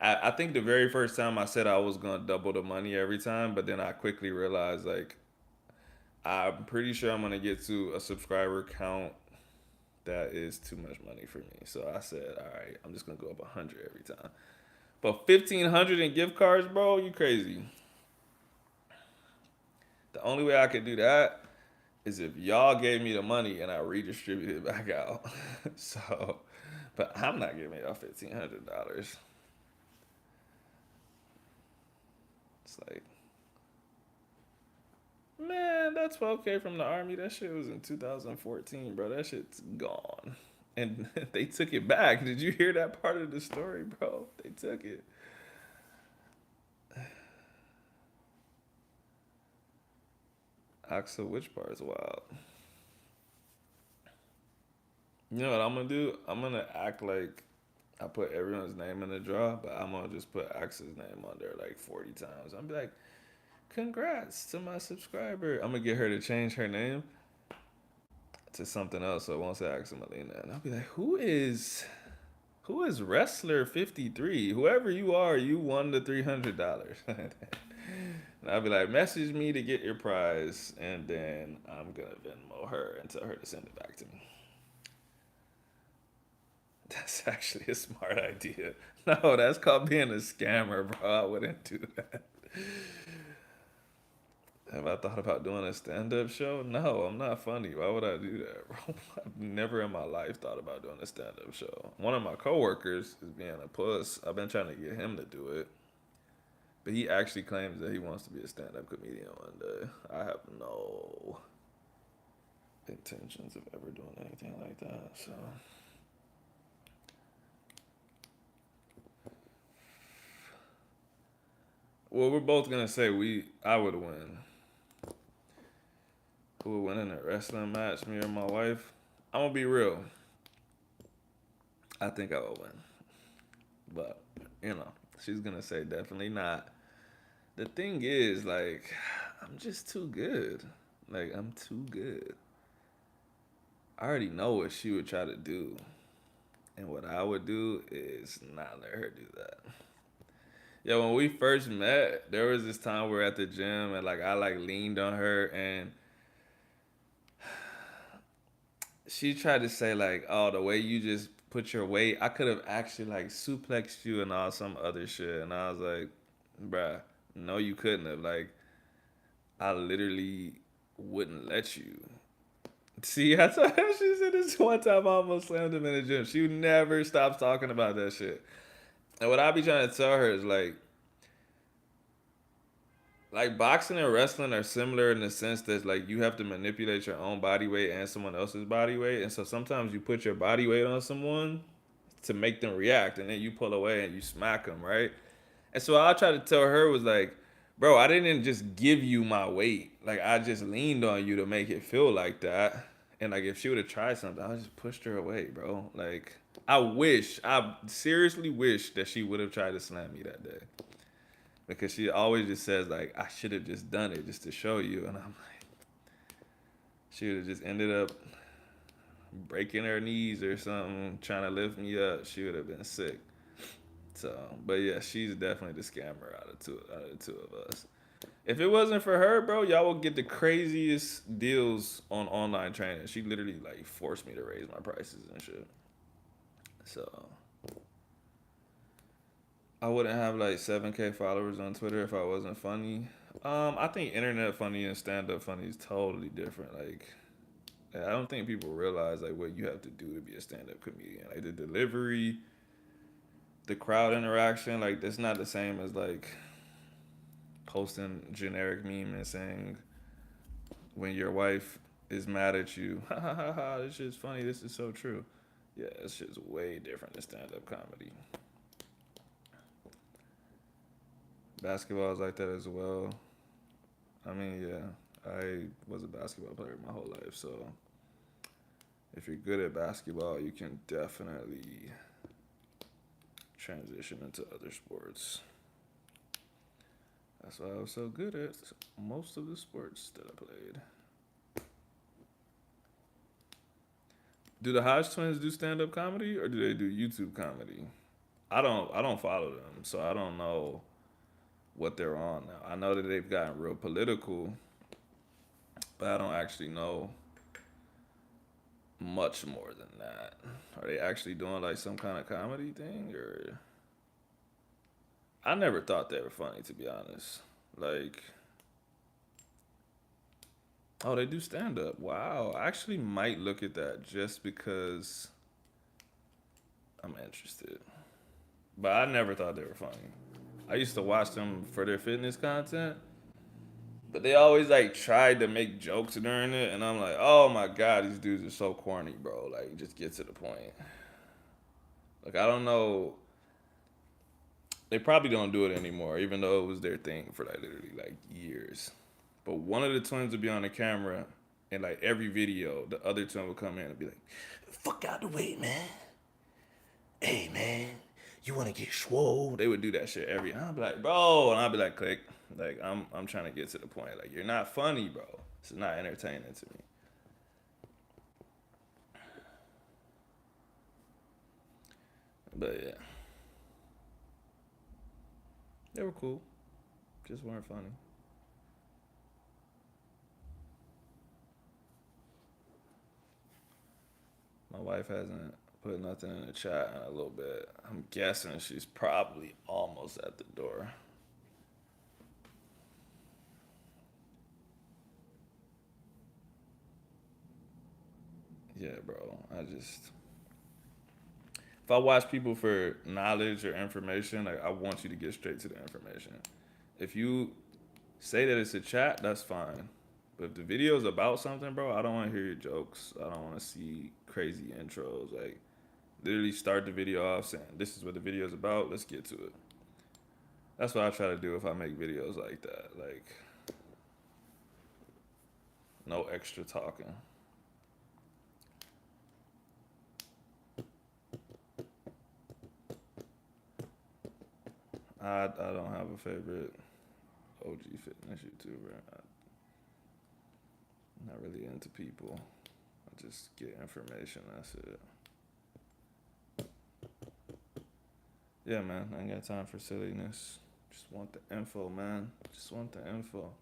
I think the very first time I said I was gonna double the money every time, but then I quickly realized like I'm pretty sure I'm gonna get to a subscriber count that is too much money for me. So I said, all right, I'm just gonna go up 100 every time. But 1,500 in gift cards, bro, you crazy. The only way I could do that is if y'all gave me the money and I redistributed it back out. So, but I'm not giving y'all $1,500. It's like, man, that 12K from the army, that shit was in 2014, bro. That shit's gone. And they took it back. Did you hear that part of the story, bro? They took it. Axel, which part is wild? You know what I'm gonna do? I'm gonna act like I put everyone's name in the draw, but I'm gonna just put Axel's name on there like 40 times. I'm be like, congrats to my subscriber. I'm gonna get her to change her name to something else, so it won't say Axel Molina. And I'll be like, who is Wrestler 53? Whoever you are, you won the $300. And I'll be like, message me to get your prize, and then I'm gonna Venmo her and tell her to send it back to me. That's actually a smart idea. No, that's called being a scammer, bro. I wouldn't do that. Have I thought about doing a stand up show? No, I'm not funny. Why would I do that, bro? I've never in my life thought about doing a stand up show. One of my coworkers is being a puss. I've been trying to get him to do it. But he actually claims that he wants to be a stand-up comedian one day. I have no intentions of ever doing anything like that. So, well, we're both gonna say I would win. Who would win in a wrestling match, me or my wife? I'm gonna be real. I think I would win, but you know, she's gonna say definitely not. The thing is, like, I'm just too good. Like, I'm too good. I already know what she would try to do. And what I would do is not let her do that. Yeah, when we first met, there was this time we were at the gym and like I like leaned on her and she tried to say like, oh, the way you just put your weight, I could have actually like suplexed you and all some other shit. And I was like, bruh, no, you couldn't have. Like, I literally wouldn't let you. See, I told her she said this one time I almost slammed him in the gym. She never stops talking about that shit. And what I be trying to tell her is like boxing and wrestling are similar in the sense that like you have to manipulate your own body weight and someone else's body weight, and so sometimes you put your body weight on someone to make them react, and then you pull away and you smack them, right? And so I tried to tell her was like, bro, I didn't just give you my weight, like I just leaned on you to make it feel like that, and like if she would have tried something, I just pushed her away, bro. Like I seriously wish that she would have tried to slam me that day because she always just says like I should have just done it just to show you, and I'm like she would have just ended up breaking her knees or something trying to lift me up. She would have been sick. So, but yeah, she's definitely the scammer out of the two of us. If it wasn't for her, bro, y'all would get the craziest deals on online training. She literally like forced me to raise my prices and shit. So I wouldn't have like 7K followers on Twitter if I wasn't funny. I think internet funny and stand up funny is totally different. Like, I don't think people realize like what you have to do to be a stand up comedian. Like the delivery, the crowd interaction, like that's not the same as like posting generic meme and saying when your wife is mad at you, ha ha ha ha, this shit's funny. This is so true. Yeah, it's just way different than stand up comedy. Basketball is like that as well. I mean, yeah, I was a basketball player my whole life, so if you're good at basketball, you can definitely transition into other sports. That's why I was so good at most of the sports that I played. Do the Hodge twins do stand up comedy or do they do YouTube comedy? I don't follow them, so I don't know what they're on now. I know that they've gotten real political, but I don't actually know much more than that. Are they actually doing like some kind of comedy thing or I never thought they were funny to be honest. Like oh, they do stand up. Wow. I actually might look at that just because I'm interested. But I never thought they were funny. I used to watch them for their fitness content, but they always like tried to make jokes during it, and I'm like, oh my god, these dudes are so corny, bro. Like, just get to the point. Like, I don't know. They probably don't do it anymore, even though it was their thing for like literally like years. But one of the twins would be on the camera, and like every video, the other twin would come in and be like, "Fuck out the way, man. Hey, man, you want to get swole?" They would do that shit every. And I'd be like, "Bro," and I'd be like, "Click." Like I'm trying to get to the point. Like you're not funny, bro. It's not entertaining to me. But yeah, they were cool. Just weren't funny. My wife hasn't put nothing in the chat in a little bit. I'm guessing she's probably almost at the door. Yeah, bro. If I watch people for knowledge or information, like I want you to get straight to the information. if you say that it's a chat, that's fine. But if the video is about something, bro, I don't want to hear your jokes. I don't want to see crazy intros. Like, literally start the video off saying, this is what the video is about. Let's get to it. That's what I try to do if I make videos like that. Like, no extra talking. I don't have a favorite OG fitness YouTuber. I'm not really into people. I just get information. That's it. Yeah, man. I ain't got time for silliness. Just want the info, man. Just want the info.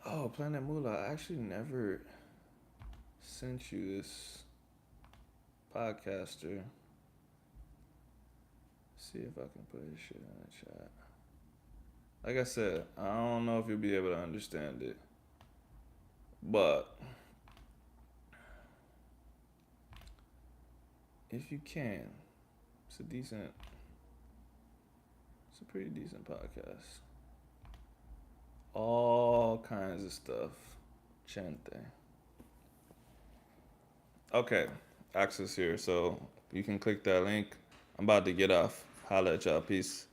Oh, Planet Moolah. I actually never sent you this podcaster. See if I can put his shit in the chat. Like I said, I don't know if you'll be able to understand it. But if you can, it's a pretty decent podcast. All kinds of stuff. Chente. Okay, access here. So you can click that link. I'm about to get off. Holla at y'all. Peace.